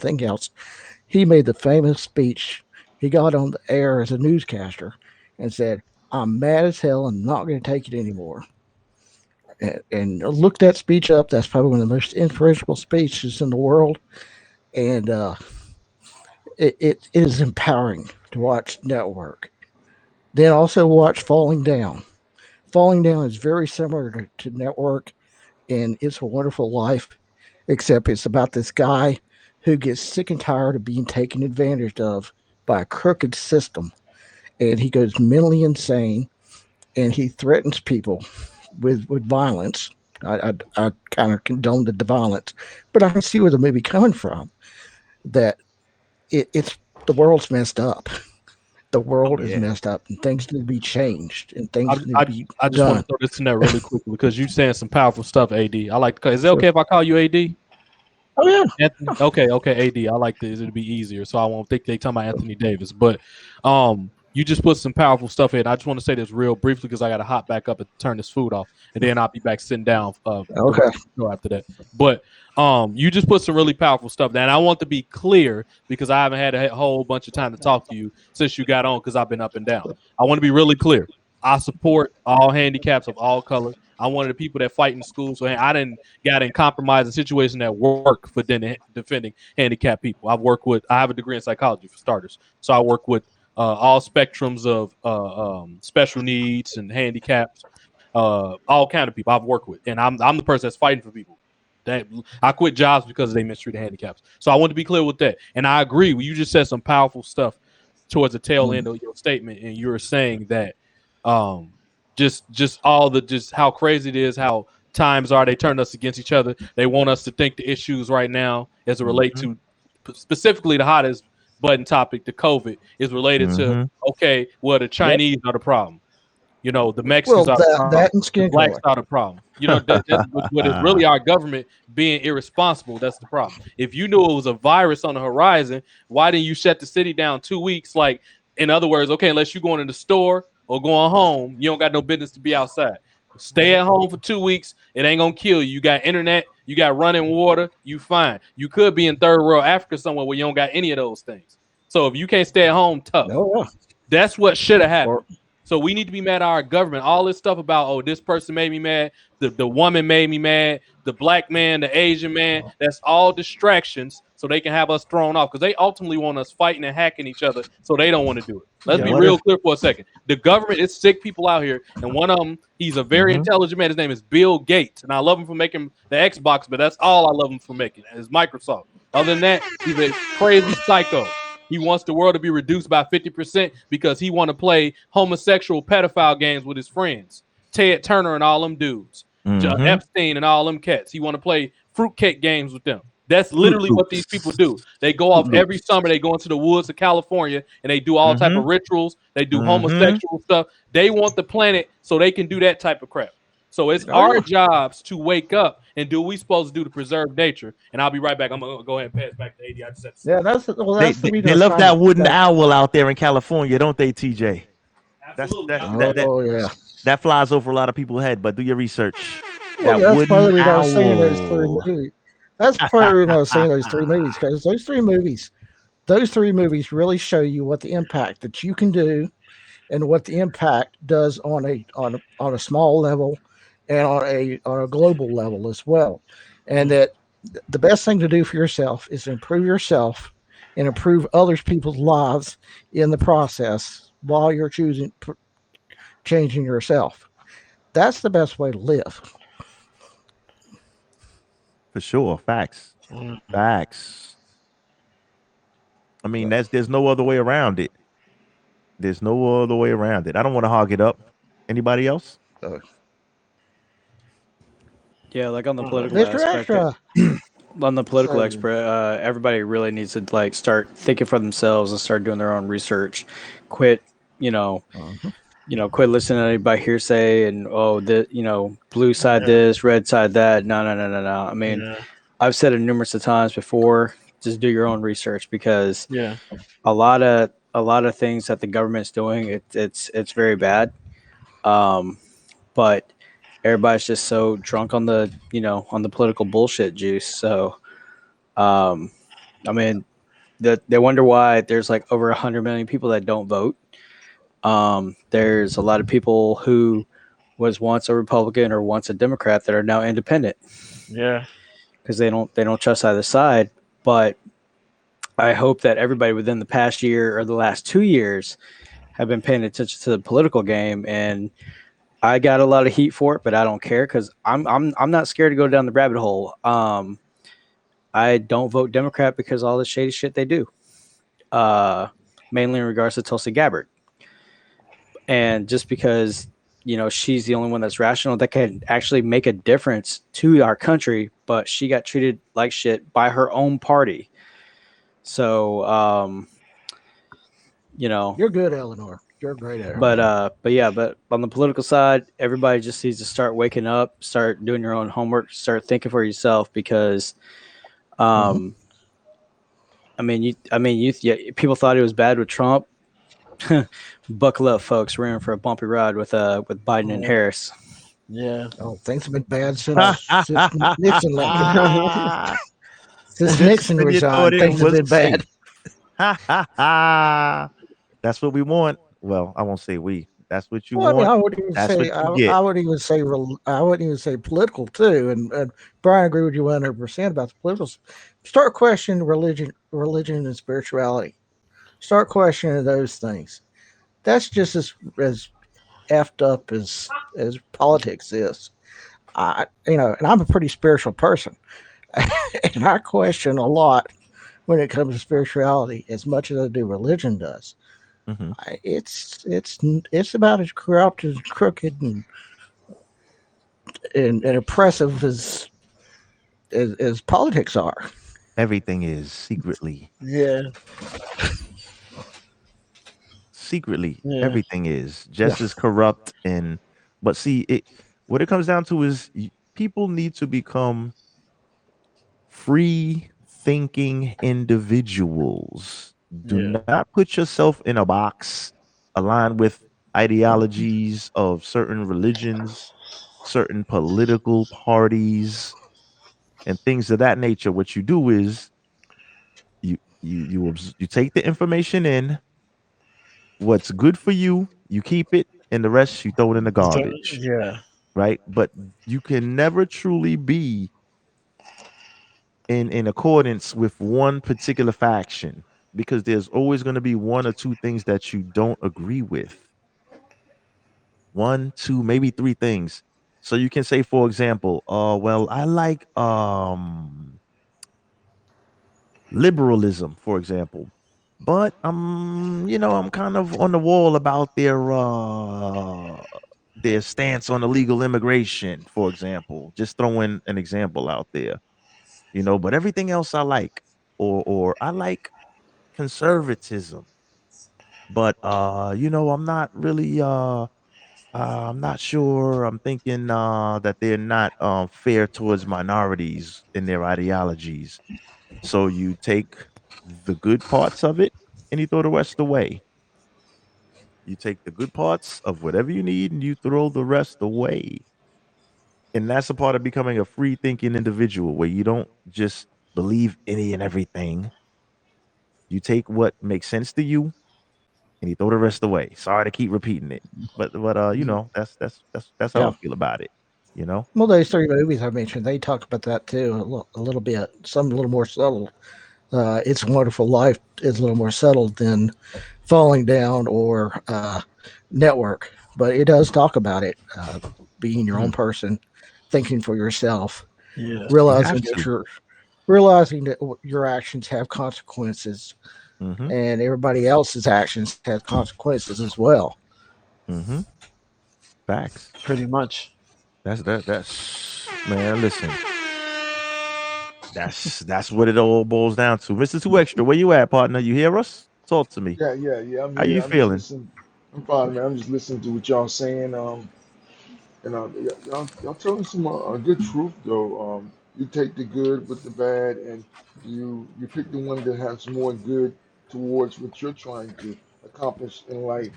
everything else. He made the famous speech. He got on the air as a newscaster and said, "I'm mad as hell and not going to take it anymore." And look that speech up. That's probably one of the most inspirational speeches in the world. And it is empowering to watch Network. Then also watch Falling Down. Falling Down is very similar to Network and It's a Wonderful Life, except it's about this guy who gets sick and tired of being taken advantage of by a crooked system. And he goes mentally insane and he threatens people with violence. I kind of condone the violence, but I can see where the movie coming from. That it's the world's messed up. The world is Yeah. messed up, and things need to be changed, and I, things need to I, be I just want to done. throw this in there really quickly because you saying some powerful stuff, AD. I like to call, is it okay Sure. if I call you AD? Oh yeah. Anthony? Okay, AD. I like this. It'll be easier, so I won't think they talking about Anthony Davis. But you just put some powerful stuff in. I just want to say this real briefly because I got to hop back up and turn this food off, and then I'll be back sitting down the Okay. show after that. But you just put some really powerful stuff down. I want to be clear because I haven't had a whole bunch of time to talk to you since you got on because I've been up and down. I want to be really clear. I support all handicaps of all colors. I'm one of the people that fight in school, so I didn't got in compromising situation at work for defending handicapped people. I have a degree in psychology for starters, so I work with all spectrums of special needs and handicaps, all kind of people I've worked with, and I'm the person that's fighting for people. That I quit jobs because they mistreated handicaps. So I want to be clear with that, and I agree. You just said some powerful stuff towards the tail end of your statement, and you were saying that just how crazy it is, how times are, they turn us against each other. They want us to think the issues right now as it relate to specifically the hottest button topic, the COVID, is related to okay, well, the Chinese are the problem. You know, the Mexicans Well, are the problem. that and The skin blacks color. are the problem. You know, that's what is really our government being irresponsible. That's the problem. If you knew it was a virus on the horizon, why didn't you shut the city down 2 weeks? Like, in other words, okay, unless you're going to the store or going home, you don't got no business to be outside. Stay at home for 2 weeks. It ain't gonna kill you. You got internet, you got running water, you fine. You could be in third world Africa somewhere where you don't got any of those things. So if you can't stay at home, tough. No, yeah. That's what should have happened. Or So we need to be mad at our government. All this stuff about, oh, this person made me mad, the woman made me mad, the black man, the Asian man, that's all distractions so they can have us thrown off because they ultimately want us fighting and hacking each other so they don't want to do it. Let's be real clear for a second. The government is sick people out here, and one of them, he's a very intelligent man. His name is Bill Gates, and I love him for making the Xbox, but that's all I love him for making is Microsoft. Other than that, he's a crazy psycho. He wants the world to be reduced by 50% because he want to play homosexual pedophile games with his friends. Ted Turner and all them dudes. Epstein and all them cats. He want to play fruitcake games with them. That's literally what these people do. They go off every summer. They go into the woods of California and they do all type of rituals. They do homosexual stuff. They want the planet so they can do that type of crap. So it's our jobs to wake up and do what we supposed to do to preserve nature. And I'll be right back. I'm gonna go ahead and pass back to AD. I just have to say. yeah, that's the reason They I'm love trying that to- wooden owl out there in California, don't they, TJ? Absolutely. Oh yeah. That flies over a lot of people's head, but do your research. Well, That that's part of the wooden reason I was saying those three owl. movies. That's part of the reason I was saying those three movies because those three movies really show you what the impact that you can do, and what the impact does on a small level, and on a global level as well, and that the best thing to do for yourself is to improve yourself and improve others people's lives in the process while you're changing yourself. That's the best way to live. For sure. Facts. Facts. I mean, there's no other way around it. There's no other way around it. I don't want to hog it up. Anybody else? Yeah, like on the political Mr. aspect. Extra. On the political So- expert, everybody really needs to like start thinking for themselves and start doing their own research. Quit, quit listening to anybody hearsay and blue side this, red side that. No. I mean, I've said it numerous of times before. Just do your own research because a lot of things that the government's doing, it's very bad. But everybody's just so drunk on the political bullshit juice. So, I mean, they wonder why there's like over 100 million people that don't vote. There's a lot of people who was once a Republican or once a Democrat that are now independent Yeah. because they don't trust either side. But I hope that everybody within the past year or the last 2 years have been paying attention to the political game, and I got a lot of heat for it, but I don't care because I'm not scared to go down the rabbit hole. I don't vote Democrat because of all the shady shit they do, uh, mainly in regards to Tulsi Gabbard, and just because she's the only one that's rational that can actually make a difference to our country, but she got treated like shit by her own party. So you know, You're good, Eleanor. You're great at it. but yeah, but on the political side, everybody just needs to start waking up, start doing your own homework, start thinking for yourself because Hmm. um yeah, people thought it was bad with Trump. Buckle up, folks. We're in for a bumpy ride with Biden and Yeah. Harris. Yeah. Oh, things have been bad Ha ha since ha ha Nixon left. ha. Since Just Nixon when you thought resigned, it things have was been bad. safe. Ha ha ha. That's what we want. Well, I won't say we. That's what you Well, I mean, want. I would even That's say what you get. I would even say political too. And Brian, I agree with you 100% about the political. Start questioning religion and spirituality. Start questioning those things. That's just as effed up as politics is. And I'm a pretty spiritual person, and I question a lot when it comes to spirituality as much as I do religion does. Mhm. It's about as corrupt and crooked and oppressive as politics are. Everything is secretly. Yeah. Secretly, Yeah. everything is Yeah. just as corrupt and but see it what it comes down to is people need to become free thinking individuals. Do Yeah. not put yourself in a box aligned with ideologies of certain religions, certain political parties, and things of that nature. What you do is you take the information in. What's good for you, you keep it, and the rest you throw it in the garbage, Yeah. right? But you can never truly be in accordance with one particular faction because there's always going to be one or two things that you don't agree with. One, two, maybe three things. So you can say, for example, well, I like liberalism, for example. But I'm kind of on the wall about their stance on illegal immigration, for example. Just throwing an example out there, but everything else I like. Or I like conservatism. But I'm not really I'm not sure. I'm thinking that they're not fair towards minorities in their ideologies. So you take the good parts of it and you throw the rest away. You take the good parts of whatever you need and you throw the rest away. And that's a part of becoming a free thinking individual where you don't just believe any and everything. You take what makes sense to you and you throw the rest away. Sorry to keep repeating it. But that's how I Yeah. feel about it, you know? Well, those three movies I mentioned, they talk about that too a little bit. Some a little more subtle. It's a Wonderful Life is a little more subtle than Falling Down or Network, but it does talk about it. Being your own Mhm. person, thinking for yourself, Yeah. You have realizing that to. your actions have consequences, Mhm. and everybody else's actions have consequences as well. Mhm. Facts. Pretty much. That's man, listen. That's what it all boils down to. Mr. Two Extra, where you at, partner? You hear us? Talk to me. Yeah, yeah, yeah. I'm How here. you I'm just feeling? listening. I'm fine, man. I'm just listening to what y'all saying. Y'all telling some good truth though. You take the good with the bad, and you pick the one that has more good towards what you're trying to accomplish in life,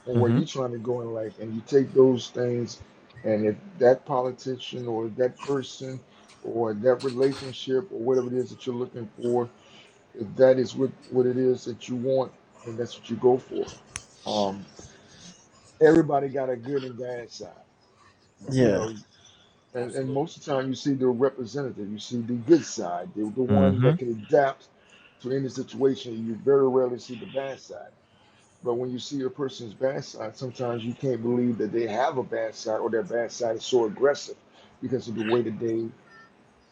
and where Mhm. you're trying to go in life, and you take those things, and if that politician or that person or that relationship or whatever it is that you're looking for If that is what it is that you want, then that's what you go for. Um, everybody got a good and bad side, you Yeah. know, and Absolutely. most of the time you see the representative, you see the good side, the one Mm-hmm. that can adapt to any situation. You very rarely see the bad side. But when you see a person's bad side, sometimes you can't believe that they have a bad side or their bad side is so aggressive because of the way that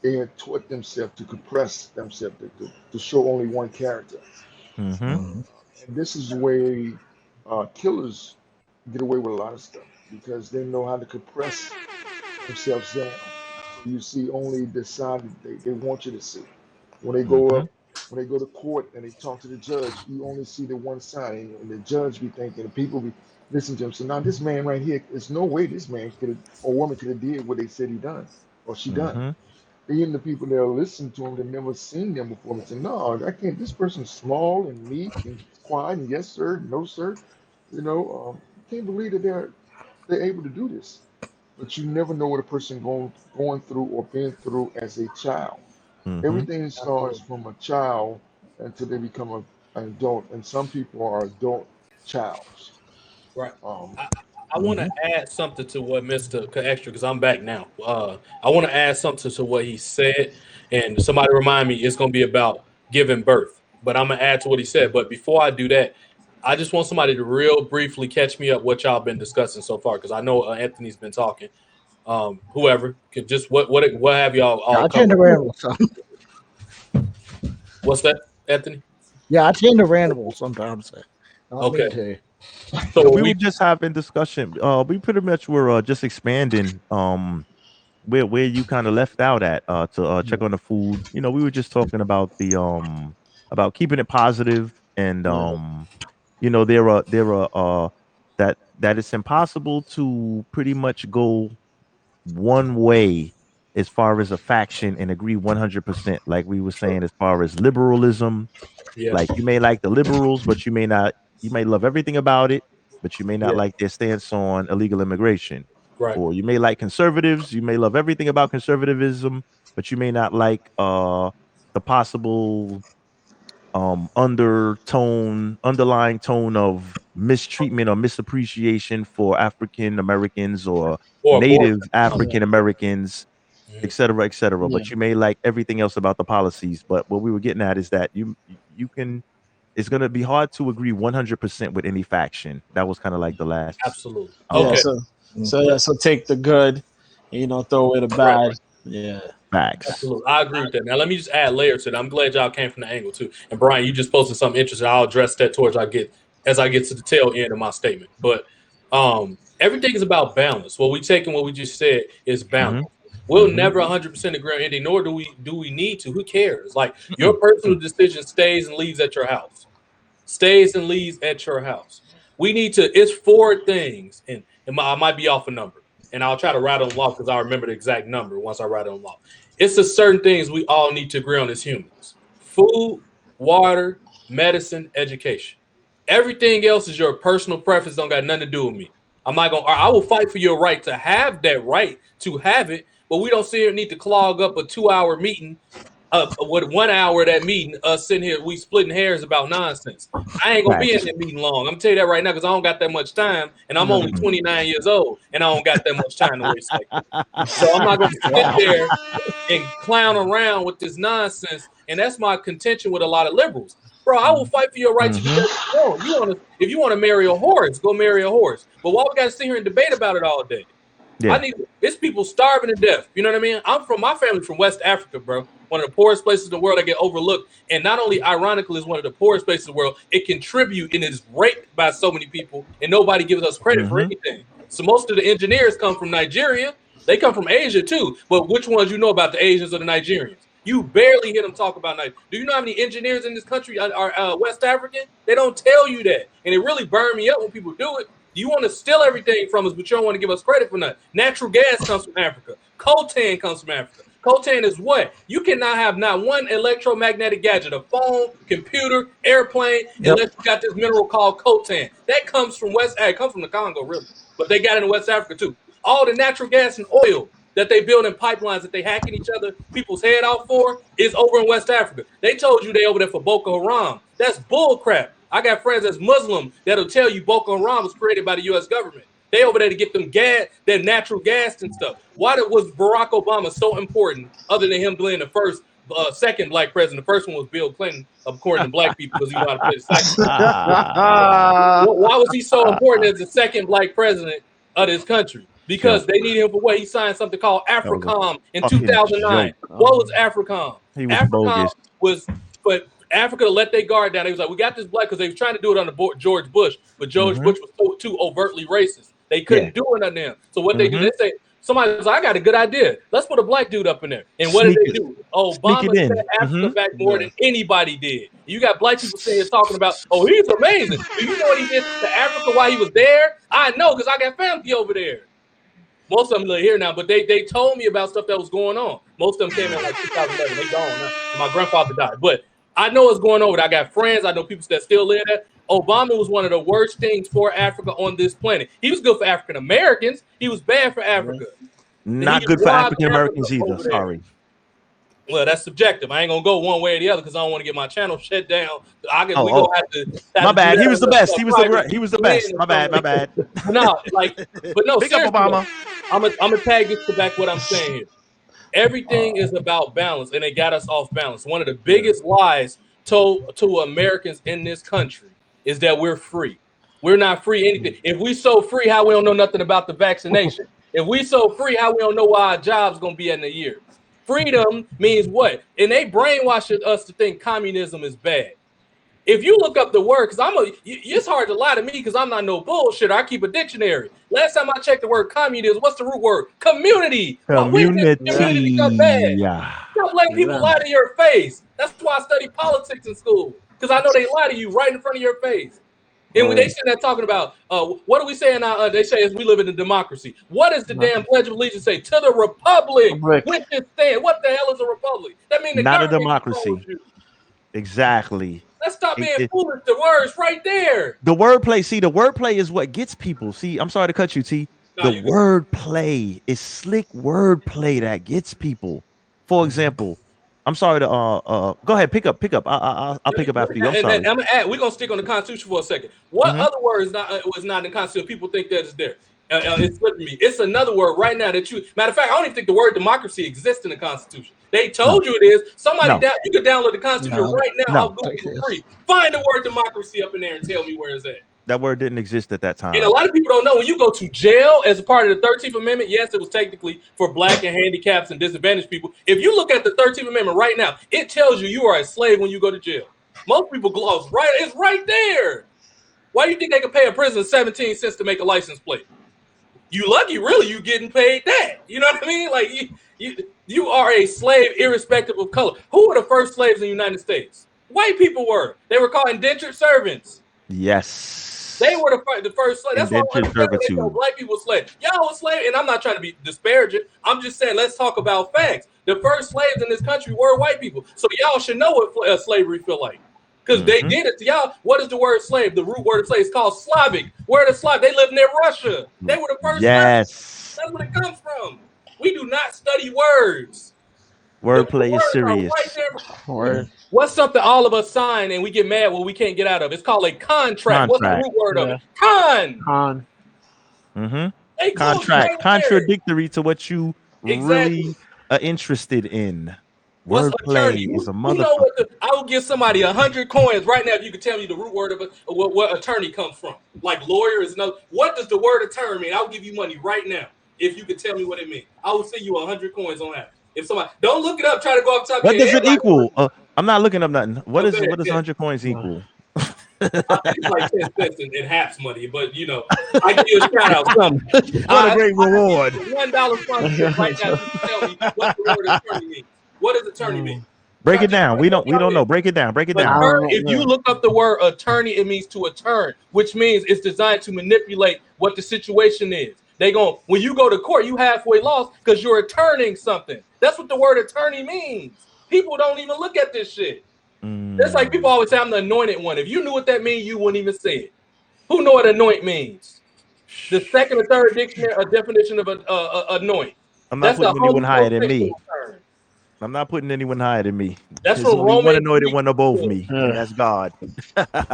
they have taught themselves to compress themselves to show only one character. Mm-hmm. Mm-hmm. And this is the way killers get away with a lot of stuff because they know how to compress themselves down. So you see only the side that they want you to see. When they go Mm-hmm. up, when they go to court and they talk to the judge, you only see the one side. And the judge be thinking, the people be listening to him. So now this man right here, there's no way this man could have or woman could have did what they said he done or she done. Mm-hmm. Even the people that are listening to him that never seen them before, they say, no, I can't. This person's small and meek and quiet and yes sir, no sir. You can't believe that they're able to do this. But you never know what a person going through or been through as a child. Mm-hmm. Everything starts Absolutely. from a child until they become an adult, and some people are adult childs. Right. Um, I want to add something to what Mr. Extra, because I'm back now. I want to add something to what he said, and somebody remind me it's going to be about giving birth. But I'm gonna add to what he said. But before I do that, I just want somebody to real briefly catch me up what y'all been discussing so far, because I know Anthony's been talking. Whoever could just what have y'all all I tend to covered? ramble some. What's that, Anthony? Yeah, I tend to ramble sometimes. Not Okay, mean to. Yeah, so we were we just having discussion. We pretty much were just expanding where you kind of left out at to Yeah. check on the food. We were just talking about keeping it positive and Yeah. there are that it's impossible to pretty much go one way as far as a faction and agree 100%, like we were sure, saying, as far as liberalism. yeah, Like, you may like the liberals, but you may love everything about it, but you may not yeah, like their stance on illegal immigration. right, Or you may like conservatives, you may love everything about conservatism, but you may not like the possible underlying tone of mistreatment or misappreciation for African Americans or or native abortion. Yeah. African Americans, et Mhm. cetera, et cetera. Yeah. But you may like everything else about the policies. But what we were getting at is that you can it's gonna be hard to agree 100% with any faction. That was kind of like the last Absolutely. Yeah. Okay, um So Mhm. yeah. So take the good, throw away the right, bad. right. Yeah. facts. Absolutely. I agree with that. Now let me just add layers to it. I'm glad y'all came from the angle too. And Brian, you just posted something interesting. I'll address that towards I get to the tail end of my statement. But everything is about balance. What we take and what we just said is balance. Mhm. We'll Mhm. never 100% agree on anything, nor do we need to. Who cares? Like your Mm-mm. personal Mm. decision stays and leaves at your house. Stays and leaves at your house. We need to. It's four things, and I might be off a number, and I'll try to rattle them off because I remember the exact number once I rattle them off. It's the certain things we all need to agree on as humans: food, water, medicine, education. Everything else is your personal preference. Don't got nothing to do with me. I'm not gonna. I will fight for your right to have that right to have it, but we don't see it need to clog up a 2 hour meeting with 1 hour of that meeting, us sitting here, we splitting hairs about nonsense. I ain't gonna be in Facts. that meeting long. I'm gonna tell you that right now because I don't got that much time, and I'm only Mm-mm. 29 years old, and I don't got that much time to waste like that. So I'm not gonna sit Wow. there and clown around with this nonsense, and that's my contention with a lot of liberals. Bro, I will fight for your right to do Mhm. whatever you want. If you want to marry a horse, go marry a horse. But why we got to sit here and debate about it all day? I Yeah. need it's people starving to death. You know what I mean? I'm from my family from West Africa, bro. One of the poorest places in the world that get overlooked. And not only ironically is one of the poorest places in the world, it contribute and is raped by so many people, and nobody gives us credit for Mhm. anything. So most of the engineers come from Nigeria. They come from Asia too. But which ones you know about the Asians or the Nigerians? You barely hear them talk about Nigeria. Do you know how many engineers in this country are West African? They don't tell you that. And it really burned me up when people do it. You want to steal everything from us, but you don't want to give us credit for nothing. Natural gas comes from Africa. Coltan comes from Africa. Coltan is what? You cannot have not one electromagnetic gadget, a phone, computer, airplane, Yep. unless you got this mineral called coltan. That comes from West Africa. It comes from the Congo, really. But they got it in West Africa too. All the natural gas and oil. that they building pipelines that they hacking each other people's head off for is over in West Africa. They told you they over there for Boko Haram. That's bull crap. I got friends that's Muslim that'll tell you Boko Haram was created by the U.S. government. They over there to get them gas, their natural gas and stuff. Why was Barack Obama so important, other than him being the first, second black president? The first one was Bill Clinton, according to black people, because he knew how to play the saxophone. Why was he so important as the second black president of this country? Because they need him for what? He signed something called AFRICOM in 2009. What was AFRICOM? He was AFRICOM bogus. was for Africa to let their guard down. They was like, we got this black, because they were trying to do it under George Bush, but George Bush was too overtly racist. They couldn't do it on them. So what they do, they say, somebody was like, I got a good idea. Let's put a black dude up in there. And what did they do? Obama set Africa back more than anybody did. You got black people sitting here talking about, oh, he's amazing. Do you know what he did to Africa while he was there? I know, because I got family over there. Most of them live here now, but they told me about stuff that was going on. Most of them came in like 2011. They gone now. My grandfather died. But I know what's going on. I got friends. I know people that still live there. Obama was one of the worst things for Africa on this planet. He was good for African Americans. He was bad for Africa. Not good for African Americans either. Sorry. Well, that's subjective. I ain't gonna go one way or the other because I don't want to get my channel shut down. We gonna have to. My bad. He was the best. He was the best. My bad. No, but no. Big up Obama. I'm gonna tag this to back what I'm saying here. Everything is about balance, and they got us off balance. One of the biggest lies told to Americans in this country is that we're free. We're not free anything. If we so free, how we don't know nothing about the vaccination? If we so free, how we don't know why our job's gonna be in a year? Freedom means what? And they brainwashed us to think communism is bad. If you look up the word, because it's hard to lie to me because I'm not no bullshit. I keep a dictionary. Last time I checked the word communism, what's the root word? Community. Community become bad. Don't let people lie to your face. That's why I study politics in school, because I know they lie to you right in front of your face. And when they sit there talking about, what do we say now? They say we live in a democracy. What does the damn Pledge of Allegiance say? To the republic, which is stand. What the hell is a republic? That means not a democracy. Exactly. Let's stop being foolish. The words right there. The wordplay. See, the wordplay is what gets people. See, I'm sorry to cut you, T. The wordplay is slick wordplay that gets people. For example, I'm sorry to go ahead, pick up. I'll pick up after you. I'm sorry. We're gonna stick on the Constitution for a second. What other word was not in the Constitution? People think that is there. It's slipping me. It's another word right now that matter of fact, I don't even think the word democracy exists in the Constitution. They told you it is. Somebody you can download the Constitution right now. I'll Google for free. Find the word democracy up in there and tell me where it's at. That word didn't exist at that time. And a lot of people don't know, when you go to jail as a part of the 13th Amendment, yes, it was technically for black and handicaps and disadvantaged people. If you look at the 13th Amendment right now, it tells you you are a slave when you go to jail. Most people gloss right. It's right there. Why do you think they can pay a prison 17 cents to make a license plate? You lucky, really, you getting paid that. You know what I mean? Like you are a slave irrespective of color. Who were the first slaves in the United States? White people were. They were called indentured servants. Yes. They were the first slave. That's why black people slaves. Y'all was slaves, and I'm not trying to be disparaging. I'm just saying, let's talk about facts. The first slaves in this country were white people. So y'all should know what slavery feel like, because they did it to y'all. What is the word slave? The root word of slave is called Slavic. Where are the Slav? They lived near Russia. They were the first. Yes. Slaves. That's where it comes from. We do not study words. Wordplay is serious. What's something all of us sign and we get mad when we can't get out of? It's called a contract. What's the root word of it? Con. Contract. Contradictory to what you really are interested in. Wordplay is a motherfucker. I will give somebody 100 coins right now if you could tell me the root word of it, what attorney comes from. Like lawyer is another. What does the word attorney mean? I'll give you money right now if you could tell me what it means. I will send you 100 coins on that. If somebody don't look it up, try to go up top. What does it equal? I'm not looking up nothing. What does 100 coins equal? I think it's like 10 cents in Haps money, but you know, I give you a shout out. What a great reward! $1 sponsorship right now. Tell me what the word attorney means. What does attorney mean? Break it down. We don't know. Break it down. If you look up the word attorney, it means to attorn, which means it's designed to manipulate what the situation is. When you go to court, you halfway lost because you're attorneying something. That's what the word attorney means. People don't even look at this shit. It's like people always say, I'm the anointed one. If you knew what that means, you wouldn't even say it. Who know what anoint means? The second or third dictionary definition of anoint. I'm not That's a putting anyone higher than me. homosexual term. I'm not putting anyone higher than me. That's There's from only one Roman anointed Greek. one above me, and Yeah. that's God.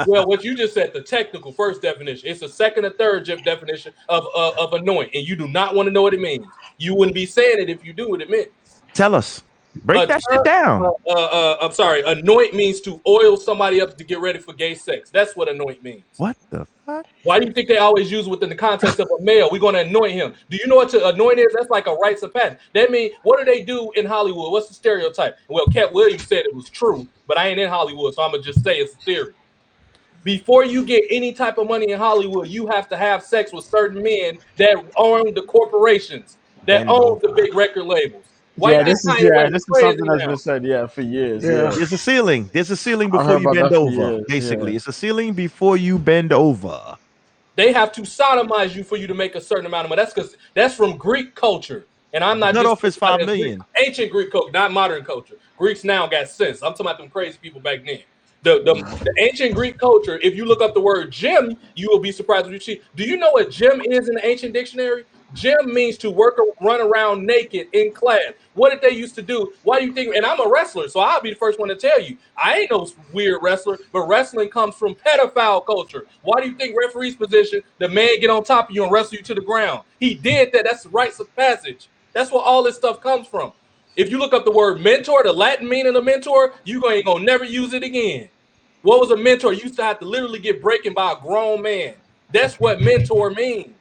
Well, what you just said, the technical first definition, it's a second or third definition of anoint, and you do not want to know what it means. You wouldn't be saying it if you knew what it meant. Tell us. Break A that term, shit down. I'm sorry, anoint means to oil somebody up to get ready for gay sex. That's what anoint means. What the fuck? Why do you think they always use within the context of a male? We're going to anoint him. Do you know what to anoint is? That's like a rites of passage. That means, what do they do in Hollywood? What's the stereotype? Well, Cat Williams said it was true, but I ain't in Hollywood, so I'm going to just say it's a theory. Before you get any type of money in Hollywood, you have to have sex with certain men that own the corporations, that Bend own the over. big record labels. Why you think Kanye West This is is something crazy that's now? been said for years. Yeah. Yeah. There's a ceiling. There's a ceiling I've before heard you about bend that for over. years. Basically, Yeah. it's a ceiling before you bend over. They have to sodomize you for you to make a certain amount of money. That's because that's from Greek culture. And I'm The not just cutoff is 5 million. Ancient Greek culture, not modern culture. Greeks now got sense. I'm talking about them crazy people back then. The ancient Greek culture, if you look up the word gym, you will be surprised what you see. Do you know what gym is in the ancient dictionary? Gym means to work or run around naked in class. What did they used to do? Why do you think? And I'm a wrestler, so I'll be the first one to tell you. I ain't no weird wrestler, but wrestling comes from pedophile culture. Why do you think referee's position, the man get on top of you and wrestle you to the ground? He did that. That's the rites of passage. That's where all this stuff comes from. If you look up the word mentor, the Latin meaning of mentor, you ain't gonna never use it again. What was a mentor? You used to have to literally get breaking by a grown man. That's what mentor means.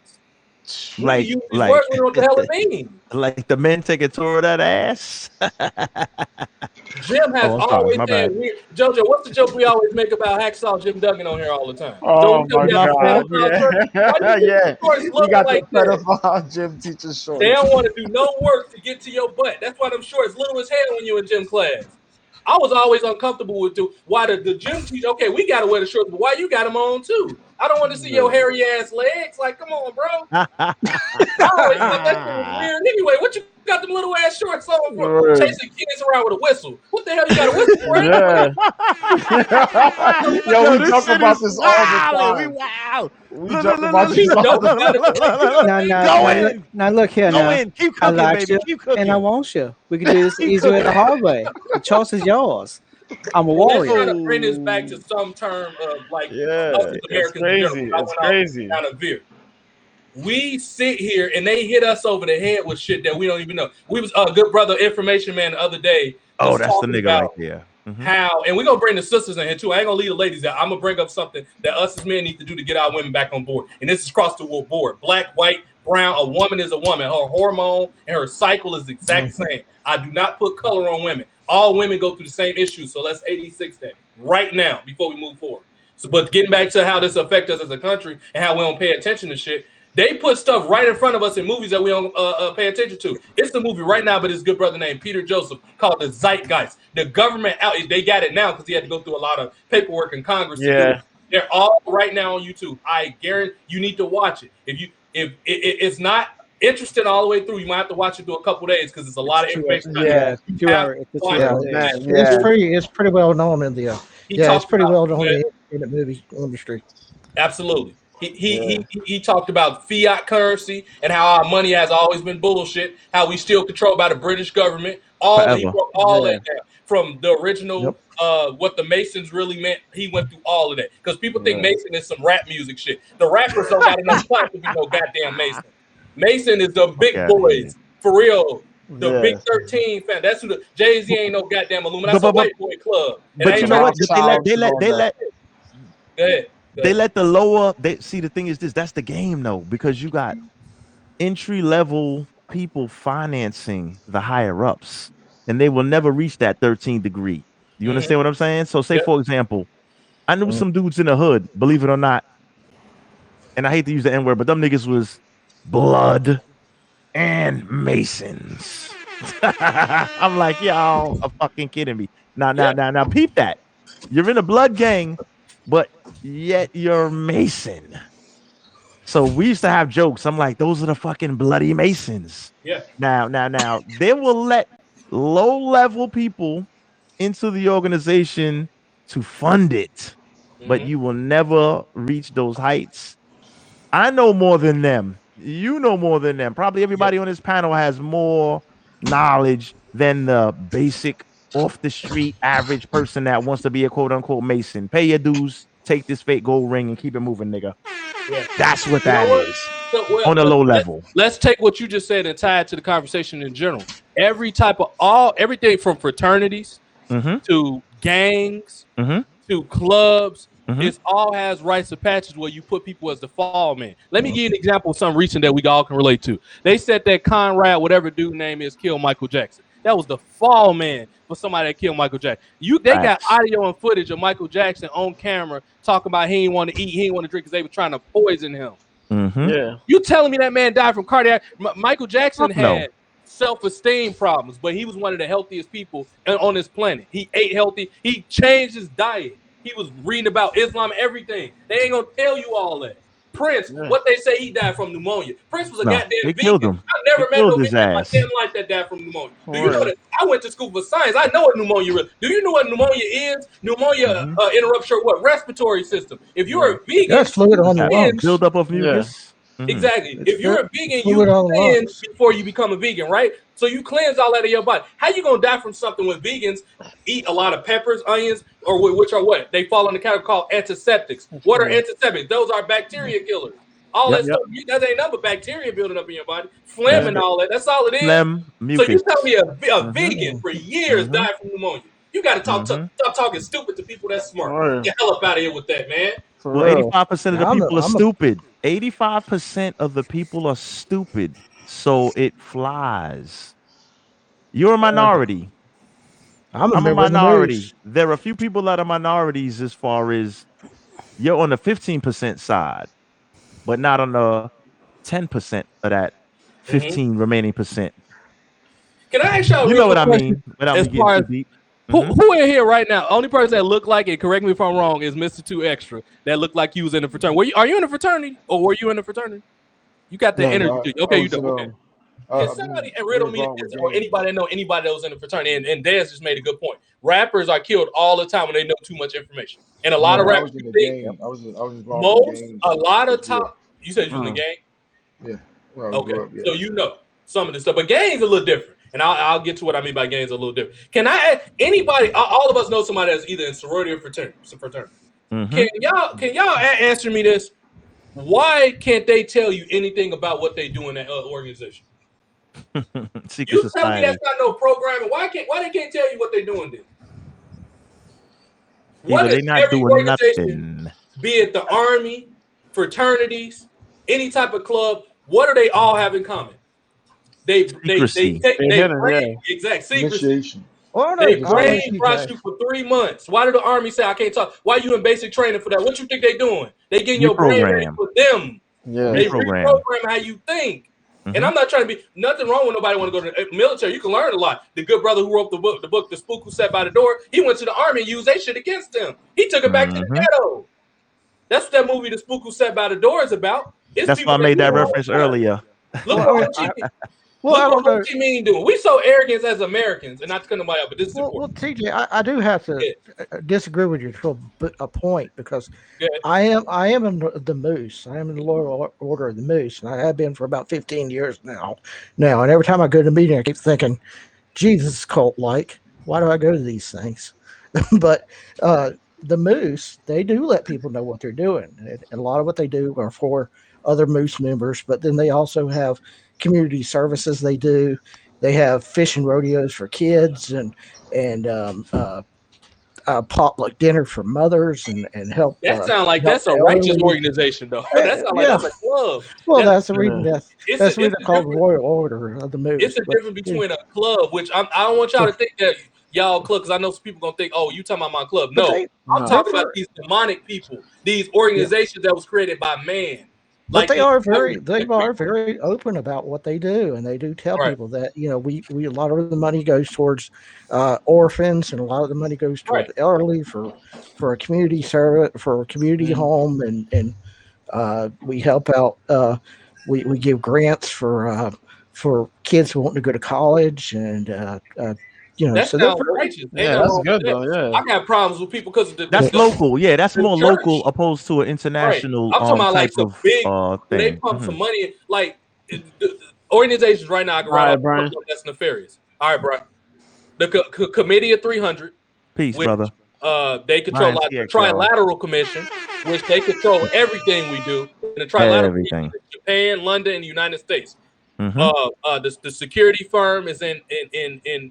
We Like, use these like, words, we don't know what the hell it means. like the men take a tour of that ass. Jim has Oh, I'm sorry. always My had bad. weird. JoJo, what's the joke we always make about Hacksaw Jim Duggan on here all the time? Don't Oh we my got the God. pedophile short? Why do Yeah. you think Yeah. the shorts You look got the like that? pedophile gym teacher They shorts. don't want to do no work to get to your butt. That's why them shorts little as hell when you in gym class. I was always uncomfortable with why the gym teacher. Okay, we gotta wear the shorts, but why you got them on too? I don't want to see your hairy ass legs. Like, come on, bro. I always thought that shit was weird. Anyway, what you got them little ass shorts on for? Right. Chasing kids around with a whistle. What the hell you got a whistle for? Yeah. Yo, Yo, we this talk shit about is this all the wild. We time. wow. We Look, joke look, about look, He this look, all don't the got look, it. look, look, look. Now, now, Go now, look, in. now look here. Go Now, in. Keep I cooking, like baby. you, Keep and I cooking. want you. We can do this the Keep easy way, the cooking. hard way. The choice is yours. I'm a Let's try warrior. to bring this back to some term of like Yeah, us as it's Americans in general. crazy. I It's went off crazy. down a veer. We sit here and they hit us over the head with shit that we don't even know. We was a good brother, information man, the other day, Oh, just that's the talking nigga about right there. Mhm. how, and we're gonna bring the sisters in here too. I ain't gonna leave the ladies out. I'm gonna bring up something that us as men need to do to get our women back on board. And this is across the board: black, white, brown. A woman is a woman. Her hormone and her cycle is the exact same. I do not put color on women. All women go through the same issues. So let's 86 that right now before we move forward. So, but getting back to how this affects us as a country and how we don't pay attention to shit. They put stuff right in front of us in movies that we don't pay attention to. It's the movie right now, but his good brother named Peter Joseph called The Zeitgeist. The government out, they got it now because he had to go through a lot of paperwork in Congress to do it. Yeah. They're all right now on YouTube. I guarantee you need to watch it. If it's not interesting all the way through, you might have to watch it through a couple days because it's a lot of information. Yeah. You 2 have hour. to It's a watch 2 hour it. day. Man, It's yeah. pretty well known in the He yeah, it's talked pretty about well known in the movie industry. absolutely. Yeah. He talked about fiat currency and how our money has always been bullshit. How we still controlled by the British government. He Forever. broke all Yeah. that down from the original. Yep. What the Masons really meant. He went through all of that because people think Yeah. Mason is some rap music shit. The rappers don't got enough time to be no goddamn Mason. Mason is the Fuck big out of here. boys for real. The Big Yeah. 13 fan. That's who the Jay-Z ain't no goddamn Illuminati. But That's a but but white boy club. And I but you ain't know trying what? to But they let Rothschilds they and let all they that. let go ahead. Go they ahead. let the lower they see the thing is this, that's the game though, because you got entry level people financing the higher ups and they will never reach that 13th degree. You Mhm. understand what I'm saying? So say Yep. for example, I knew Mhm. some dudes in the hood, believe it or not, and I hate to use the N-word, but them niggas was blood and Masons. I'm like, y'all are fucking kidding me. Yeah. Now, peep that. You're in a blood gang, but yet you're Mason. So we used to have jokes. I'm like, those are the fucking bloody Masons. Yeah. Now, they will let low level people into the organization to fund it, but Mhm. you will never reach those heights. I know more than them. You know more than them. Probably everybody on this panel has more knowledge than the basic off the street average person that wants to be a quote unquote Mason. Pay your dues, take this fake gold ring, and keep it moving, nigga. Yeah. That's what You know that what? is So, on a low level. let's take what you just said and tie it to the conversation in general. Every type of everything from fraternities Mm-hmm. to gangs Mm-hmm. to clubs, Mhm. it all has rites of passage where you put people as the fall man. Let me give you an example of something recent that we all can relate to. They said that Conrad, whatever dude name is, killed Michael Jackson. That was the fall man for somebody that killed Michael Jackson. They got Facts. audio and footage of Michael Jackson on camera talking about he didn't want to eat, he didn't want to drink because they were trying to poison him. Mm-hmm. Yeah. You telling me that man died from cardiac? Michael Jackson Fuck no. had self-esteem problems, but he was one of the healthiest people on this planet. He ate healthy. He changed his diet. He was reading about Islam, everything. They ain't gonna tell you all that. Prince, Yeah. what they say he died from pneumonia. Prince was a No, goddamn they vegan. killed him. I never They met no killed his vegan in my ass. damn life that died from pneumonia. For Do you know real. that? I went to school for science. I know what pneumonia is. Do you know what pneumonia is? Pneumonia Mhm. interrupts your respiratory system. If you're a vegan, That's fluid on the That cleanse. lungs. buildup of Yeah. mucus. Mhm. Exactly. It's If you're a vegan, you fluid on the cleanse lungs. before you become a vegan, right? So you cleanse all that of your body. How you gonna die from something when vegans eat a lot of peppers, onions, or which are what? They fall in the category called antiseptics. What are antiseptics? Those are bacteria killers. All Yep. that stuff, that ain't nothing but bacteria building up in your body. Phlegm That's and it. all that. That's all it is. Phlegm, So you mucus. tell me a Mhm. vegan for years Mhm. died from pneumonia. You got to Mhm. stop talking stupid to people that's smart. For real. Get the hell up out of here with that, man. For Well, real. 85% of the Yeah, people are I'm a stupid. 85% of the people are stupid. So it flies. You're a minority. I'm a I'm a member of the minority. Moose. There are a few people that are minorities as far as you're on the 15% side, but not on the 10% of that Mhm. 15 remaining percent. Can I ask y'all a You real know what quick I question? mean without As me getting far too as deep. who Mhm. who in here right now? Only person that looked like it. Correct me if I'm wrong. Is Mister Two Extra that looked like you was in a fraternity? Are you in a fraternity or were you in a fraternity? You got the No, energy. no, To you. I Okay, you was do. in Okay. Can I've somebody been riddle me involved with this, or games. anybody that know anybody that was in a fraternity? And Dez just made a good point. Rappers are killed all the time when they know too much information, and a lot No, of I rappers was in you the think game. I was involved in most games a lot of as time. well. You said you was in the Mm. game. Yeah, when I Okay, grew up, so yes. you know some of this stuff, but gangs a little different, and I'll get to what I mean by gangs a little different. Can I ask anybody? All of us know somebody that's either in sorority or fraternity. Mhm. Can y'all answer me this? Why can't they tell you anything about what they do in that organization? Secret You tell me that's society. not no programming. Why they can't tell you what they're doing then? What Either is they not every doing organization, nothing. be it the army, fraternities, any type of club? What do they all have in common? Secrecy. They They hidden, brain yeah. exact secrecy. Initiation. Well, They no, I don't know, Initiation. brainwash TJ. you for 3 months. Why did the army say I can't talk? Why you in basic training for that? What you think they doing? They getting your brain ready Reprogram. for them. Yeah. They Reprogram. reprogram how you think. And Mhm. I'm not trying to be nothing wrong with nobody want to go to the military. You can learn a lot. The good brother who wrote the spook who sat by the door, he went to the army and used that shit against them. He took it back to the Mhm. ghetto. That's what that movie, The Spook Who Sat by the Door, is about. It's That's why people I that made do that it all reference the time. earlier. Look Well, I what mean, Ho Chi I Look what don't Ho know. Chi Minh doing. We so arrogant as Americans, and not to cut nobody up, but this is Well, important. TJ, I do have to Yeah, disagree with you to a point because yeah, I am in the Moose. I am in the lower order of the Moose, and I have been for about 15 years now. And every time I go to a meeting, I keep thinking, Jesus, cult like. Why do I go to these things? But uh, the Moose, they do let people know what they're doing, and a lot of what they do are for other Moose members. But then they also have community services. They have fishing rodeos for kids and potluck dinner for mothers and that sounds like help that's a the righteous elderly. organization, though. That sounds like Yeah, that's a club. well, That's Yeah. it's that's a the reason it's they're a called the difference. Royal Order of the It's Moose. a But difference between a club, which I don't want y'all to think that y'all club, because I know some people gonna think, oh, you talking about my club. but No, they I'm No. they're talking about very these demonic people, these yeah. organizations that was created by man, But like they these are governments they that are create. very open about what they do, and they do tell Right, people that we a lot of the money goes towards orphans, and a lot of the money goes toward right. the elderly for a community service for a community Mm. home, and we help out. We give grants for kids who want to go to college, and That so they're sounds very, righteous. Ain't Yeah, nothing that's wrong good with though. that. Yeah. I got problems with people because That's local. Yeah, that's the more church. local opposed to an Right. international I'm talking about type like some of big when they thing. pump some money in, like the organizations right now. I can All rattle right, off Brian. that's nefarious. All right, bro. The committee of 300, Peace, which brother. they control, Ryan like the TX, y'all. Trilateral Commission, which they control everything we do. And the Trilateral Commission Everything. is Japan, London, and the United States. Mm-hmm. The security firm is in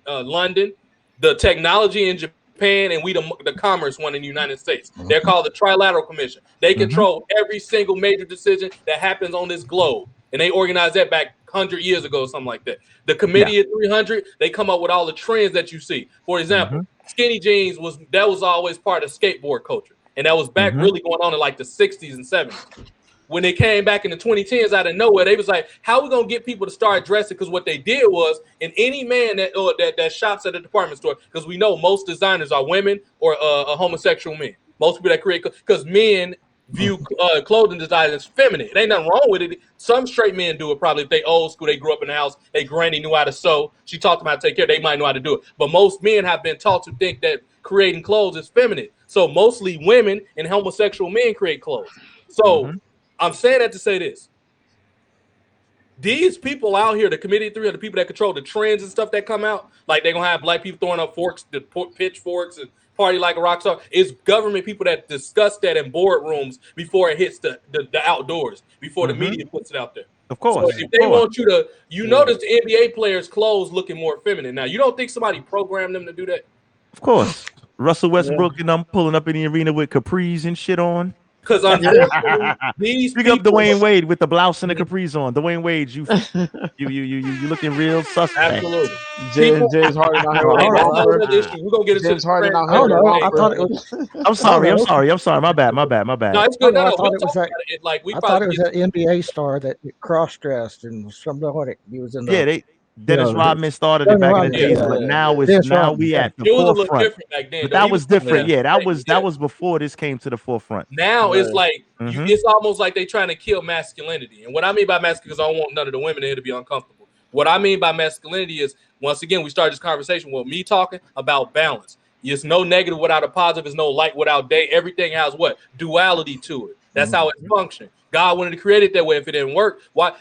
London, the technology in Japan, and we the commerce one in the United States. They're called the Trilateral Commission. They Mm-hmm. control every single major decision that happens on this globe, and they organized that back 100 years ago, something like that. The Yeah. Committee of 300, they come up with all the trends that you see. For example, skinny jeans was always part of skateboard culture, and that was back really going on in like the 60s and 70s. When they came back in the 2010s out of nowhere, they was like, "How we gonna get people to start dressing?" Because what they did was, in any man that shops at a department store, because we know most designers are women or homosexual men. Most people that create, because men view clothing design as feminine. It ain't nothing wrong with it. Some straight men do it probably if they old school, they grew up in the house, their granny knew how to sew. She taught them how to take care. They might know how to do it. But most men have been taught to think that creating clothes is feminine. So mostly women and homosexual men create clothes. So I'm saying that to say this. These people out here, the committee three, are the people that control the trends and stuff that come out. Like they're gonna have black people throwing up forks, the pitchforks, and party like a rock star. It's government people that discuss that in boardrooms before it hits the outdoors, before the media puts it out there. Of So course. if they want you to, notice the NBA players' clothes looking more feminine. Now you don't think somebody programmed them to do that? Of course. Russell Westbrook and I'm pulling up in the arena with capris and shit on. Because unfortunately, these Big up people, Dwayne Wade with the blouse and the capris on. Dwayne Wade, you looking real suspect. absolutely. James Harden out here with a Hey, that's a whole romper. other issue. We're gonna get into James the Harden out I here don't with a know. I romper. thought it was. I'm sorry. I I'm don't know. sorry. I'm sorry. My bad. My bad. My No, bad. it's good. I No, thought we'll it was talk that. about it. Like we I thought it probably was that NBA star that cross-dressed and somebody he was in Yeah, the. Dennis Rodman started it Dennis back in the Rodman, days, yeah. but now Dennis Rodman, we yeah. at the it was a little forefront. different back then. But Though. that He was coming different. out. Yeah, that was before this came to the forefront. Now it's like Mhm. it's almost like they trying to kill masculinity. And what I mean by masculinity, because I don't want none of the women here to be uncomfortable. What I mean by masculinity is, once again, we started this conversation with me talking about balance. It's no negative without a positive. It's no light without day. Everything has what? Duality to it. That's how it functions. God wanted to create it that way. If it didn't work, why?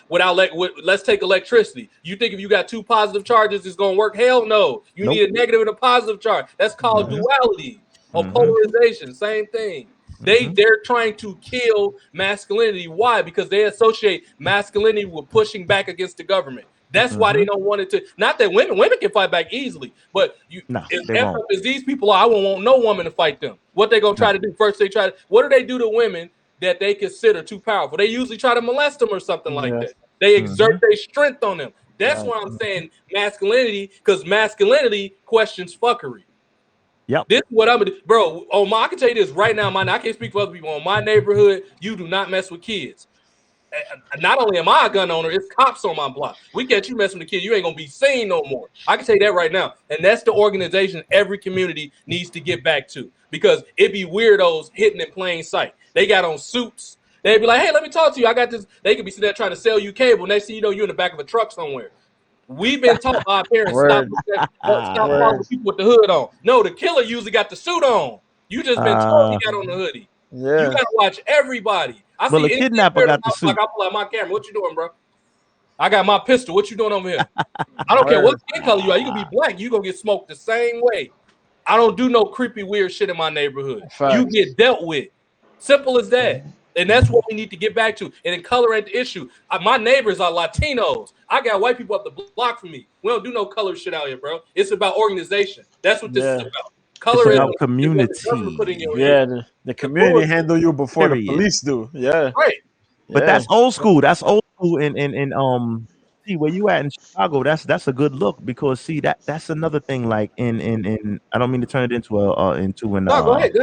Let's take electricity. You think if you got two positive charges, it's gonna work? Hell no. You Nope. need a negative and a positive charge. That's called duality or polarization. Same thing. They're trying to kill masculinity. Why? Because they associate masculinity with pushing back against the government. That's why they don't want it to. Not that women can fight back easily, but No, as they effed won't. up as these people are, I won't want no woman to fight them. What they gonna try to do first? What do they do to women that they consider too powerful? They usually try to molest them or something like that. They exert their strength on them. That's why I'm saying masculinity, because masculinity questions fuckery. Yep. This is what I'm, bro. I can tell you this right now. I can't speak for other people. On my neighborhood, you do not mess with kids. Not only am I a gun owner, it's cops on my block. We catch you messing with a kid, you ain't gonna be seen no more. I can tell you that right now. And that's the organization every community needs to get back to, because it be weirdos hitting in plain sight. They got on suits. They'd be like, "Hey, let me talk to you. I got this." They could be sitting there trying to sell you cable. Next thing you know, you're in the back of a truck somewhere. We've been taught by our parents stop following people with the hood on. No, the killer usually got the suit on. You just been told he got on the hoodie. You gotta watch everybody. I Well, see the any kidnapper got the suit. like I pull out my camera. What you doing, bro? I got my pistol. What you doing over here? I don't care what skin color you are. You can be black. You gonna get smoked the same way. I don't do no creepy, weird shit in my neighborhood. You get dealt with. Simple as that. And that's what we need to get back to. And then color ain't the issue. My neighbors are Latinos. I got white people up the block from me. We don't do no color shit out here, bro. It's about organization. That's what this is about. Color It's is about community. The community handle you before the police do. Yeah. Right. But that's old school. That's old school. In see where you at in Chicago. That's a good look, because see that's another thing. Like in I don't mean to turn it into an go ahead.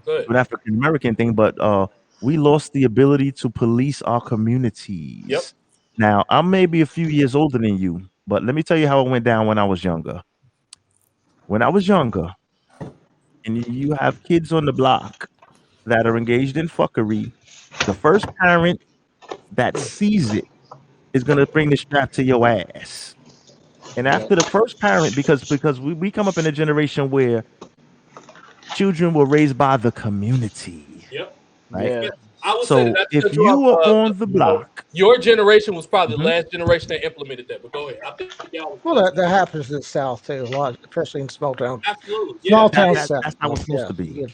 an African American thing, but we lost the ability to police our communities. Yep. Now I'm maybe a few years older than you, but let me tell you how it went down when I was younger. When I was younger, and you have kids on the block that are engaged in fuckery, the first parent that sees it is gonna bring the strap to your ass. And after the first parent, because we come up in a generation where children were raised by the community, Yep. right? Yeah. I would say that So that's if cut you you off. were on the block, Your generation was probably the mhm, last generation that implemented that. But go ahead. I think y'all was Well, close. that happens in the South too a lot, especially in small town, Absolutely. Yeah. small town South. that's how it's supposed Yeah, to be. yeah,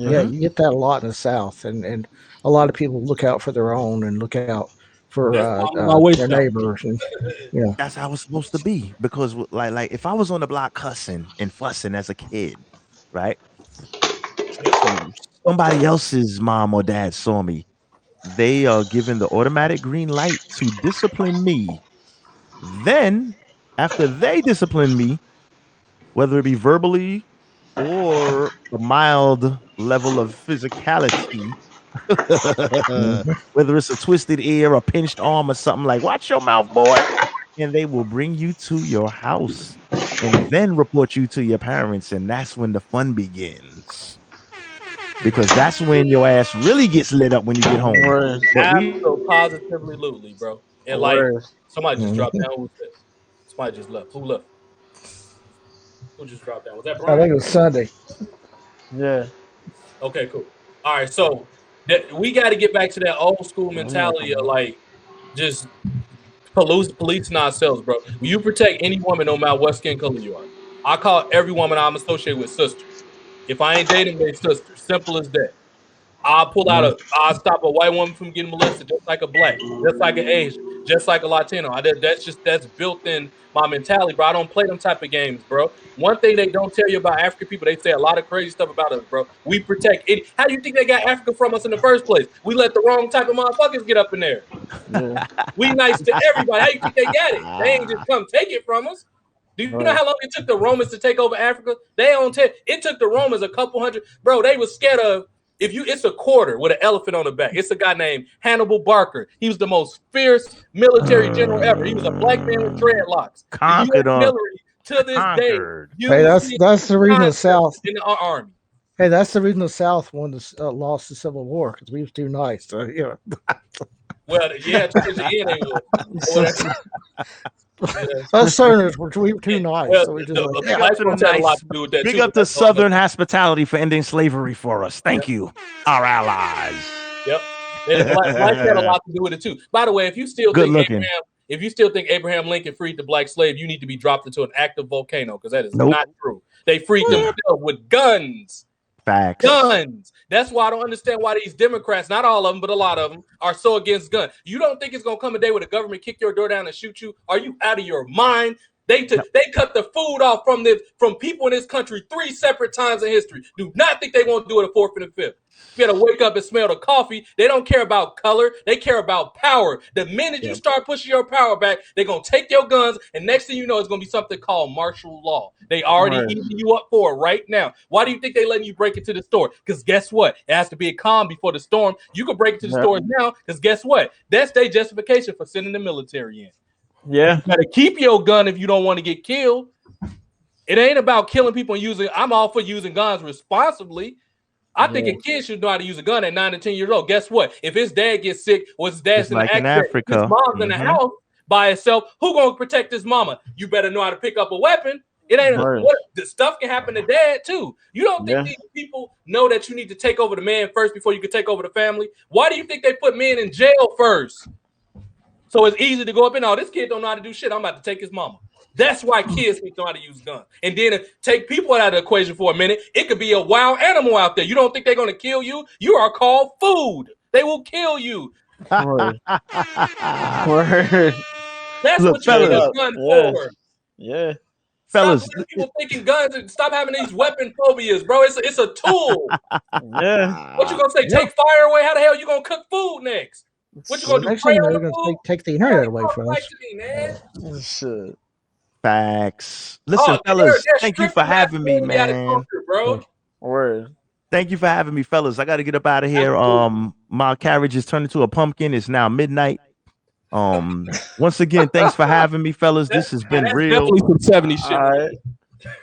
Yeah. Hmm. you get that a lot in the South, and a lot of people look out for their own and look out for That's why I'm on my way their south. neighbors, and yeah. That's how it's supposed to be. Because like if I was on the block cussing and fussing as a kid, right? And somebody else's mom or dad saw me, they are given the automatic green light to discipline me. Then, after they discipline me, whether it be verbally or a mild level of physicality, Mhm. whether it's a twisted ear, a pinched arm, or something like, watch your mouth, boy. And they will bring you to your house and then report you to your parents. And that's when the fun begins. Because that's when your ass really gets lit up when you get home. Word. But we Absolutely, bro. And like Word. somebody just dropped Mhm. down. Who's that? Somebody just left. Who left? Who just dropped down? Was that I Brian? think it was Sunday. Yeah. Okay, cool. All right, so we got to get back to that old school Oh, he not mentality of coming. like just policing ourselves, bro. You protect any woman, no matter what skin color you are. I call every woman I'm associated with sister. If I ain't dating, they sister. Simple as that. Yeah. I'll stop a white woman from getting molested, just like a black, just like an Asian, just like a Latino. That's built in my mentality, bro. I don't play them type of games, bro. One thing they don't tell you about African people, they say a lot of crazy stuff about us, bro. We protect it. How do you think they got Africa from us in the first place? We let the wrong type of motherfuckers get up in there. Yeah. We nice to everybody. How you think they got it? They ain't just come take it from us. Do you know Right. how long it took the Romans to take over Africa? They don't take it took the Romans a couple hundred. Bro, they was scared of if you it's a quarter with an elephant on the back. It's a guy named Hannibal Barker. He was the most fierce military general ever. He was a black man with dreadlocks. The conquered US on military to this day conquered. Hey, uses these that's the reason the concepts South. in the army. Hey, that's the reason the South won lost the Civil War because we was too nice. So, Well, yeah, towards the end they was. Or whatever. Yeah. us Southerners we were too nice. Well, So we just like, the Big yeah. up black to the folks had a lot nice. to do with that Big too. up But to that's all. Southern hospitality for ending slavery for us. Thank you, our allies. Yep. And the black had a lot to do with it too. By the way, Good looking. If you still think Abraham Lincoln freed the black slave, you need to be dropped into an active volcano because that is Nope. not true. They freed themselves with guns. Facts. Guns. That's why I don't understand why these Democrats, not all of them, but a lot of them, are so against guns. You don't think it's gonna come a day where the government kick your door down and shoot you? Are you out of your mind? They cut the food off from people in this country 3 separate times in history. Do not think they won't do it a fourth and a fifth. You gotta wake up and smell the coffee. They don't care about color. They care about power. The minute you start pushing your power back, they're gonna take your guns, and next thing you know, it's gonna be something called martial law. They already Right. eating you up for it right now. Why do you think they letting you break into the store? Because guess what? It has to be a calm before the storm. You can break into the Yep. stores now, because guess what? That's their justification for sending the military in. Yeah. You gotta keep your gun if you don't want to get killed. It ain't about killing people and using. I'm all for using guns responsibly. I think a kid should know how to use a gun at 9 to 10 years old. Guess what? If his dad gets sick or his dad's It's in an like in accident, his Africa. mom's in the Mhm. house by herself, who gonna protect his mama? You better know how to pick up a weapon. It ain't Right. what the stuff can happen to dad too. You don't think Yeah. these people know that you need to take over the man first before you can take over the family? Why do you think they put men in jail first? So it's easy to go up and oh, this kid don't know how to do shit. I'm about to take his mama. That's why kids need to know how to use guns. And then take people out of the equation for a minute. It could be a wild animal out there. You don't think they're going to kill you? You are called food. They will kill you. Word. Word. That's Look, what you need fellas. a gun Yeah. for. Yeah. Stop Fellas, letting people thinking guns and stop having these weapon phobias, bro. It's a tool. Yeah. What you gonna say? Yeah. Take fire away? How the hell you gonna cook food next? What you Well, gonna do? next Pray thing you know, on they're the going food? to take the internet away from Talk us. to me, man. Shit. facts. Listen, Oh, fellas, they're thank you for stripping having me, masculinity out of man. culture, bro. Word. Thank you for having me, fellas. I got to get up out of here. Absolutely. My carriage is turned into a pumpkin. It's now midnight. Once again, thanks for having me, fellas. This has been That's real. definitely some 70 shit. All right.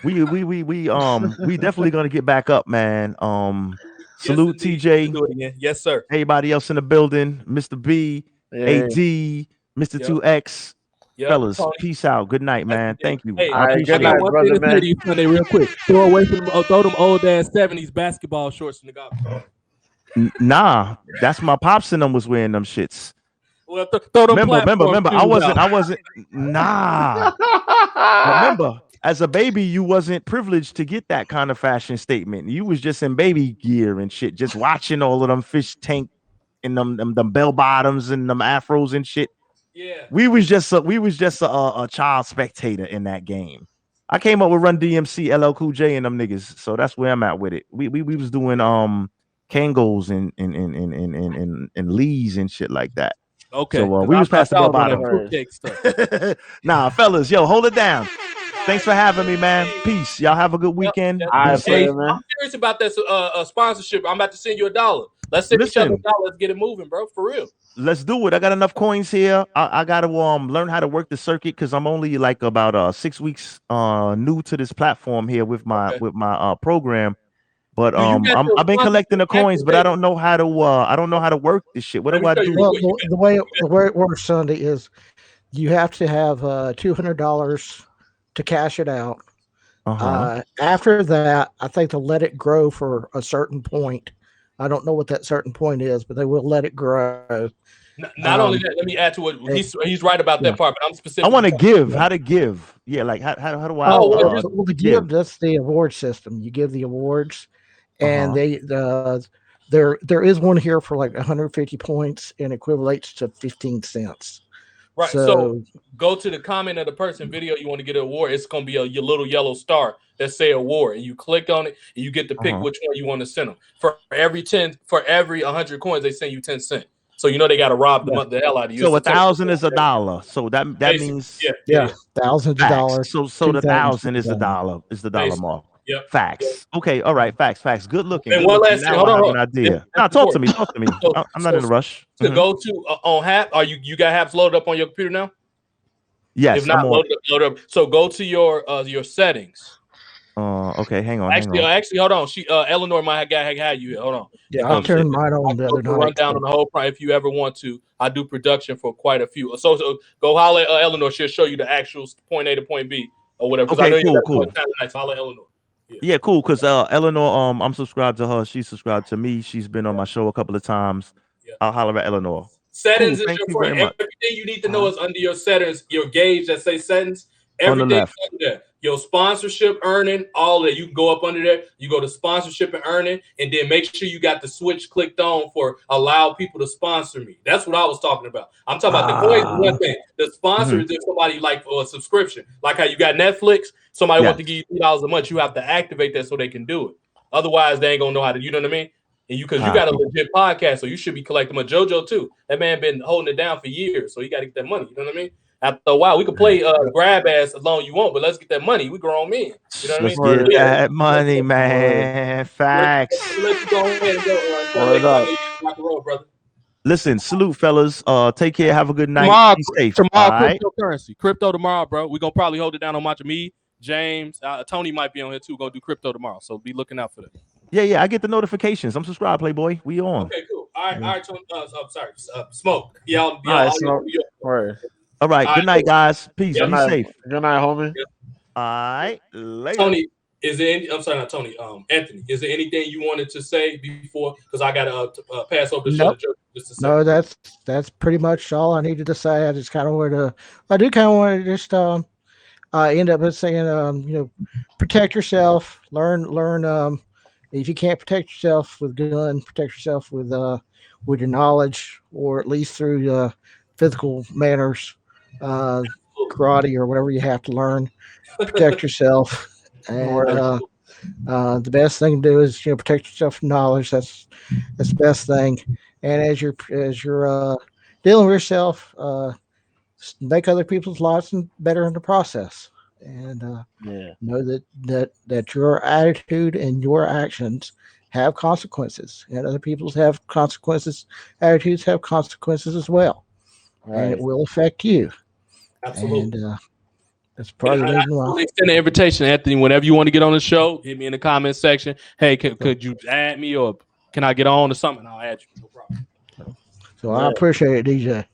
We definitely gonna get back up, man. Yes, Salute indeed. TJ, Do it again. Yes, sir. everybody else in the building, Mr. B, Yeah. AD, Mr. Yep. 2X. Yep, fellas. Tony. Peace out. Good night, man. Thank you. Hey, I Alright, appreciate good I got night, it. one brother, thing to say man. to you Sunday real quick. Throw away from throw them old ass 70s basketball shorts in the golf. Nah, that's my pops and them was wearing them shits. Well, throw them platform Remember. shoes out. I wasn't. Nah. Remember, as a baby, you wasn't privileged to get that kind of fashion statement. You was just in baby gear and shit, just watching all of them fish tank and them bell bottoms and them afros and shit. Yeah. We was just a child spectator in that game. I came up with Run DMC, LL Cool J, and them niggas, so that's where I'm at with it. We was doing Kangos and Lees and shit like that. Okay. So we was past the bell bottom. Stuff. Nah, fellas, yo, hold it down. Thanks for having me, man. Peace. Y'all have a good weekend. Yep. Be Alright, safe. player, man. I'm serious about this sponsorship. I'm about to send you $1. Let's send each other Listen. $1. Let's get it moving, bro. For real. Let's do it. I got enough coins here. I gotta learn how to work the circuit because I'm only like about 6 weeks new to this platform here with my program. But Do you got your I've been collecting the sponsorship coins, but I activated? don't know how to work this shit. What Let do me I tell you do? real Well, quick. the way it works, Sunday, is you have to have $200 to cash it out. After that, I think they'll let it grow for a certain point. I don't know what that certain point is, but they will let it grow. Not only that, let me add to what he's right about that part, but I'm specific. I want to give. How to give? Yeah, like how do I? Well, the give, that's the award system. You give the awards, and there is one here for like 150 points and equivalates to 15 cents. Right. So go to the comment of the person video you want to get an award. It's going to be your little yellow star that say award, and you click on it, and you get to pick which one you want to send them. For every 100 coins, they send you 10 cents. So you know they got to rob the hell out of you. So 1,000 is $1. So that means thousands of dollars. So the 1,000 is $1. Is the dollar mark. Yep. Facts. Yep. Okay. All right. Facts. Good looking. And one last thing. Hold on. I have an idea. Now talk to me. I'm not in a rush. To go to on Hap. Are you got Haps loaded up on your computer now? Yes. If not, load up. So go to your settings. Okay. Hang on. Actually, hold on. Eleanor might have you. Hold on. Yeah, I turned mine on the other night. Run down on the whole if you ever want to. I do production for quite a few. So go holler at Eleanor. She'll show you the actual point A to point B or whatever. Okay. Cool. Nice. Holler at Eleanor. Yeah, cool. Because Eleanor, I'm subscribed to her. She's subscribed to me. She's been on my show a couple of times. Yeah. I'll holler at Eleanor. Settings is your friend. Everything you need to know is under your settings. Your gauge that say settings. Everything under there. Your sponsorship, earning, all that. You can go up under there. You go to sponsorship and earning, and then make sure you got the switch clicked on for allow people to sponsor me. That's what I was talking about. I'm talking about the coins. One thing. The sponsor is if somebody like for a subscription, like how you got Netflix. Somebody wants to give you $3 a month. You have to activate that so they can do it. Otherwise, they ain't gonna know how to. You know what I mean? And because you got a legit podcast, so you should be collecting money. JoJo too. That man been holding it down for years, so you got to get that money. You know what I mean? After a while, we could play grab ass as long as you want, but let's get that money. We grown men. You know what I mean? Let's get that money, man. Facts. Let's go ahead and go. Rock and roll, brother. Listen, salute, fellas. Take care. Have a good night. Be safe. Tomorrow, cryptocurrency. Crypto tomorrow, bro. We're going to probably hold it down on Macho Me. James, Tony might be on here too. Go do crypto tomorrow. So be looking out for that. Yeah. I get the notifications. I'm subscribed, Playboy. We on. Okay, cool. All right, Tony. Sorry. Smoke. Y'all. All right. Good night, guys. Peace. Be safe. Good night, homie. Yep. All right. Later. Tony, is there any? I'm sorry, not Tony. Anthony, is there anything you wanted to say before? Because I got to pass over the show to Joe just a second. No, that's pretty much all I needed to say. I just kind of want to just end up with saying, protect yourself. Learn. If you can't protect yourself with gun, protect yourself with your knowledge, or at least through physical manners, karate or whatever you have to learn. Protect yourself, and the best thing to do is protect yourself from knowledge. That's the best thing. And as you're dealing with yourself, make other people's lives better in the process. And know that your attitude and your actions have consequences, and other people's have consequences. Attitudes have consequences as well, and it will affect you. Absolutely. And that's part of the reason why. I extend the invitation, Anthony. Whenever you want to get on the show, hit me in the comment section. Hey, could you add me, or can I get on or something? I'll add you. No problem. So I appreciate it, DJ.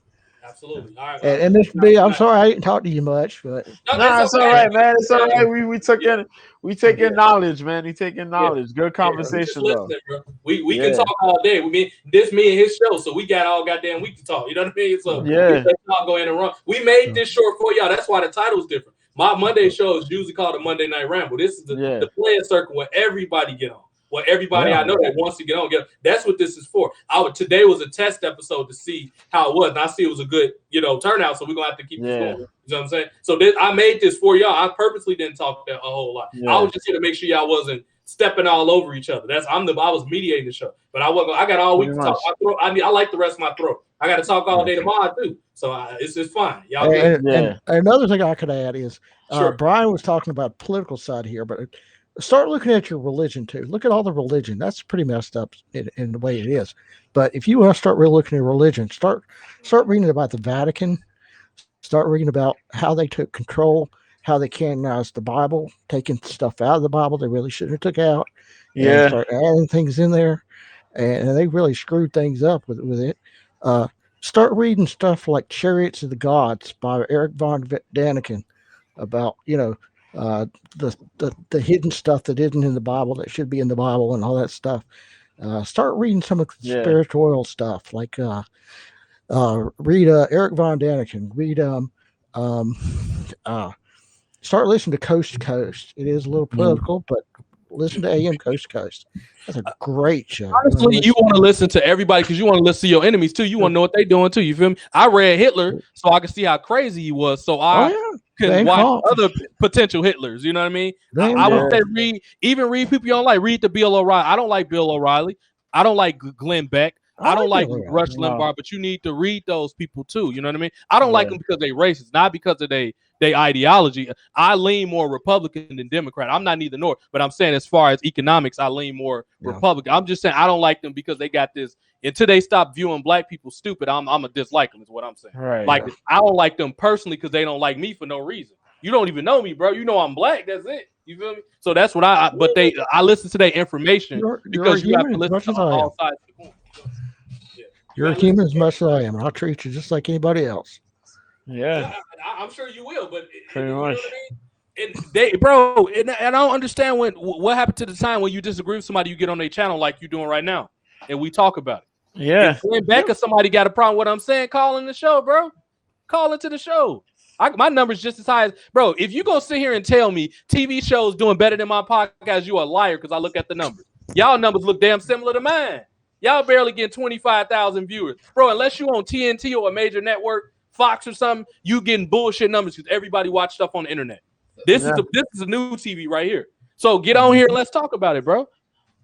Absolutely. Absolutely. All right. And Mr. B, I'm sorry I didn't talk to you much, but No, Nah, it's all okay. right, man. It's all right. We took Yeah. in knowledge, man. We taking Yeah. knowledge. Good Yeah, we just conversation though. listening, bro. We can Yeah. talk all day. Me and his show, so we got all goddamn week to talk. You know what I mean? So we Yeah. let y'all go in and run. We made this short for y'all. That's why the title's different. My Monday show is usually called a Monday Night Ramble. This is the playing circle where everybody get on. Well, everybody I know that wants to get on, that's what this is for. Today was a test episode to see how it was, and I see it was a good, turnout. So we're gonna have to keep this going. You know what I'm saying? So I made this for y'all. I purposely didn't talk a whole lot. Yeah. I was just here to make sure y'all wasn't stepping all over each other. I was mediating the show, but I wasn't. I got all week to talk. I like the rest of my throat. I got to talk all day tomorrow too. So it's just fine. Y'all good. And another thing I could add is Brian was talking about the political side here, but start looking at your religion too. Look at all the religion. That's pretty messed up in the way it is. But if you want to start really looking at religion, start reading about the Vatican. Start reading about how they took control, how they canonized the Bible, taking stuff out of the Bible they really shouldn't have took out, and start adding things in there, and they really screwed things up with it. Start reading stuff like Chariots of the Gods by Eric von Daniken about the hidden stuff that isn't in the Bible that should be in the Bible and all that stuff. Start reading some of the spiritual stuff like read Eric von Daniken. Read start listening to Coast to Coast. It is a little political, but listen to AM Coast to Coast. That's a great show. Honestly, you want to listen to everybody because you want to listen to your enemies too. You want to know what they're doing too. You feel me? I read Hitler so I could see how crazy he was. So I can watch other potential Hitlers. You know what I mean? I would say read people you don't like. Read the Bill O'Reilly. I don't like Bill O'Reilly. I don't like Glenn Beck. I don't like Rush Limbaugh, but you need to read those people too. You know what I mean? I don't like them because they racist, not because of they ideology. I lean more Republican than Democrat. I'm not neither nor, but I'm saying as far as economics, I lean more Republican. I'm just saying I don't like them because they got this. Until they stop viewing black people stupid, I'm a dislike them. Is what I'm saying. Right. Like I don't like them personally because they don't like me for no reason. You don't even know me, bro. You know I'm black. That's it. You feel me? So that's what I listen to their information because you have to listen to all sides of the coin. You're a human as much as I am, and I'll treat you just like anybody else. Yeah, I'm sure you will, but pretty much. And I don't understand what happened to the time when you disagree with somebody, you get on their channel like you're doing right now, and we talk about it. Yeah, if Becca, somebody got a problem with what I'm saying, call in the show, bro. Call into the show. My number's just as high as bro. If you gonna sit here and tell me TV shows doing better than my podcast, you a liar because I look at the numbers. Y'all numbers look damn similar to mine. Y'all barely getting 25,000 viewers. Bro, unless you on TNT or a major network, Fox or something, you getting bullshit numbers because everybody watch stuff on the internet. This is a new TV right here. So get on here and let's talk about it, bro.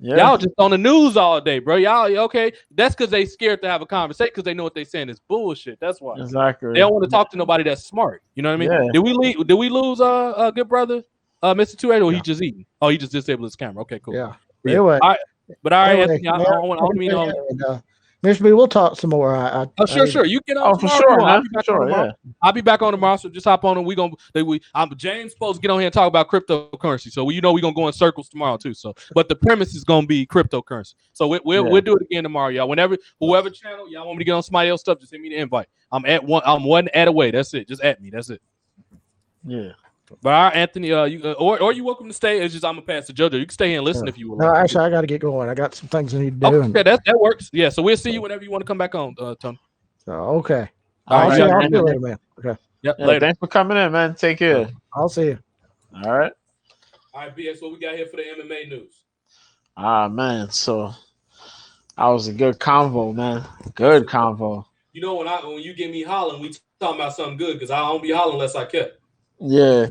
Yeah. Y'all just on the news all day, bro. Y'all okay? That's because they scared to have a conversation because they know what they saying is bullshit. That's why. Exactly. They don't want to talk to nobody that's smart. You know what I mean? Yeah. Did we lose good brother, Mr. 28, or he just eating? Oh, he just disabled his camera. Okay, cool. Yeah. Anyway. All right. But all right, anyway, Anthony, I don't mean Mr. B, we'll talk some more. Sure. You get on for sure, man. I'll be back on tomorrow. So just hop on and James supposed to get on here and talk about cryptocurrency. So we're gonna go in circles tomorrow too. So, but the premise is gonna be cryptocurrency. So we'll do it again tomorrow, y'all. Whoever channel y'all want me to get on somebody else stuff, just send me the invite. I'm one ad away. That's it. Just at me. That's it. Yeah. But all right, Anthony, or you welcome to stay. It's just I'm gonna pass to JoJo. You can stay here and listen if you would. No, actually, I got to get going. I got some things I need to do. Okay, that works. Yeah, so we'll see you whenever you want to come back on, Tony. Okay. All right, I'll see you later, man. Okay. Yep. Later. Thanks for coming in, man. Take care. I'll see you. All right. All right, BS. What we got here for the MMA news? Man. So that was a good convo, man. Good convo. You know when you get me hollering, we talking about something good because I don't be hollering unless I care. Yeah.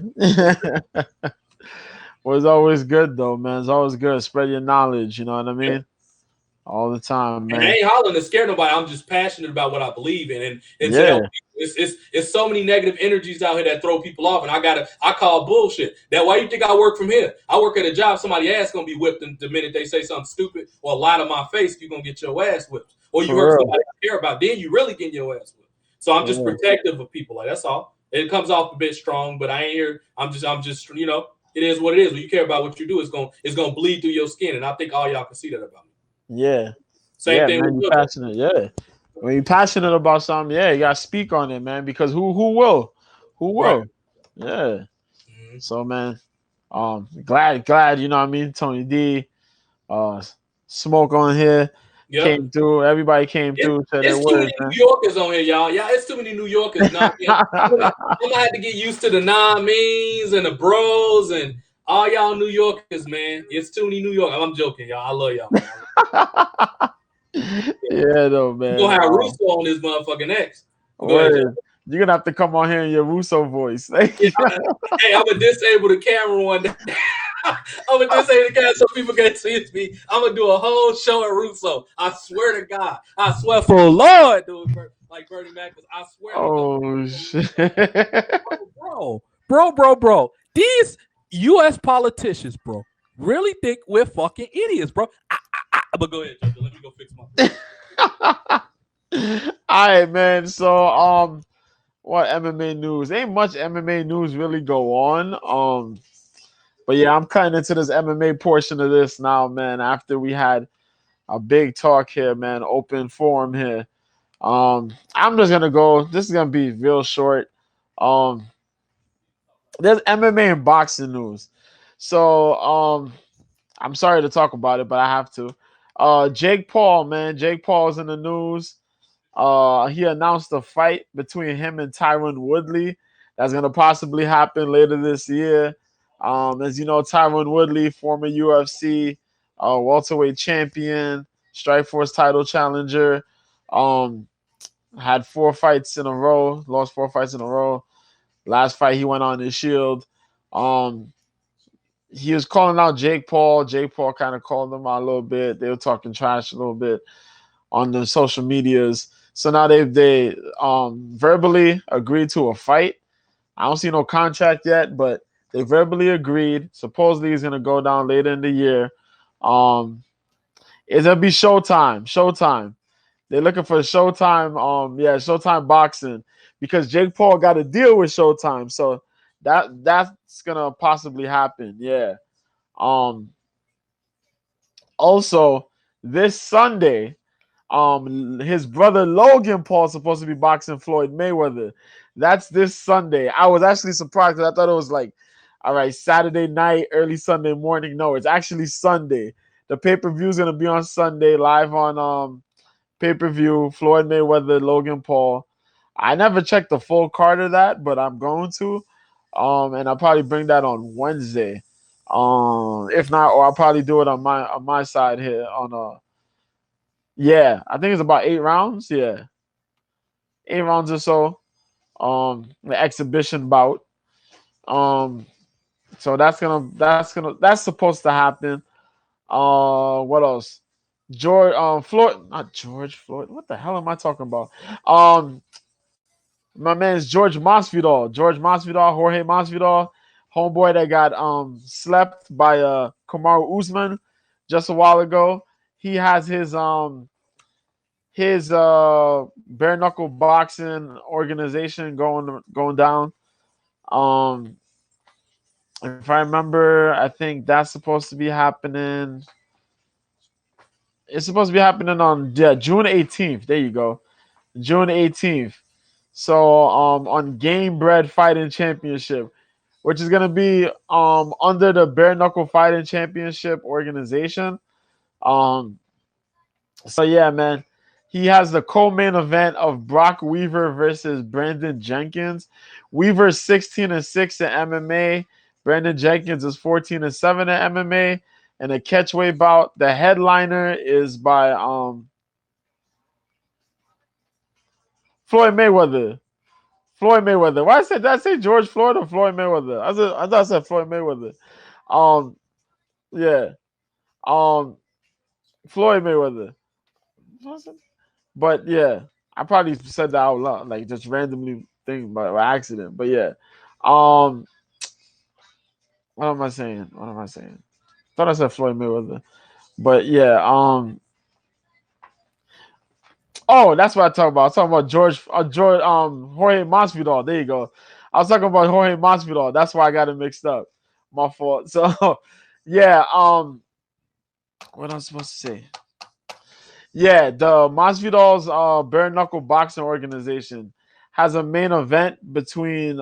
Well, it's always good though, man. It's always good. Spread your knowledge, you know what I mean? Yeah. All the time, man. And I ain't hollering to scare nobody. I'm just passionate about what I believe in. And tell people, it's so many negative energies out here that throw people off. And I call bullshit. That why you think I work from here? I work at a job, somebody ass gonna be whipped the minute they say something stupid or lie to my face, you're gonna get your ass whipped. Or you hurt somebody I care about, then you really get your ass whipped. So I'm just protective of people. Like that's all. It comes off a bit strong, but I ain't here. I'm just, it is what it is. When you care about what you do, it's gonna bleed through your skin. And I think all y'all can see that about me. Yeah. Same thing man, with passionate. Yeah. when you're passionate about something, yeah, you gotta speak on it, man. Because who will? Who Right. will? Yeah. Mhm. So man, glad, you know what I mean, Tony D, uh Smoke on here Yep. came through. Everybody came through, said their It's too many words, New man. Yorkers on here, y'all. Yeah, it's too many New Yorkers now. I'm gonna have to get used to the non-means and the bros and all y'all New Yorkers, man. It's too many New York. I'm joking, y'all. I love y'all, man. Yeah, though, We're man. gonna have Russo on this motherfucking next. But go ahead, Joe. Word. You're gonna have to come on here in your Russo voice. Yeah, hey, I'm gonna disable the camera one day. I'm gonna disable the camera so people can see me. I'm gonna do a whole show at Russo. I swear to God. I swear for Lord, dude, like Bernie Mac. I swear to God. Oh shit. Bro. These U.S. politicians, bro, really think we're fucking idiots, bro. But go ahead, Jojo. Let me go fix my. All right, man. So what MMA news? Ain't much MMA news really go on. But yeah, I'm cutting into this MMA portion of this now, man. After we had a big talk here, man, open forum here. I'm just gonna go. This is gonna be real short. Um, there's MMA and boxing news. So I'm sorry to talk about it, but I have to. Jake Paul, man. Jake Paul's in the news. He announced a fight between him and Tyron Woodley that's gonna possibly happen later this year. As you know, Tyron Woodley, former UFC welterweight champion, Strikeforce title challenger, um, had 4 fights in a row, lost 4 fights in a row. Last fight he went on his Shield. Um, he was calling out Jake Paul. Jake Paul kind of called him out a little bit. They were talking trash a little bit on the social medias. So now they verbally agreed to a fight. I don't see no contract yet, but they verbally agreed. Supposedly he's gonna go down later in the year. Um, it's gonna be Showtime. Showtime. They're looking for Showtime. Yeah, Showtime boxing because Jake Paul got a deal with Showtime, so that's gonna possibly happen. Yeah. Um. Also, this Sunday, his brother Logan Paul is supposed to be boxing Floyd Mayweather. That's this Sunday. I was actually surprised because I thought it was like, all right, Saturday night, early Sunday morning. No, it's actually Sunday. The pay-per-view is gonna be on Sunday, live on pay-per-view. Floyd Mayweather, Logan Paul. I never checked the full card of that, but I'm going to. And I'll probably bring that on Wednesday. If not, or I'll probably do it on my side here on yeah, I think it's about 8 rounds. Yeah, 8 rounds or so. The exhibition bout. Um, so that's supposed to happen. What else? Floyd, not George Floyd. What the hell am I talking about? Um, my man's George Masvidal. George Masvidal, Jorge Masvidal, homeboy that got slept by Kamaru Usman just a while ago. He has his bare knuckle boxing organization going down. Um, if I remember, I think that's supposed to be happening. It's supposed to be happening on June 18th. There you go, June 18th. So on Game Bread Fighting Championship, which is gonna be under the Bare Knuckle Fighting Championship organization. Um, So yeah, man. He has the co-main event of Brock Weaver versus Brandon Jenkins. Weaver's 16-6 in MMA. Brandon Jenkins is 14-7 in MMA. And a catchweight bout. The headliner is by Floyd Mayweather. Floyd Mayweather. Why did I say George Floyd or Floyd Mayweather? I thought I said Floyd Mayweather. Um, yeah. Um, Floyd Mayweather. But yeah, I probably said that out loud, like just randomly thinking by accident. But yeah, um, what am I saying? What am I saying? Thought I said Floyd Mayweather, but yeah, oh, that's what I talk about. I was talking about Jorge Masvidal. There you go. I was talking about Jorge Masvidal. That's why I got it mixed up. My fault. So, yeah, what I'm supposed to say? Yeah, the Masvidal's bare knuckle boxing organization has a main event between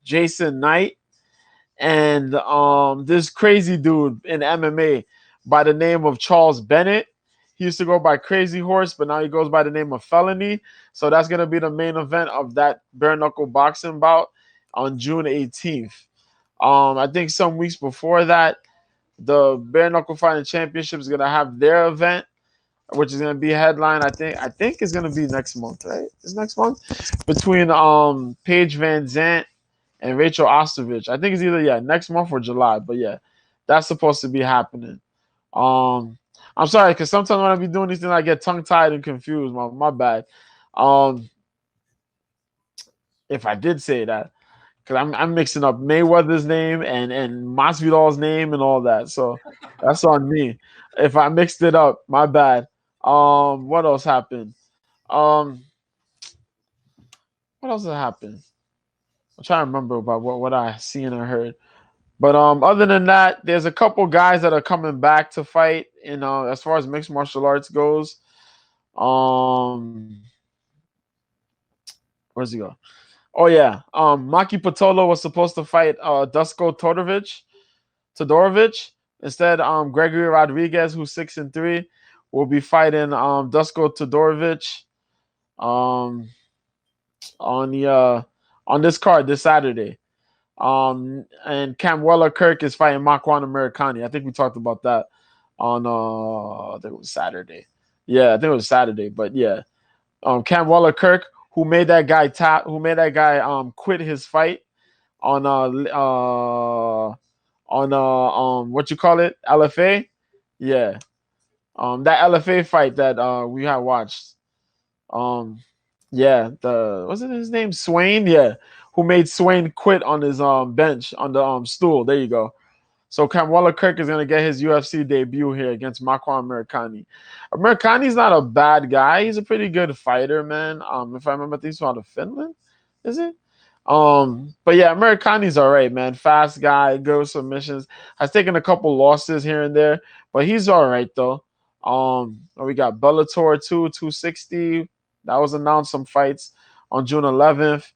Jason Knight and this crazy dude in MMA by the name of Charles Bennett. He used to go by Crazy Horse, but now he goes by the name of Felony. So that's gonna be the main event of that bare knuckle boxing bout on June 18th. I think some weeks before that, the bare knuckle fighting championship is gonna have their event, which is gonna be headline. I think it's gonna be next month, right? It's next month between Paige Van Zant and Rachel Ostovich. I think it's either next month or July, but yeah, that's supposed to be happening. Um, I'm sorry because sometimes when I be doing these things, I get tongue tied and confused. My bad. Um, if I did say that, because I'm mixing up Mayweather's name and Masvidal's name and all that, so that's on me. If I mixed it up, my bad. What else happened? Um, what else has happened? I'm trying to remember about what I seen and heard. But other than that, there's a couple guys that are coming back to fight. As far as mixed martial arts goes, um, where's he go? Oh yeah, Maki Patolo was supposed to fight Dusko Todorovic. Instead, Gregory Rodriguez, who's 6-3, will be fighting Dusko Todorovic um, on the on this card this Saturday. And Camwella Kirk is fighting Makwan Americani. I think we talked about that on I think it was Saturday. Yeah, I think it was Saturday. But yeah, Camwella Kirk, who made that guy quit his fight on what you call it, LFA. Yeah, that LFA fight that we had watched. Um, yeah, the was it his name Swain? Yeah, who made Swain quit on his bench on the stool. There you go. So Kamwala Kirk is gonna get his UFC debut here against Makwan Americani. Americani's not a bad guy. He's a pretty good fighter, man. If I remember, I think he's out of Finland. Is it? But yeah, Americani's all right, man. Fast guy, good with submissions. Has taken a couple losses here and there, but he's all right though. We got Bellator 260. That was announced some fights on June 11th.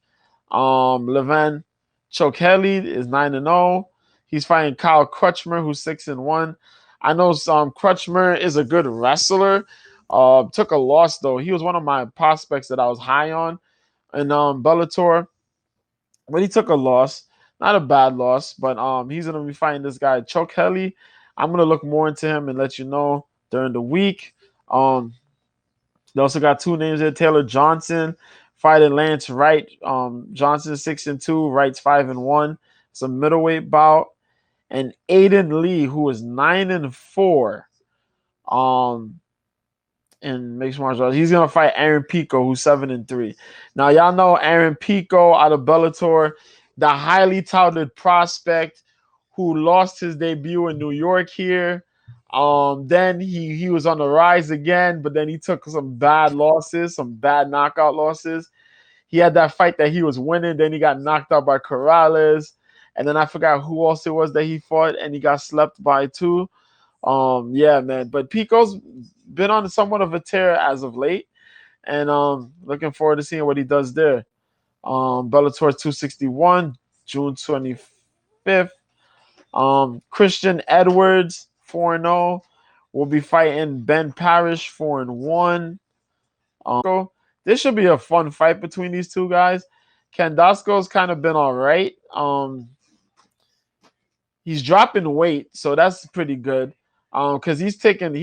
Levan Chokeli is 9-0. He's fighting Kyle Crutchmer, who's 6-1. I know Crutchmer is a good wrestler. Took a loss though. He was one of my prospects that I was high on in Bellator, but he took a loss. Not a bad loss, but he's gonna be fighting this guy Chokeli. I'm gonna look more into him and let you know during the week. They also got two names there: Taylor Johnson fighting Lance Wright. Johnson 6-2, Wright's 5-1. It's a middleweight bout, and Aiden Lee, who is 9-4, in mixed martial arts. He's gonna fight Aaron Pico, who's 7-3. Now y'all know Aaron Pico out of Bellator, the highly touted prospect who lost his debut in New York here. Then he was on the rise again, but then he took some bad losses, some bad knockout losses. He had that fight that he was winning, then he got knocked out by Corrales, and then I forgot who else it was that he fought, and he got slept by too. Yeah, man. But Pico's been on somewhat of a tear as of late, and looking forward to seeing what he does there. Bellator 261, June 25th. Christian Edwards 4-0 will be fighting Ben Parrish 4-1. This should be a fun fight between these two guys. Kandasco's kind of been all right. He's dropping weight, so that's pretty good. Because he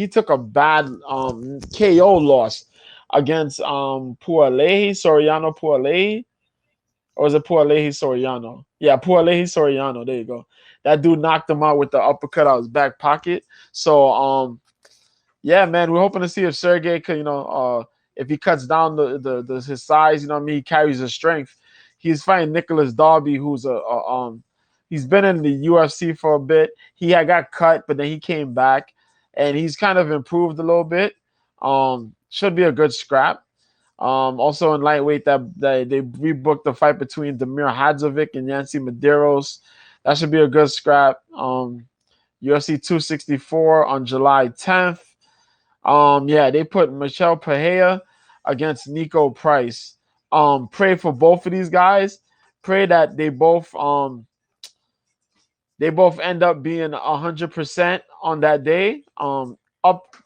took a bad KO loss against Pualehi Soriano Pualehi. Or is it Pualehi Soriano? Yeah, Pualehi Soriano. There you go. That dude knocked him out with the uppercut out his back pocket. So yeah, man, we're hoping to see if Sergey could, if he cuts down his size, you know what I mean, he carries his strength. He's fighting Nicholas Darby, who's he's been in the UFC for a bit. He had got cut, but then he came back, and he's kind of improved a little bit. Should be a good scrap. Also in lightweight, that they rebooked the fight between Damir Hadzovic and Yancy Medeiros. That should be a good scrap. UFC 264 on July 10th. Yeah, they put Michelle Pahea against Nico Price. Pray for both of these guys. Pray that they both end up being 100% on that day. Up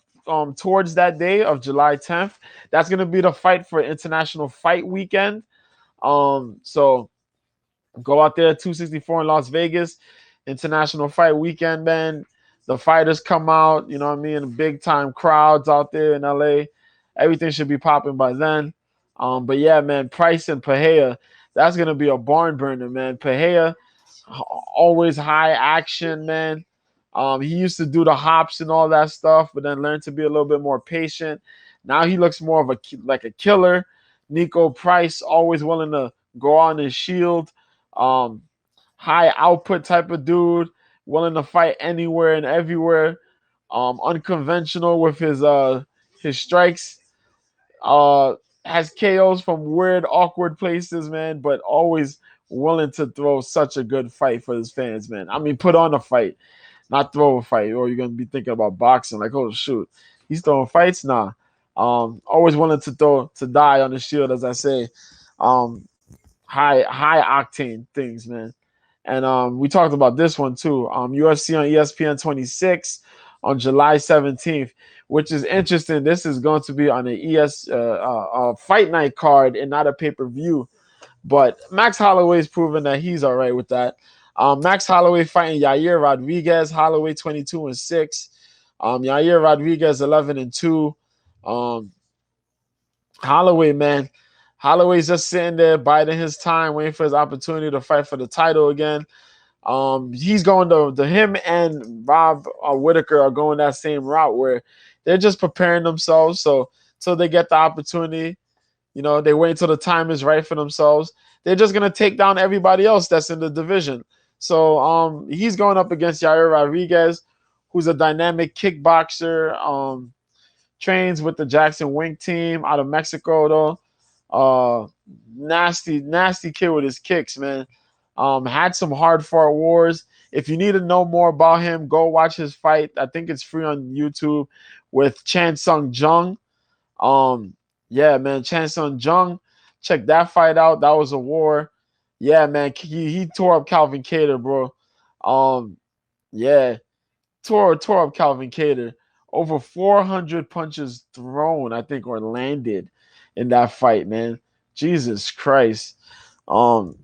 towards that day of July 10th. That's gonna be the fight for International Fight Weekend. So go out there, 264 in Las Vegas, International Fight Weekend, man. The fighters come out, you know what I mean? Big time crowds out there in LA. Everything should be popping by then. But yeah, man, Price and Pahea, that's gonna be a barn burner, man. Pahea, always high action, man. He used to do the hops and all that stuff, but then learned to be a little bit more patient. Now he looks more of a killer. Nico Price, always willing to go on his shield. Um, High output type of dude, willing to fight anywhere and everywhere. Unconventional with his strikes. Uh, has KOs from weird, awkward places, man, but always willing to throw such a good fight for his fans, man. I mean, put on a fight, not throw a fight, or you're gonna be thinking about boxing. Like, oh shoot, he's throwing fights, nah. Always willing to die on the shield, as I say. Um, high octane things, man. And we talked about this one too. UFC on ESPN 26 on July 17th, which is interesting. This is going to be on an fight night card and not a pay-per-view. But Max Holloway's proven that he's all right with that. Max Holloway fighting Yair Rodriguez. Holloway 22-6. Yair Rodriguez 11-2. Um, Holloway, man. Holloway's just sitting there biding his time, waiting for his opportunity to fight for the title again. He's going to him and Rob Whitaker are going that same route where they're just preparing themselves so they get the opportunity. You know, they wait until the time is right for themselves. They're just gonna take down everybody else that's in the division. So he's going up against Yair Rodriguez, who's a dynamic kickboxer. Trains with the Jackson Wink team out of Mexico though. Nasty kid with his kicks, man. Had some hard fought wars. If you need to know more about him, go watch his fight. I think it's free on YouTube with Chan Sung Jung. Yeah, man, Chan Sung Jung. Check that fight out. That was a war. Yeah, man, he tore up Calvin Cater, bro. Yeah, tore up Calvin Cater. Over 400 punches thrown, I think, or landed in that fight, man. Jesus Christ. Um,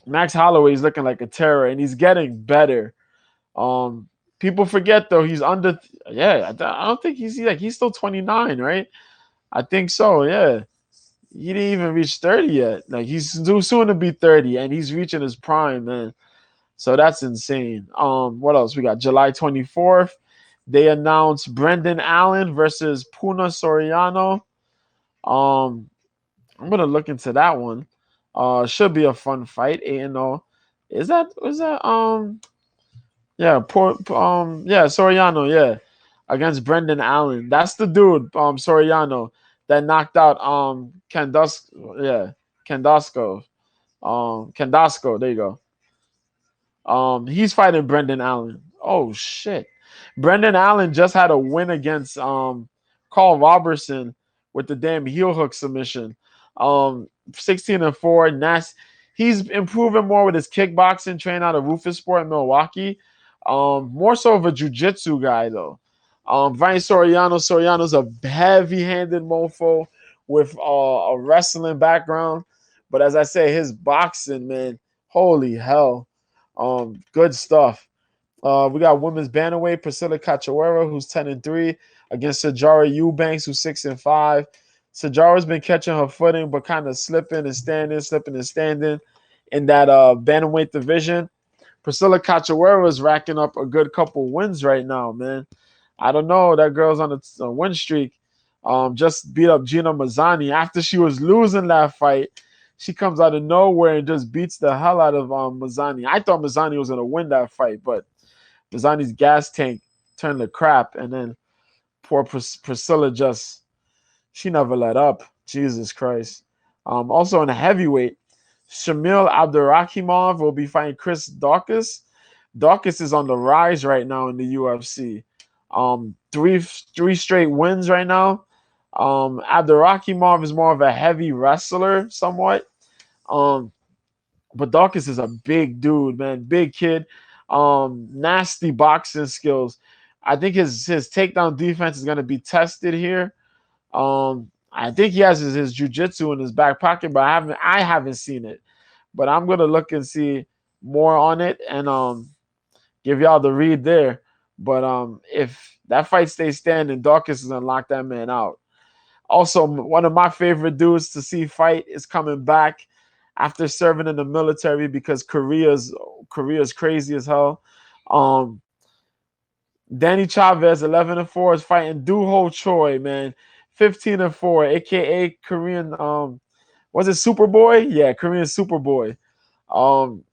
Max Holloway is looking like a terror, and he's getting better. People forget though he's under. Yeah, I don't think he's still 29, right? I think so. Yeah, he didn't even reach 30 yet. Like he's too soon to be 30, and he's reaching his prime, man. So that's insane. What else? We got July 24th. They announced Brendan Allen versus Puna Soriano. Um, I'm gonna look into that one. Should be a fun fight. 8-0. Is that yeah, yeah, Soriano, yeah. Against Brendan Allen. That's the dude, Soriano, that knocked out Kendosco. Kendosco, there you go. He's fighting Brendan Allen. Oh shit. Brendan Allen just had a win against Carl Robertson with the damn heel hook submission. 16-4. He's improving more with his kickboxing, trained out of Rufus Sport in Milwaukee. More so of a jiu-jitsu guy though. Ryan Soriano's a heavy-handed mofo with a wrestling background. But as I say, his boxing, man, holy hell. Good stuff. We got women's bantamweight Priscilla Cachoeira, who's 10-3, against Sajara Eubanks, who's 6-5. Sajara's been catching her footing, but kind of slipping and standing in that bantamweight division. Priscilla Cachoeira is racking up a good couple wins right now, man. I don't know. That girl's on a win streak. Just beat up Gina Mazzani after she was losing that fight. She comes out of nowhere and just beats the hell out of Mazzani. I thought Mazzani was going to win that fight, but Mazzani's gas tank turned to crap. And then poor Priscilla she never let up. Jesus Christ. Also in a heavyweight, Shamil Abdurakhimov will be fighting Chris Daukaus. Daukaus is on the rise right now in the UFC. Three straight wins right now. Abdurakimov is more of a heavy wrestler, somewhat. Um, but Dawkins is a big dude, man, big kid. Nasty boxing skills. I think his takedown defense is gonna be tested here. I think he has his jujitsu in his back pocket, but I haven't seen it. But I'm gonna look and see more on it and give y'all the read there. But if that fight stays standing, Dawkins is gonna lock that man out. Also, one of my favorite dudes to see fight is coming back after serving in the military because Korea's crazy as hell. Um, Danny Chavez, 11-4, is fighting Ho Choi, man, 15-4, aka Korean. Was it Superboy? Yeah, Korean Superboy. Um,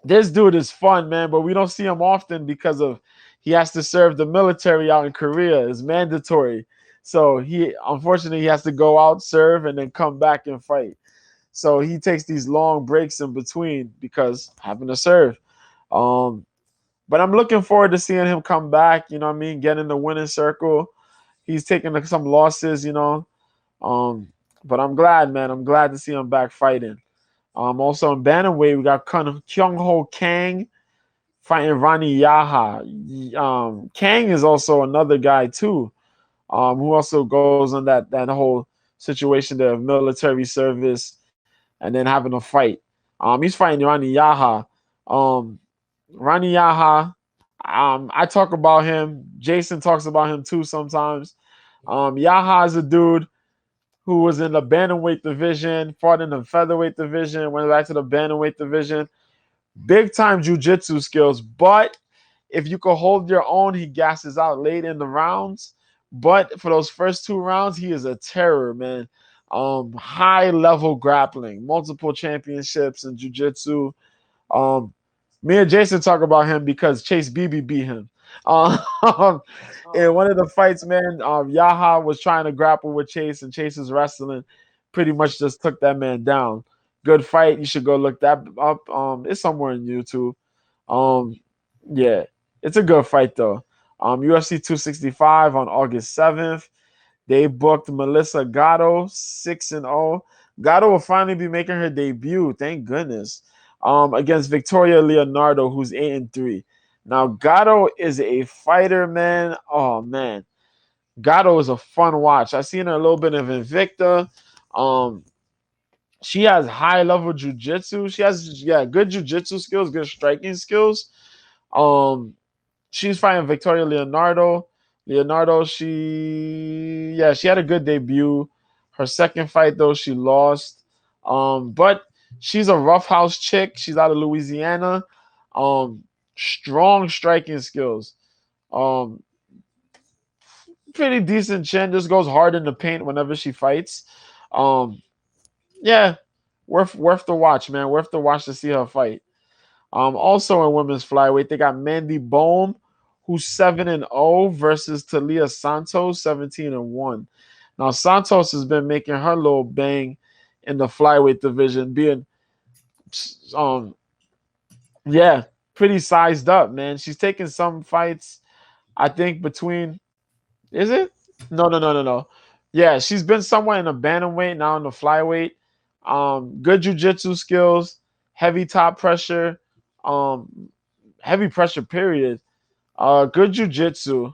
this dude is fun, man, but we don't see him often because of he has to serve the military out in Korea. It's mandatory. So he unfortunately he has to go out, serve, and then come back and fight. So he takes these long breaks in between because having to serve. Um, but I'm looking forward to seeing him come back, you know what I mean, get in the winning circle. He's taking some losses, you know. Um, but I'm glad, man. I'm glad to see him back fighting. Also in bantamweight, we got Kyung Ho Kang fighting Ronnie Yaha. Kang is also another guy too, who also goes on that whole situation there of military service and then having a fight. He's fighting Ronnie Yaha. Um, Ronnie Yaha. I talk about him. Jason talks about him too sometimes. Yaha is a dude who was in the bantamweight division, fought in the featherweight division, went back to the bantamweight division. Big time jujitsu skills, but if you could hold your own, he gasses out late in the rounds. But for those first two rounds, he is a terror, man. High level grappling, multiple championships in jujitsu. Um, Me and Jason talk about him because Chase Beebe beat him. Um, in one of the fights, man, Yaha was trying to grapple with Chase, and Chase's wrestling pretty much just took that man down. Good fight. You should go look that up. It's somewhere on YouTube. Um, yeah, it's a good fight though. UFC 265 on August 7th. They booked Melissa Gatto 6-0. Gatto will finally be making her debut. Thank goodness. Against Victoria Leonardo, who's 8-3. Now Gatto is a fighter, man. Oh man, Gatto is a fun watch. I've seen her a little bit of Invicta. Um, she has high level jujitsu. She has good jujitsu skills, good striking skills. Um, she's fighting Victoria Leonardo. Leonardo, she had a good debut. Her second fight though, she lost. But she's a roughhouse chick. She's out of Louisiana. Um, Strong striking skills. Um, Pretty decent chin. Just goes hard in the paint whenever she fights. Um, yeah, worth the watch, man. Worth the watch to see her fight. Also in women's flyweight, they got Mandy Bohm, who's 7-0 versus Talia Santos, 17-1. Now Santos has been making her little bang in the flyweight division, being um yeah, pretty sized up, man. She's taking some fights, I think, between is it? No. Yeah, she's been somewhere in the bantamweight, now in the flyweight. Good jujitsu skills, heavy top pressure, um, heavy pressure period. Good jujitsu.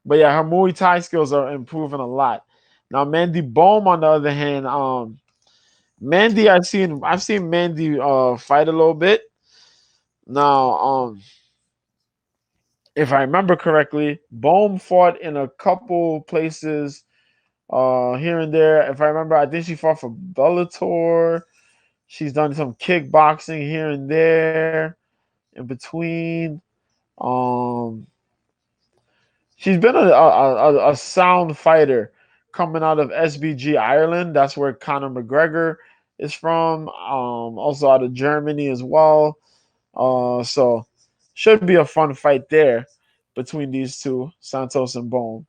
But yeah, her Muay Thai skills are improving a lot. Now Mandy Bohm, on the other hand, Mandy, I've seen Mandy fight a little bit. Now, if I remember correctly, Bohm fought in a couple places here and there. If I remember, I think she fought for Bellator. She's done some kickboxing here and there in between. Um, she's been a sound fighter coming out of SBG Ireland. That's where Conor McGregor is from. Also out of Germany as well. So should be a fun fight there between these two, Santos and Bone.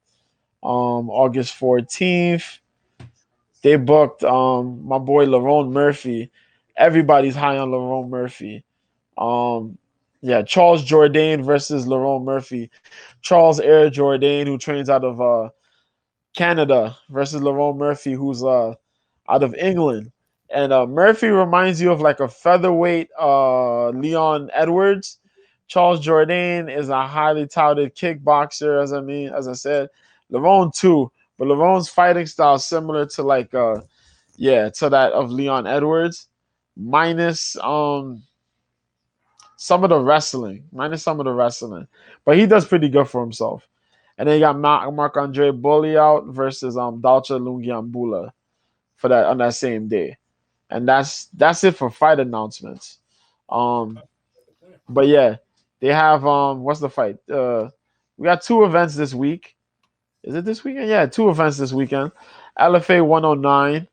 August 14th. They booked my boy Lerone Murphy. Everybody's high on Lerone Murphy. Um, Yeah, Charles Jourdain versus Lerone Murphy. Charles Air Jourdain, who trains out of Canada, versus Lerone Murphy, who's out of England. And Murphy reminds you of like a featherweight Leon Edwards. Charles Jourdain is a highly touted kickboxer, as I said. Lerone too, but Lerone's fighting style is similar to like to that of Leon Edwards, minus some of the wrestling, but he does pretty good for himself. And then you got Marc Andre Bully out versus Dalcha Lungiambula for that on that same day, and that's it for fight announcements. Um, but yeah, they have what's the fight? We got two events this week. Is it this weekend? Yeah, two events this weekend. LFA 109,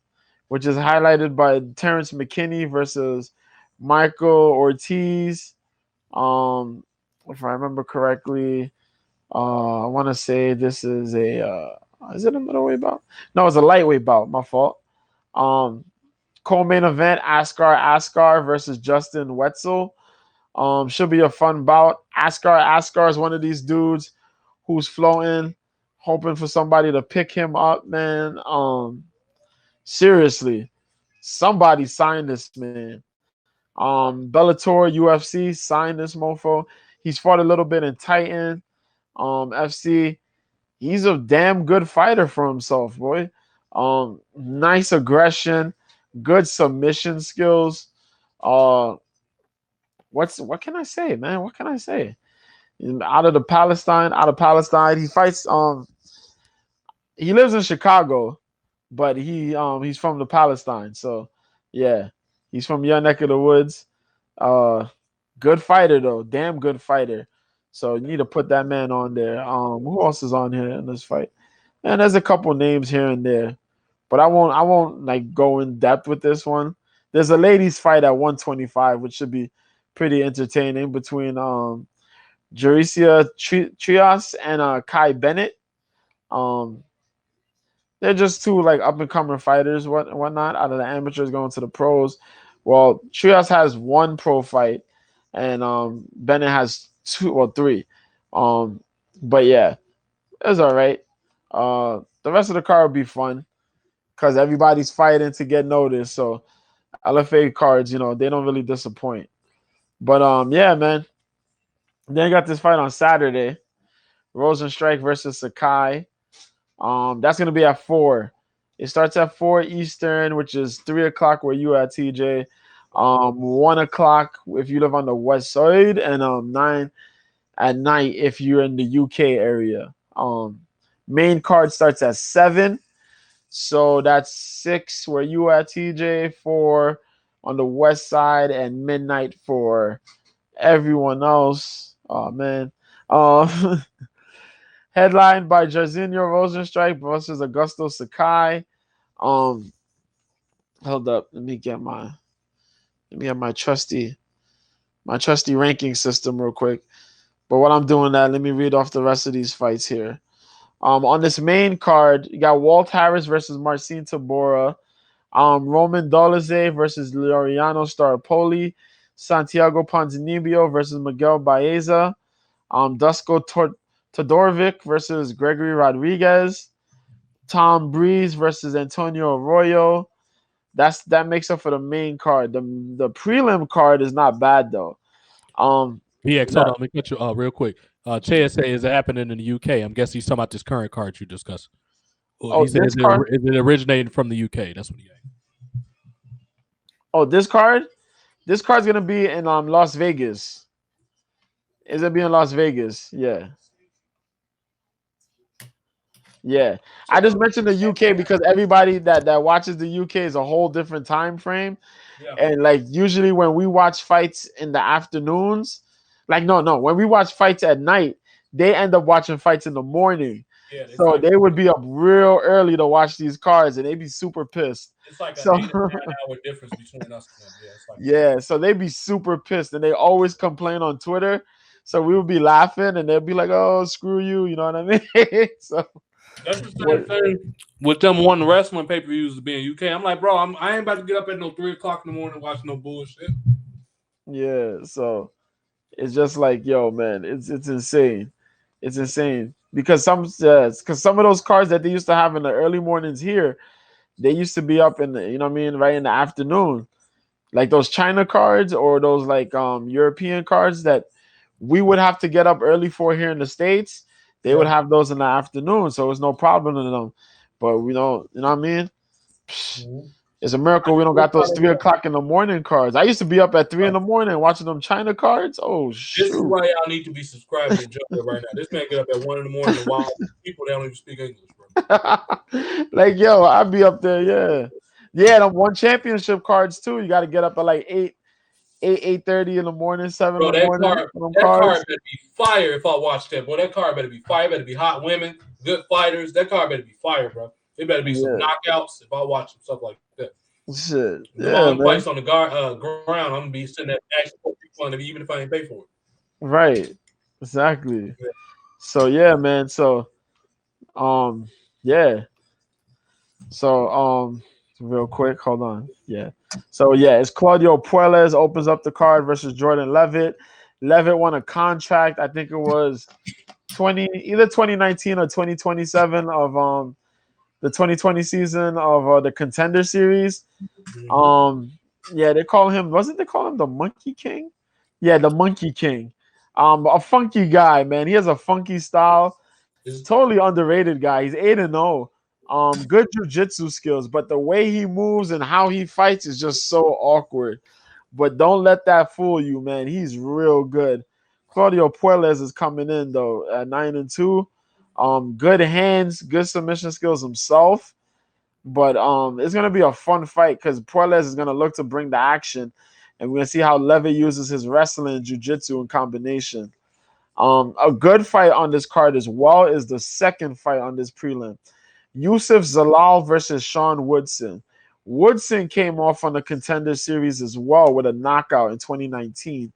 which is highlighted by Terrence McKinney versus Michael Ortiz. If I remember correctly, I want to say this is a is it a middleweight bout? No, it's a lightweight bout. My fault. Um, co-main event: Askar versus Justin Wetzel. Should be a fun bout. Askar is one of these dudes who's floating, hoping for somebody to pick him up. Man, seriously, somebody signed this man. Bellator, UFC signed this mofo. He's fought a little bit in Titan, FC. He's a damn good fighter for himself, boy. Nice aggression, good submission skills. Uh, what can I say, man? What can I say? Out of Palestine, he fights. He lives in Chicago, but he's from the Palestine. So yeah, he's from your neck of the woods. Uh, Good fighter though, damn good fighter. So you need to put that man on there. Who else is on here in this fight? And there's a couple names here and there, but I won't like go in depth with this one. There's a ladies fight at 125, which should be pretty entertaining between Trias and Kai Bennett. Um, they're just two like up and coming fighters, whatnot, out of the amateurs going to the pros. Well, Trias has one pro fight, and Bennett has two or three. Um, but yeah, it's all right. The rest of the card will be fun because everybody's fighting to get noticed. So LFA cards, they don't really disappoint. But yeah, man. Then you got this fight on Saturday: Rosenstrike versus Sakai. That's gonna be at 4. It starts at 4 Eastern, which is 3 o'clock where you at, TJ. 1 o'clock if you live on the west side, and 9 at night if you're in the UK area. Main card starts at 7, so that's 6 where you at, TJ. 4 on the west side, and midnight for everyone else. Oh man. Um, Headlined by Jairzinho Rosenstrike versus Augusto Sakai. Um, Hold up. Let me get my trusty ranking system real quick. But while I'm doing that, let me read off the rest of these fights here. On this main card, you got Walt Harris versus Marcin Tabora. Roman Dolizé versus Laureano Staropoli. Santiago Ponzinibbio versus Miguel Baeza. Dusko Todorovic versus Gregory Rodriguez. Tom Breeze versus Antonio Arroyo. That makes up for the main card. The prelim card is not bad though. BX, hold on, let me cut you real quick. Chad say is happening in the UK. I'm guessing he's talking about this current card you discussed. He said this card. is it originating from the UK? That's what he got. Oh, this card. This card's gonna be in Las Vegas. Is it being Las Vegas? Yeah. Yeah. I just mentioned the UK because everybody that watches the UK is a whole different time frame. Yeah. And like usually when we watch fights in the afternoons, like no, when we watch fights at night, they end up watching fights in the morning. Yeah, So they would be up real early to watch these cards, and they'd be super pissed. It's like So an 8 or 9 hour difference between us and them. Yeah, it's like yeah, so they'd be super pissed, and they always complain on Twitter. So we would be laughing, and they'd be like, "Oh, screw you," you know what I mean? So that's the same thing with them wanting wrestling pay per views to be in UK. I'm like, bro, I ain't about to get up at no 3 o'clock in the morning and watch no bullshit. yeah, so It's just like, yo, man, it's insane. It's insane because some of those cards that they used to have in the early mornings here, they used to be up in the, you know what I mean, right in the afternoon. Like those China cards or those like European cards that we would have to get up early for here in the States, they would Yeah. have those in the afternoon, so it's no problem in them. But we don't, you know what I mean? Psh, Mhm. it's a miracle we don't got those 3 o'clock in the morning cards. I used to be up at 3 in the morning watching them China cards. Oh This is shoot. why y'all need to be subscribing to Jungle right now. This man get up at 1 in the morning to watch people that don't even speak English, bro. Like yo, I'd be up there, yeah. Yeah, them one championship cards too. You gotta get up at like 8:30 in the morning, 7 in Bro, the morning for them that card cards. better be fire if I watch that. Boy, that card better be fire. Better be hot women, good fighters. That card better be fire, bro. It better be some Yeah. knockouts if I watch some stuff like that. Shit. Them all Yeah, them fights man. on the ground, I'm gonna be sitting there asking for people, even if I ain't pay for Right. Exactly. it. So yeah, man. So um yeah. So real quick, hold on. Yeah. So yeah, it's Claudio Puelles opens up the card versus Jordan Levitt. Levitt won a contract, I think it was 2019 or 2027 of the 2020 season of the Contender Series. Mm-hmm. Um, yeah, they call him. Wasn't they call him the Monkey King? Yeah, the Monkey King. A funky guy, man. He has a funky style. Totally underrated guy. He's 8-0. Good jujitsu skills, but the way he moves and how he fights is just so awkward. But don't let that fool you, man. He's real good. Claudio Puelles is coming in though at 9-2. Good hands, good submission skills himself. But it's gonna be a fun fight because Puelles is gonna look to bring the action, and we're gonna see how Levy uses his wrestling and jiu-jitsu in combination. A good fight on this card as well is the second fight on this prelim. Yusuf Zalal versus Sean Woodson. Woodson came off on the Contender Series as well with a knockout in 2019,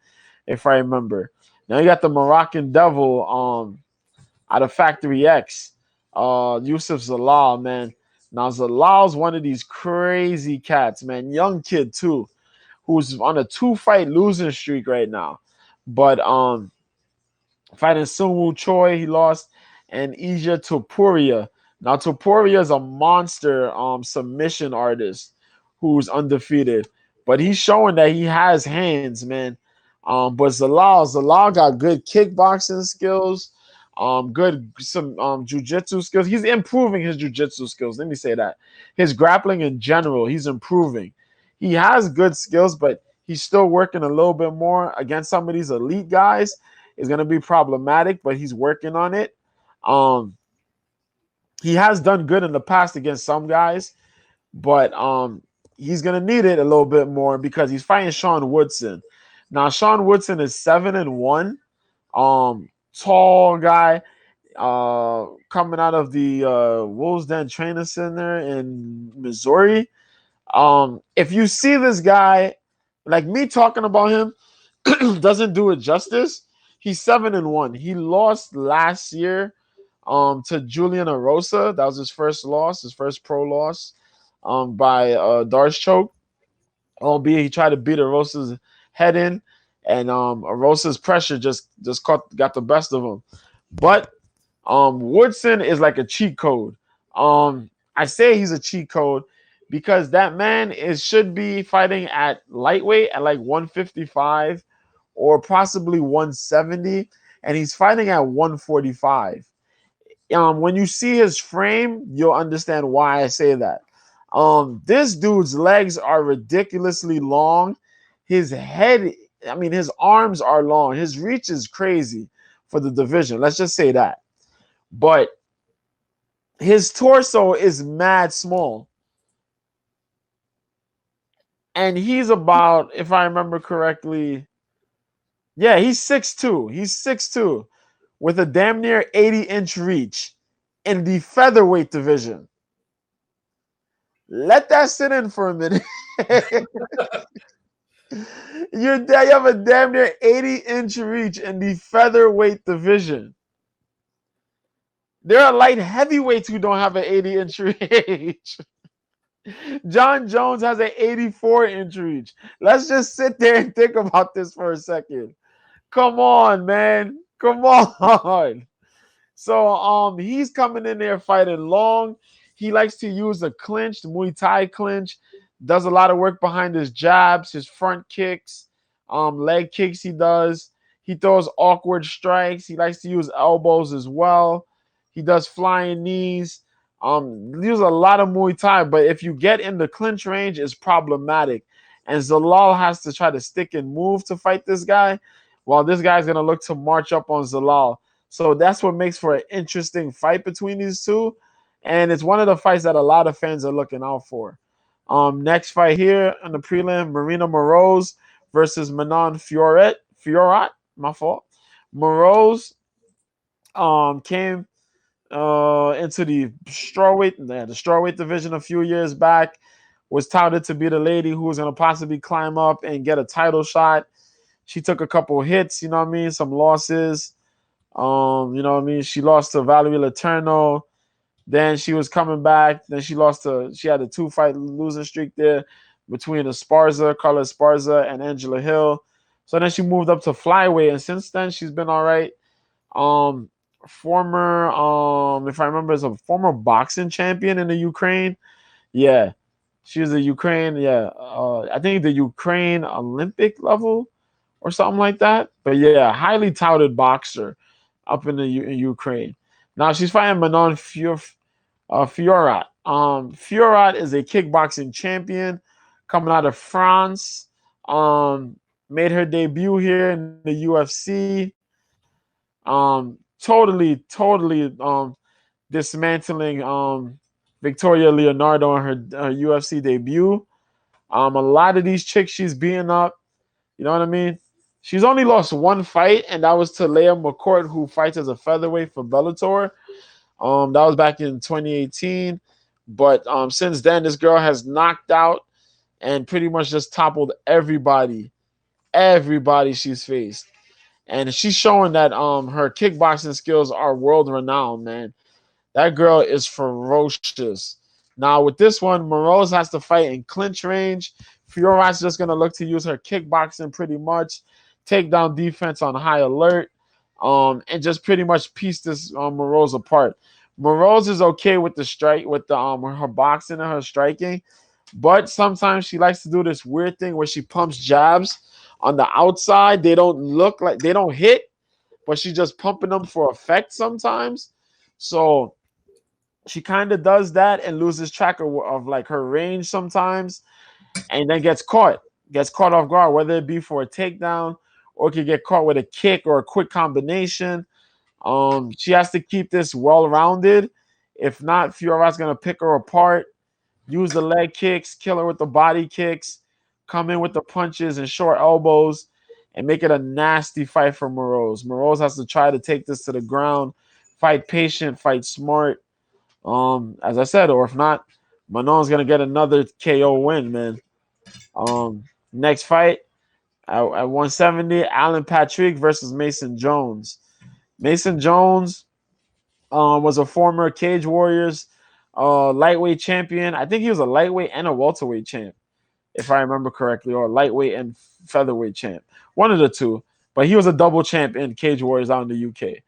if I remember. Now you got the Moroccan Devil out of Factory X, Yusuf Zalal, man. Now Zalal's one of these crazy cats, man. Young kid too, who's on a 2-fight losing streak right now. But fighting Sunwoo Choi, he lost, and Ija Topuria. Now Topuria is a monster submission artist who's undefeated, but he's showing that he has hands, man. But Zalal got good kickboxing skills, good some jujitsu skills. He's improving his jujitsu skills. Let me say that. His grappling in general, he's improving. He has good skills, but he's still working a little bit more against some of these elite guys is going to be problematic, but he's working on it. Um, he has done good in the past against some guys, but he's going to need it a little bit more because he's fighting Sean Woodson. Now, Sean Woodson is 7-1. Tall guy, coming out of the Wolves Den Training Center in Missouri. If you see this guy, like me talking about him, doesn't do it justice. He's 7-1. He lost last year to Julian Arosa. That was his first loss, his first pro loss by Darce choke. Albeit he tried to beat Arosa's head in, and Arosa's pressure just got the best of him. But Woodson is like a cheat code. I say he's a cheat code because that man should be fighting at lightweight at like 155 or possibly 170, and he's fighting at 145. When you see his frame, you'll understand why I say that. This dude's legs are ridiculously long. His head, I mean, his arms are long. His reach is crazy for the division. Let's just say that. But his torso is mad small. And he's about, if I remember correctly, yeah, he's 6'2". He's 6'2" with a damn near 80-inch reach in the featherweight division. Let that sit in for a minute. You have a damn near 80-inch reach in the featherweight division. There are light heavyweights who don't have an 80-inch reach. John Jones has an 84-inch reach. Let's just sit there and think about this for a second. Come on, man. Come on. So he's coming in there fighting long. He likes to use a clinch, the Muay Thai clinch. Does a lot of work behind his jabs, his front kicks, leg kicks he does. He throws awkward strikes. He likes to use elbows as well. He does flying knees. Use a lot of Muay Thai, but if you get in the clinch range, it's problematic. And Zalal has to try to stick and move to fight this guy, while this guy's gonna look to march up on Zalal. So that's what makes for an interesting fight between these two. And it's one of the fights that a lot of fans are looking out for. Next fight here on the prelim, Marina Moroz versus Manon Fioret. Fiorat, my fault. Moroz came into the strawweight division a few years back. Was touted to be the lady who was going to possibly climb up and get a title shot. She took a couple hits, you know what I mean, some losses. You know what I mean? She lost to Valerie Laterno. Then she was coming back. Then she had a 2-fight losing streak there between Carla Esparza, and Angela Hill. So then she moved up to flyweight, and since then she's been all right. Former, if I remember, is a former boxing champion in the Ukraine. Yeah, she was a Ukraine. Yeah, I think the Ukraine Olympic level or something like that. But yeah, highly touted boxer up in the Ukraine. Now she's fighting Manon Fiorat. Fiorat is a kickboxing champion coming out of France. Made her debut here in the UFC. Totally dismantling Victoria Leonardo in her UFC debut. A lot of these chicks she's beating up. You know what I mean? She's only lost one fight, and that was to Leah McCourt, who fights as a featherweight for Bellator. That was back in 2018. But since then, this girl has knocked out and pretty much just toppled everybody she's faced. And she's showing that her kickboxing skills are world renowned, man. That girl is ferocious. Now with this one, Moroz has to fight in clinch range. Fiorat's just gonna look to use her kickboxing pretty much, take down defense on high alert, and just pretty much piece this Moroz apart. Moroz is okay with the strike, with the her boxing and her striking, but sometimes she likes to do this weird thing where she pumps jabs on the outside. They don't hit, but she's just pumping them for effect sometimes. So she kind of does that and loses track of like her range sometimes, and then gets caught off guard, whether it be for a takedown or could get caught with a kick or a quick combination. She has to keep this well rounded. If not, Fiorat's gonna pick her apart, use the leg kicks, kill her with the body kicks, come in with the punches and short elbows, and make it a nasty fight for Moroz. Moroz has to try to take this to the ground, fight patient, fight smart. As I said, or if not, Manon's gonna get another KO win, man. Next fight at 170, Alan Patrick versus Mason Jones. Mason Jones was a former Cage Warriors lightweight champion. I think he was a lightweight and a welterweight champ, if I remember correctly, or lightweight and featherweight champ. One of the two. But he was a double champ in Cage Warriors out in the UK.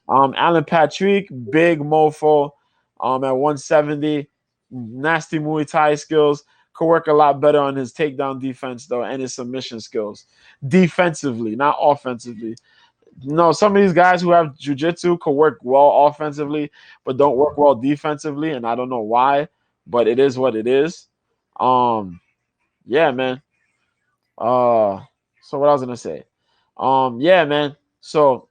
Alan Patrick, big mofo at 170. Nasty Muay Thai skills. Could work a lot better on his takedown defense, though, and his submission skills. Defensively, not offensively. No, some of these guys who have jiu-jitsu could work well offensively, but don't work well defensively, and I don't know why, but it is what it is. Yeah, man. So what I was gonna say. Yeah, man. So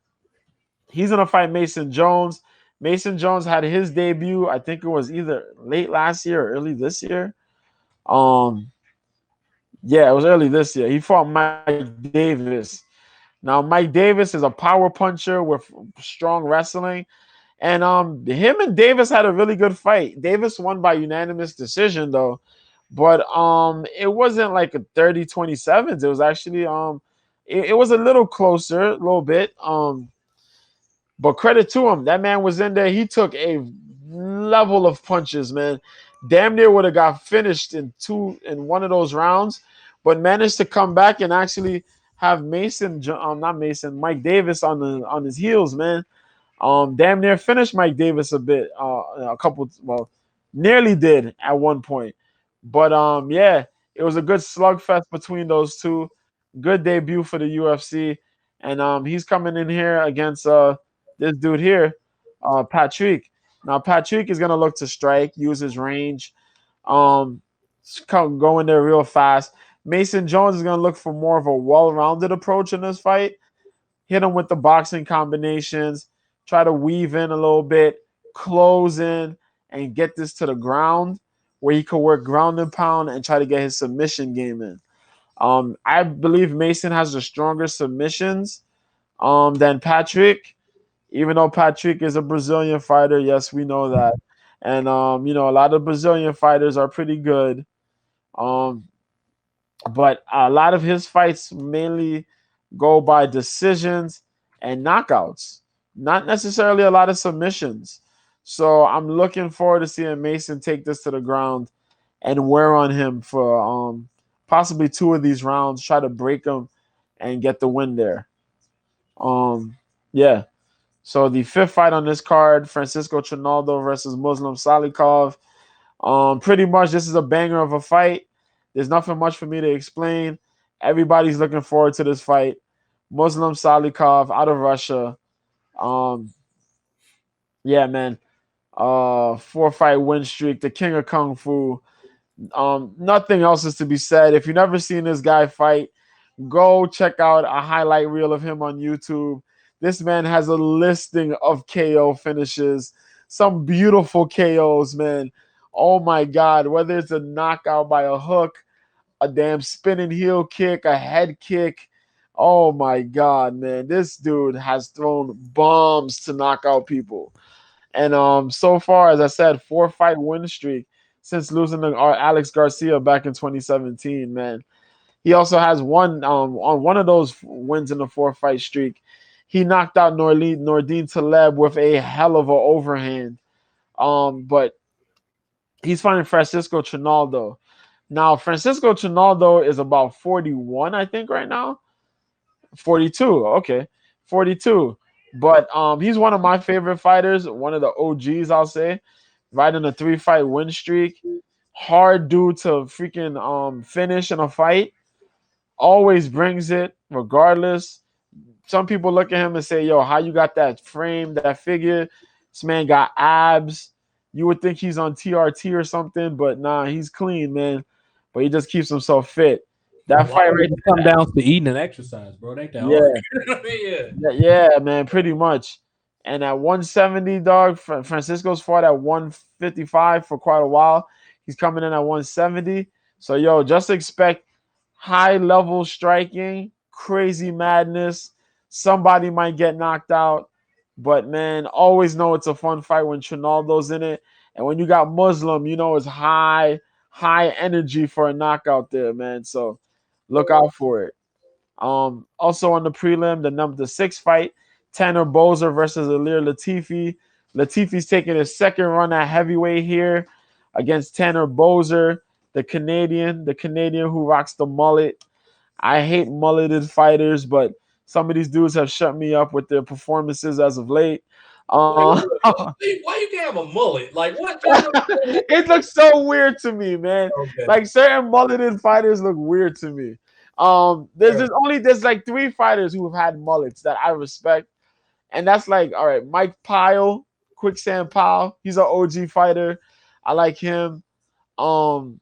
he's gonna fight Mason Jones. Mason Jones had his debut, I think it was either late last year or early this year. Yeah, it was early this year. He fought Mike Davis. Now, Mike Davis is a power puncher with strong wrestling. And him and Davis had a really good fight. Davis won by unanimous decision, though. But it wasn't like a 30-27. It was actually it was a little closer, a little bit. But credit to him, that man was in there. He took a level of punches, man. Damn near would have got finished in one of those rounds, but managed to come back and actually have not Mason, Mike Davis on his heels, man. Damn near finished Mike Davis a bit, a couple, well, nearly did at one point. But yeah, it was a good slugfest between those two. Good debut for the UFC, and he's coming in here against this dude here, Patrick. Now Patrick is gonna look to strike, use his range, um, go in there real fast. Mason Jones is gonna look for more of a well-rounded approach in this fight, hit him with the boxing combinations, try to weave in a little bit, close in, and get this to the ground where he could work ground and pound and try to get his submission game in. I believe Mason has the stronger submissions than Patrick, even though Patrick is a Brazilian fighter. Yes, we know that. And a lot of Brazilian fighters are pretty good. Um, but a lot of his fights mainly go by decisions and knockouts, not necessarily a lot of submissions. So I'm looking forward to seeing Mason take this to the ground and wear on him for possibly two of these rounds, try to break him and get the win there. Yeah. So the fifth fight on this card, Francisco Trinaldo versus Muslim Salikov. Pretty much this is a banger of a fight. There's nothing much for me to explain. Everybody's looking forward to this fight. Muslim Salikov out of Russia. Um, yeah, man. 4-fight win streak, the king of kung fu. Nothing else is to be said. If you've never seen this guy fight, go check out a highlight reel of him on YouTube. This man has a listing of KO finishes, some beautiful KOs, man. Oh my God, whether it's a knockout by a hook, a damn spinning heel kick, a head kick. Oh my God, man. This dude has thrown bombs to knock out people. And so far, as I said, 4-fight win streak since losing to Alex Garcia back in 2017, man. He also has one on one of those wins in the 4-fight streak. He knocked out Nordine Taleb with a hell of a overhand. But he's fighting Francisco Trinaldo. Now, Francisco Trinaldo is about 41, I think, right now. 42. Okay. 42. But he's one of my favorite fighters, one of the OGs, I'll say. Riding a 3-fight win streak. Hard dude to freaking finish in a fight. Always brings it, regardless. Some people look at him and say, yo, how you got that frame, that figure? This man got abs. You would think he's on TRT or something, but nah, he's clean, man. But he just keeps himself fit. That fight right It come down to eating and exercise, bro. It ain't that yeah. hard. Yeah. Yeah, man, pretty much. And at 170, dog, Francisco's fought at 155 for quite a while. He's coming in at 170. So, yo, just expect high level striking, crazy madness. Somebody might get knocked out. But, man, always know it's a fun fight when Trinaldo's in it. And when you got Muslim, you know it's high energy for a knockout there, man. So look out for it. Also on the prelim, the 6 fight, Tanner Bozer versus Alir Latifi. Latifi's taking his second run at heavyweight here against Tanner Bozer, the Canadian who rocks the mullet. I hate mulleted fighters, but some of these dudes have shut me up with their performances as of late. Why you can't have a mullet? Like what? It looks so weird to me, man. Okay. Like certain mulleted fighters look weird to me. There's like 3 fighters who have had mullets that I respect, and that's like, all right, Mike Pyle, Quicksand Pyle. He's an OG fighter. I like him. Um,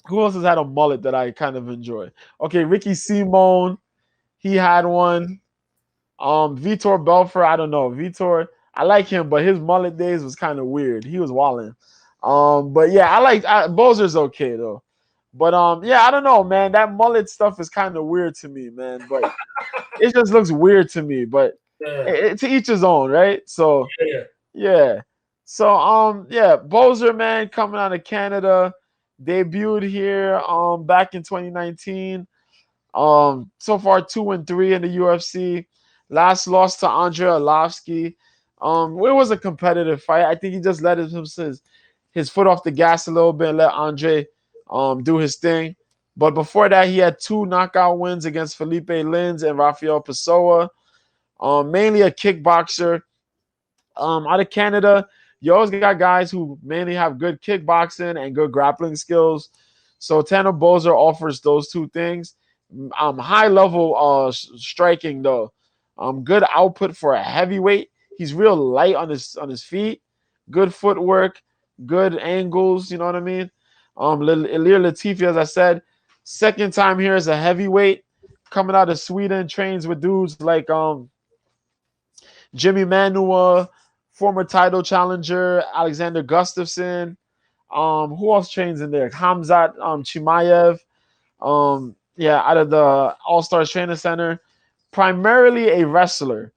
who else has had a mullet that I kind of enjoy? Okay, Ricky Simone, he had one. Vitor Belfort, I don't know. Vitor, I like him, but his mullet days was kind of weird. He was walling. But yeah, Bozer's okay though. But yeah, I don't know, man. That mullet stuff is kind of weird to me, man. But it just looks weird to me. But to each his own, right? So yeah. So yeah, Bozer, man, coming out of Canada, debuted here back in 2019. So far 2-3 in the UFC. Last loss to Andre Arlovsky. It was a competitive fight. I think he just let his foot off the gas a little bit and let Andre do his thing. But before that, he had 2 knockout wins against Felipe Lins and Rafael Pessoa. Mainly a kickboxer. Out of Canada, you always got guys who mainly have good kickboxing and good grappling skills. So Tanner Bozer offers those two things. High level striking though. Good output for a heavyweight. He's real light on his feet. Good footwork, good angles. You know what I mean? Ilir Latifi, as I said, second time here as a heavyweight, coming out of Sweden, trains with dudes like Jimmy Manua, former title challenger Alexander Gustafsson. Who else trains in there? Hamzat Chimaev. Yeah, out of the All Stars Training Center. Primarily a wrestler,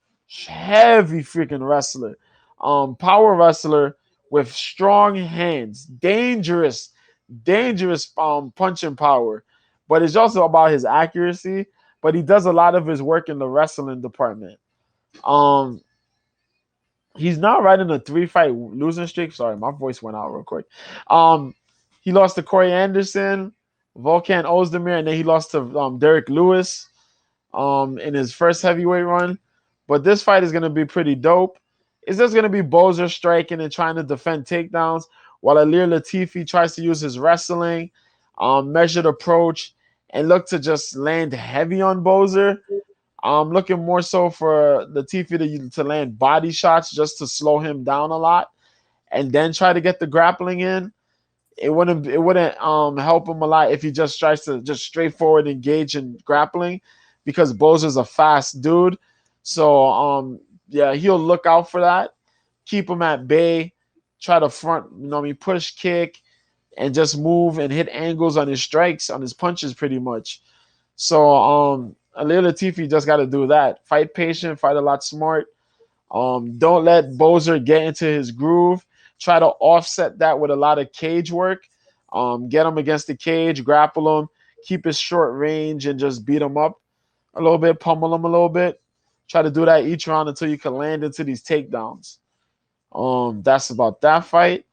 heavy freaking wrestler, power wrestler with strong hands, dangerous punching power. But it's also about his accuracy. But he does a lot of his work in the wrestling department. Um, He's now riding a 3-fight losing streak. Sorry, my voice went out real quick. Um, he lost to Corey Anderson, Volkan Ozdemir, and then he lost to Derek Lewis in his first heavyweight run. But this fight is going to be pretty dope. It's just going to be Bozer striking and trying to defend takedowns while Alir Latifi tries to use his wrestling, measured approach, and look to just land heavy on Bozer. I'm looking more so for Latifi to land body shots just to slow him down a lot, and then try to get the grappling in. It wouldn't help him a lot if he just tries to just straightforward engage in grappling, because Bozer's a fast dude. So yeah, he'll look out for that, keep him at bay, try to front, push kick, and just move and hit angles on his strikes, on his punches, pretty much. So Alir Latifi just got to do that. Fight patient, fight a lot smart. Don't let Bozer get into his groove. Try to offset that with a lot of cage work. Get him against the cage, grapple him, keep his short range, and just beat him up a little bit, pummel him a little bit. Try to do that each round until you can land into these takedowns. That's about that fight.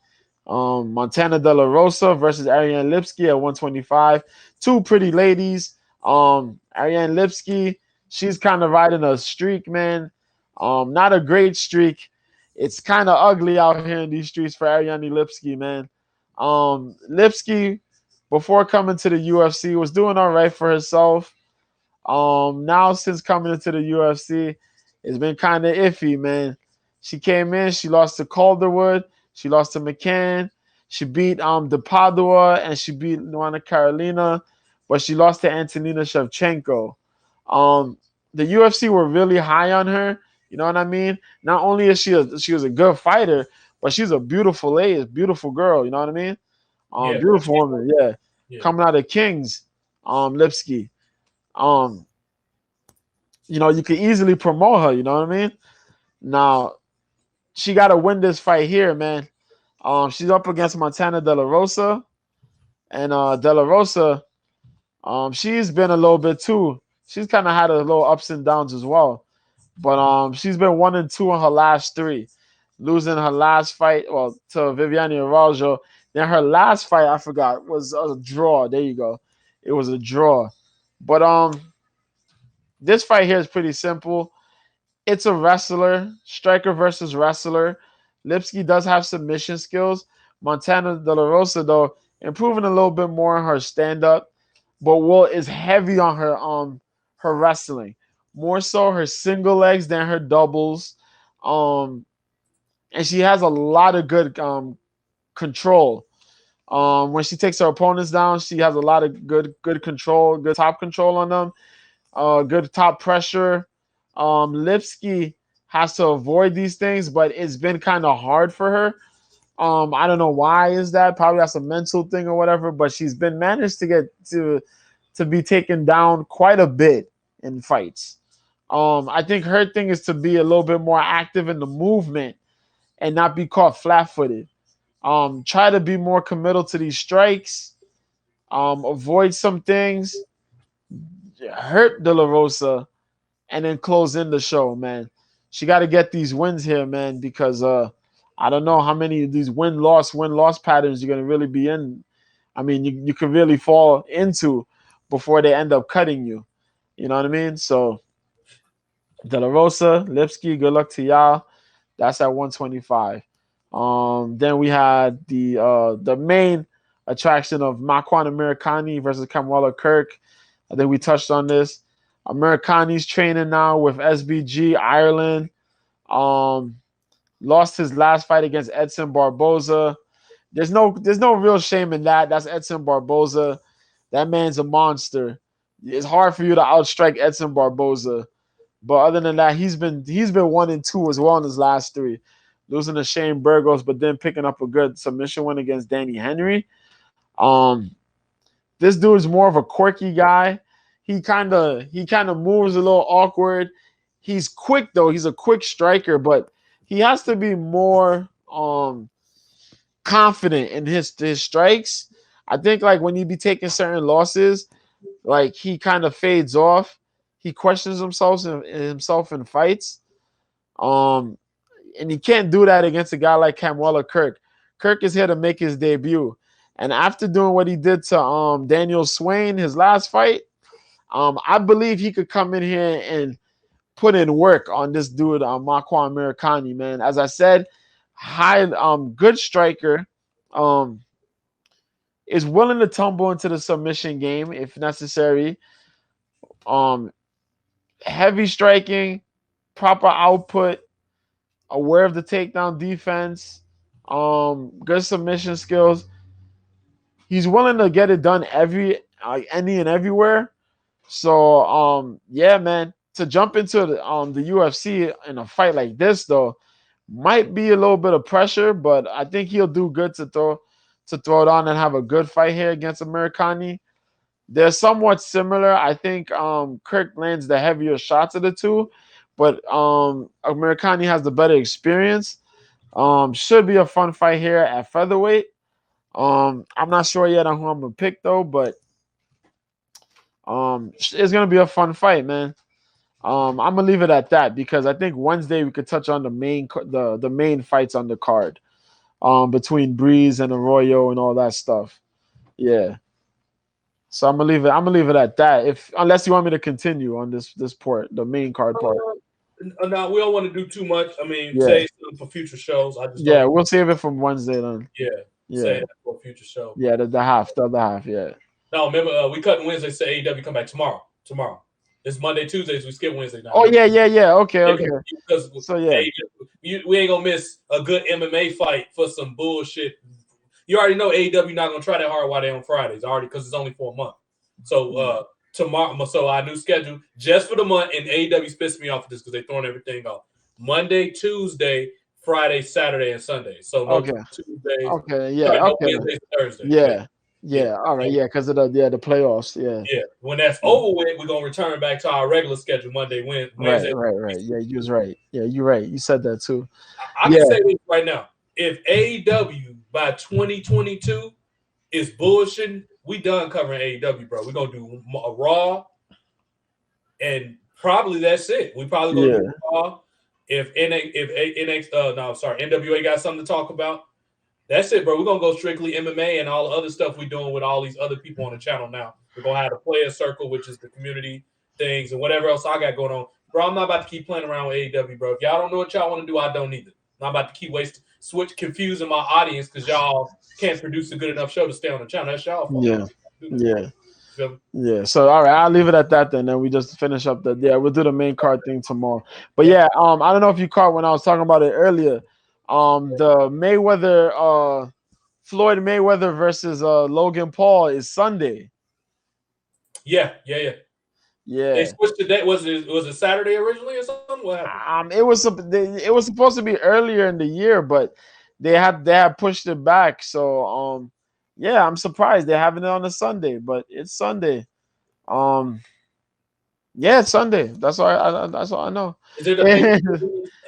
Montana De La Rosa versus Ariane Lipsky at 125. Two pretty ladies. Ariane Lipsky, she's kind of riding a streak, man. Not a great streak. It's kind of ugly out here in these streets for Ariane Lipsky, man. Lipsky, before coming to the UFC, was doing all right for herself. Now since coming into the UFC, it's been kind of iffy, man. She came in, she lost to Calderwood, she lost to McCann, she beat De Padua, and she beat Luana Carolina, but she lost to Antonina Shevchenko. The UFC were really high on her. You know what I mean? Not only is she was a good fighter, but she's a beautiful lady, beautiful girl. You know what I mean? Yeah, Beautiful woman. Yeah, yeah. coming out of Kings, Lipsky. Um, you could easily promote her. You know what I mean? Now she got to win this fight here, man. She's up against Montana De La Rosa, and De La Rosa, she's been a little bit too. She's kind of had a little ups and downs as well, but she's been 1-2 in her last three, losing her last fight to Viviane Araújo. Then her last fight, I forgot, was a draw. There you go, it was a draw. But this fight here is pretty simple. It's a wrestler, striker versus wrestler. Lipsky does have submission skills. Montana De La Rosa, though, improving a little bit more on her stand-up, but Will is heavy on her wrestling. More so her single legs than her doubles. And she has a lot of good control. When she takes her opponents down, she has a lot of good control, good top control on them. Good top pressure. Lipsky has to avoid these things, but it's been kind of hard for her. I don't know why is that. Probably that's a mental thing or whatever. But she's been managed to get to be taken down quite a bit in fights. I think her thing is to be a little bit more active in the movement and not be caught flat-footed. Try to be more committal to these strikes. Avoid some things. Hurt De La Rosa and then close in the show, man. She got to get these wins here, man, because I don't know how many of these win loss patterns you're gonna really be in. I mean, you could really fall into. before they end up cutting you. You know what I mean? So De La Rosa, Lipsky, good luck to y'all. That's at 125. Then we had the main attraction of Makwan Americani versus Kamwala Kirk. I think we touched on this. Americani's training now with SBG Ireland. Um, Lost his last fight against Edson Barboza. There's no real shame in that. That's Edson Barboza. That man's a monster. It's hard for you to outstrike Edson Barboza. But other than that, he's been 1-2 as well in his last three. Losing to Shane Burgos, but then picking up a good submission win against Danny Henry. Um, this dude's more of a quirky guy. He kind of moves a little awkward. He's quick though. He's a quick striker, but he has to be more confident in his strikes. I think like when he be taking certain losses, like he kind of fades off. He questions himself in fights. Um, and he can't do that against a guy like Kamwala Kirk. Kirk is here to make his debut. And after doing what he did to Daniel Swain, his last fight, I believe he could come in here and put in work on this dude, Makwan Americani, man. As I said, high, good striker, um, is willing to tumble into the submission game if necessary. Um, Heavy striking, proper output, aware of the takedown defense, good submission skills. He's willing to get it done any and everywhere. So yeah, man, to jump into the UFC in a fight like this though might be a little bit of pressure, but I think he'll do good to throw it on and have a good fight here against Americani. They're somewhat similar. I think Kirk lands the heavier shots of the two, but Americani has the better experience. Should be a fun fight here at featherweight. I'm not sure yet on who I'm gonna pick though, but it's gonna be a fun fight, man. I'm gonna leave it at that because I think Wednesday we could touch on the main fights on the card. Between Breeze and Arroyo and all that stuff. Yeah. So I'm gonna leave it at that. If unless you want me to continue on this part, the main card part. No, we don't want to do too much. I mean, Yeah. say something for future shows. I just Yeah, don't. we'll save it from Wednesday then. Yeah, Yeah. say that for a future show. Yeah, the other half, yeah. No, remember we cut Wednesday. Say AEW come back tomorrow. Tomorrow. It's Monday, Tuesdays. We skip Wednesday now. Oh yeah. Okay. Because So yeah. we ain't gonna miss a good MMA fight for some bullshit. You already know AEW not gonna try that hard while they on Fridays already because it's only for a month. So tomorrow, so our new schedule just for the month, and AEW's pissed me off with this because they throwing everything off. Monday, Tuesday, Friday, Saturday, and Sunday. So no Okay. Tuesdays. Okay, yeah, Sorry, no okay. Wednesdays, Thursdays. Yeah. All right, yeah, because of the playoffs, yeah. Yeah. When that's over with, we're gonna return back to our regular schedule Monday, Wednesday. Right. Yeah, you was right. Yeah, you're right. You said that too. I can say this right now. If AEW by 2022 is bullshitting, we done covering AEW, bro. We're gonna do a Raw, and probably that's it. We probably gonna do Raw. If NWA got something to talk about, that's it, bro. We're gonna go strictly MMA and all the other stuff we're doing with all these other people on the channel now. We're gonna have the player circle, which is the community things and whatever else I got going on. Bro, I'm not about to keep playing around with AEW, bro. If y'all don't know what y'all want to do, I don't either. I'm not about to keep confusing my audience because y'all can't produce a good enough show to stay on the channel. That's y'all fault. Yeah. So all right, I'll leave it at that then. Then we just finish up we'll do the main card thing tomorrow. But I don't know if you caught when I was talking about it earlier. The Floyd Mayweather versus Logan Paul is Sunday. Yeah. They switched the date. Was it Saturday originally or something? What happened? It was supposed to be earlier in the year, but they had pushed it back. So I'm surprised they're having it on a Sunday, but it's Sunday. It's Sunday. That's all I know. Is it a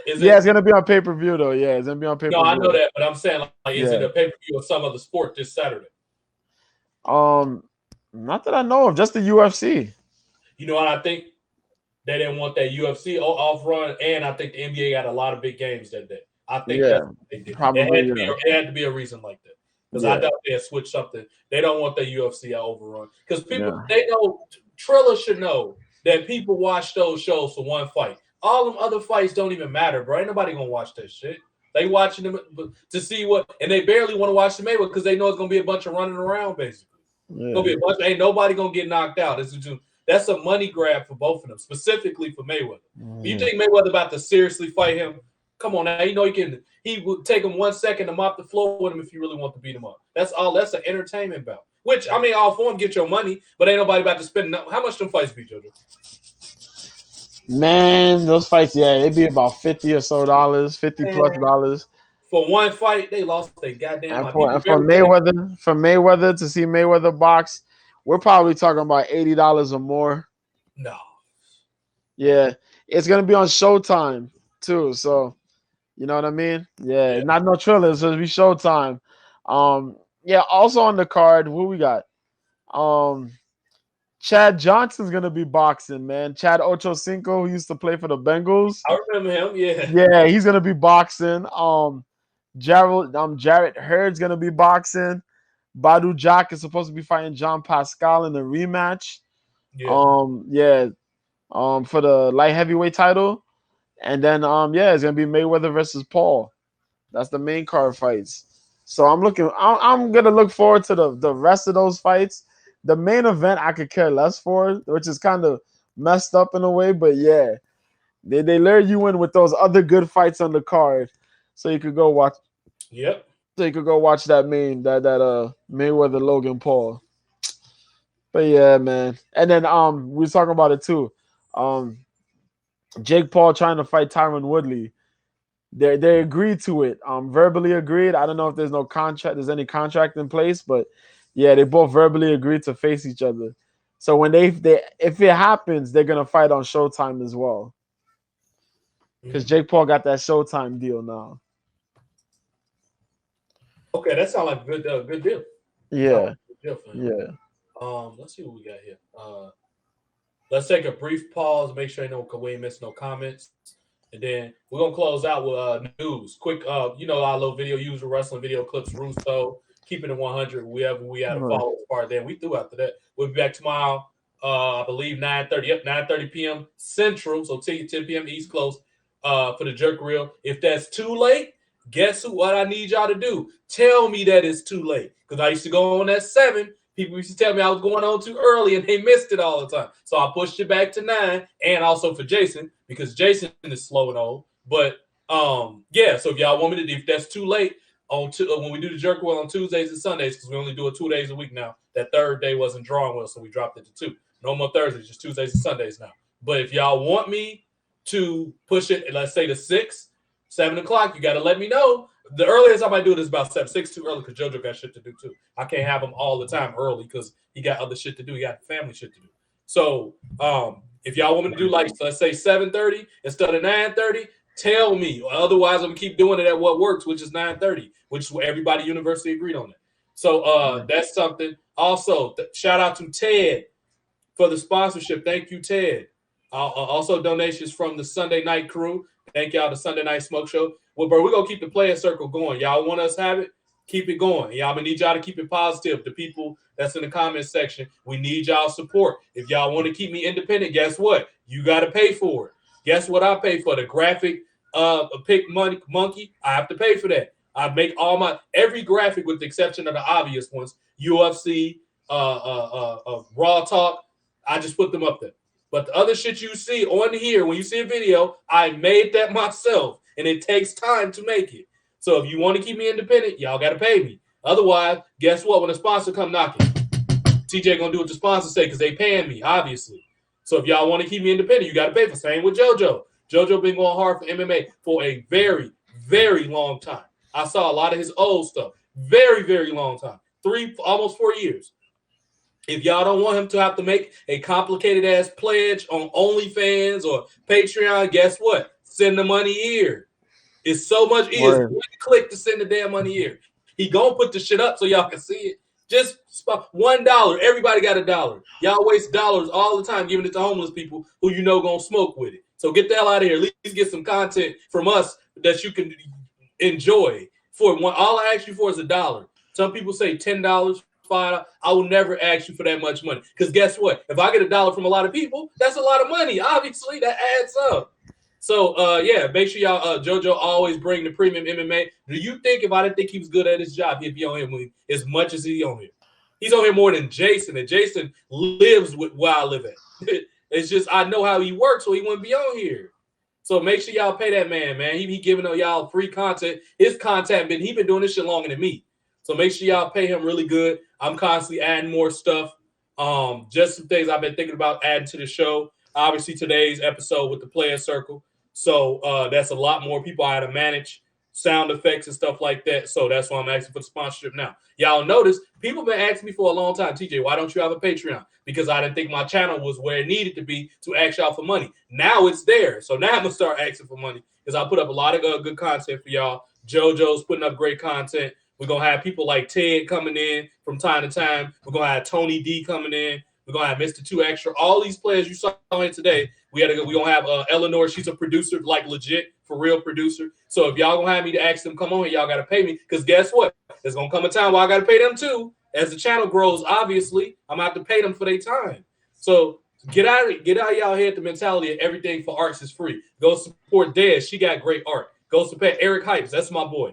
it's gonna be on pay-per-view though. Yeah, it's gonna be on pay-per-view. No, I know that, but I'm saying is it a pay-per-view of some other sport this Saturday? Not that I know of, just the UFC. You know what I think? They didn't want that UFC off run, and I think the NBA got a lot of big games that day. I think that's what they did. Probably, it had to be a reason like that. because I Yeah, doubt they'll switch something. They don't want their UFC overrun because people yeah, they know Triller should know that people watch those shows for one fight. All them other fights don't even matter, bro. Ain't nobody gonna watch that shit. They watching them to see what, and they barely want to watch the Mayweather because they know it's gonna be a bunch of running around. Basically, it's gonna yeah. be a bunch. Ain't nobody gonna get knocked out. That's a money grab for both of them, specifically for Mayweather. You Mhm. think Mayweather about to seriously fight him? Come on now, you know he can. He would take him 1 second to mop the floor with him if you really want to beat him up. That's all. That's an entertainment bout. Which I mean, all for him, get your money, but ain't nobody about to spend. How much them fights be, Jojo? Man, those fights, yeah, they'd be about 50 or so dollars, 50 plus dollars. For one fight, they lost their goddamn And mind. for People and for barely paying. Mayweather to see Mayweather box, we're probably talking about $80 or more. No. Yeah, it's gonna be on Showtime too. So you know what I mean? Yeah, Yeah. not no Triller, so it'll be Showtime. Yeah. Also on the card, who we got? Um, Chad Johnson's gonna be boxing, man. Chad Ochocinco, who used to play for the Bengals. I remember him. Yeah. Yeah, he's gonna be boxing. Jarrett Hurd's gonna be boxing. Badu Jack is supposed to be fighting John Pascal in the rematch. Yeah. Yeah, for the light heavyweight title. And then yeah, it's gonna be Mayweather versus Paul. That's the main card fights. So I'm gonna look forward to the rest of those fights. The main event I could care less for, which is kind of messed up in a way, but yeah. They lure you in with those other good fights on the card. So you could go watch Yep. that Mayweather Logan Paul. But yeah, man. And then we were talking about it too. Um Jake Paul trying to fight Tyron Woodley. They agreed to it. Verbally agreed. I don't know if there's any contract in place, but yeah, they both verbally agreed to face each other. So when they if it happens, they're gonna fight on Showtime as well. Because Jake Paul got that Showtime deal now. Okay, that sounds like a good deal. Sound like Yeah, a good deal for him. yeah. Let's see what we got here. Let's take a brief pause, make sure we ain't missing no comments, and then we're gonna close out with news. Quick, our little video user wrestling video clips. Russo keeping it 100. Wherever we had a Right. follow part, then we threw after that. We'll be back tomorrow. I believe 9:30. Yep, 9:30 p.m. Central. So 10 p.m. East Coast. For the jerk reel. If that's too late, guess what I need y'all to do? Tell me that it's too late because I used to go on at 7. People used to tell me I was going on too early and they missed it all the time. So I pushed it back to 9, and also for Jason because Jason is slow and old. But yeah. So if y'all want me to, if that's too late when we do the jerk well on Tuesdays and Sundays, because we only do it 2 days a week now. That third day wasn't drawing well, so we dropped it to 2. No more Thursdays, just Tuesdays and Sundays now. But if y'all want me to push it, let's say to 6, 7 o'clock, you got to let me know. The earliest I might do it is about 7, 6 too early because JoJo got shit to do too. I can't have him all the time early because he got other shit to do. He got family shit to do. So if y'all want me to do like, let's say 7:30 instead of 9:30, tell me. Otherwise, I'm gonna keep doing it at what works, which is 9:30, which is what everybody universally agreed on it. So that's something. Also, shout out to Ted for the sponsorship. Thank you, Ted. Also, donations from the Sunday Night crew. Thank y'all, the Sunday Night Smoke Show. Well, bro, we're going to keep the player circle going. Y'all want us to have it? Keep it going. Y'all gonna need y'all to keep it positive. The people that's in the comment section, we need y'all support. If y'all want to keep me independent, guess what? You got to pay for it. Guess what I pay for? The graphic pick monkey. I have to pay for that. I make every graphic with the exception of the obvious ones. UFC, Raw Talk. I just put them up there. But the other shit you see on here, when you see a video, I made that myself, and it takes time to make it. So if you want to keep me independent, y'all got to pay me. Otherwise, guess what? When a sponsor come knocking, TJ gonna do what the sponsor say because they paying me, obviously. So if y'all want to keep me independent, you got to pay for. Same with JoJo. JoJo been going hard for MMA for a very, very long time. I saw a lot of his old stuff. Very, very long time. Almost 4 years. If y'all don't want him to have to make a complicated ass pledge on OnlyFans or Patreon, guess what? Send the money here. It's so much easier. Word. One click to send the damn money here. He gonna put the shit up so y'all can see it. Just $1. Everybody got $1. Y'all waste dollars all the time giving it to homeless people who you know gonna smoke with it. So get the hell out of here. At least get some content from us that you can enjoy. For one, all I ask you for is $1. Some people say $10, $5. I will never ask you for that much money. Because guess what? If I get $1 from a lot of people, that's a lot of money. Obviously, that adds up. So yeah, make sure y'all JoJo always bring the premium MMA. Do you think if I didn't think he was good at his job, he'd be on here as much as he's on here? He's on here more than Jason, and Jason lives with where I live at. It's just I know how he works, so he wouldn't be on here. So make sure y'all pay that man, man. He giving y'all free content. His content he been doing this shit longer than me. So make sure y'all pay him really good. I'm constantly adding more stuff. Just some things I've been thinking about adding to the show. Obviously, today's episode with the player circle. So that's a lot more people I had to manage, sound effects and stuff like that. So that's why I'm asking for the sponsorship now. Y'all notice people been asking me for a long time, TJ, why don't you have a Patreon? Because I didn't think my channel was where it needed to be to ask y'all for money. Now it's there. So now I'm going to start asking for money because I put up a lot of good content for y'all. JoJo's putting up great content. We're going to have people like Ted coming in from time to time. We're going to have Tony D coming in. We're going to have Mr. 2 Extra. All these players you saw in today, we're going to have Eleanor. She's a producer, like legit, for real producer. So if y'all going to have me to ask them, come on here, y'all got to pay me. Because guess what? There's going to come a time where I got to pay them too. As the channel grows, obviously, I'm going to have to pay them for their time. So get out y'all head the mentality of everything for arts is free. Go support Des. She got great art. Go support Eric Hypes. That's my boy.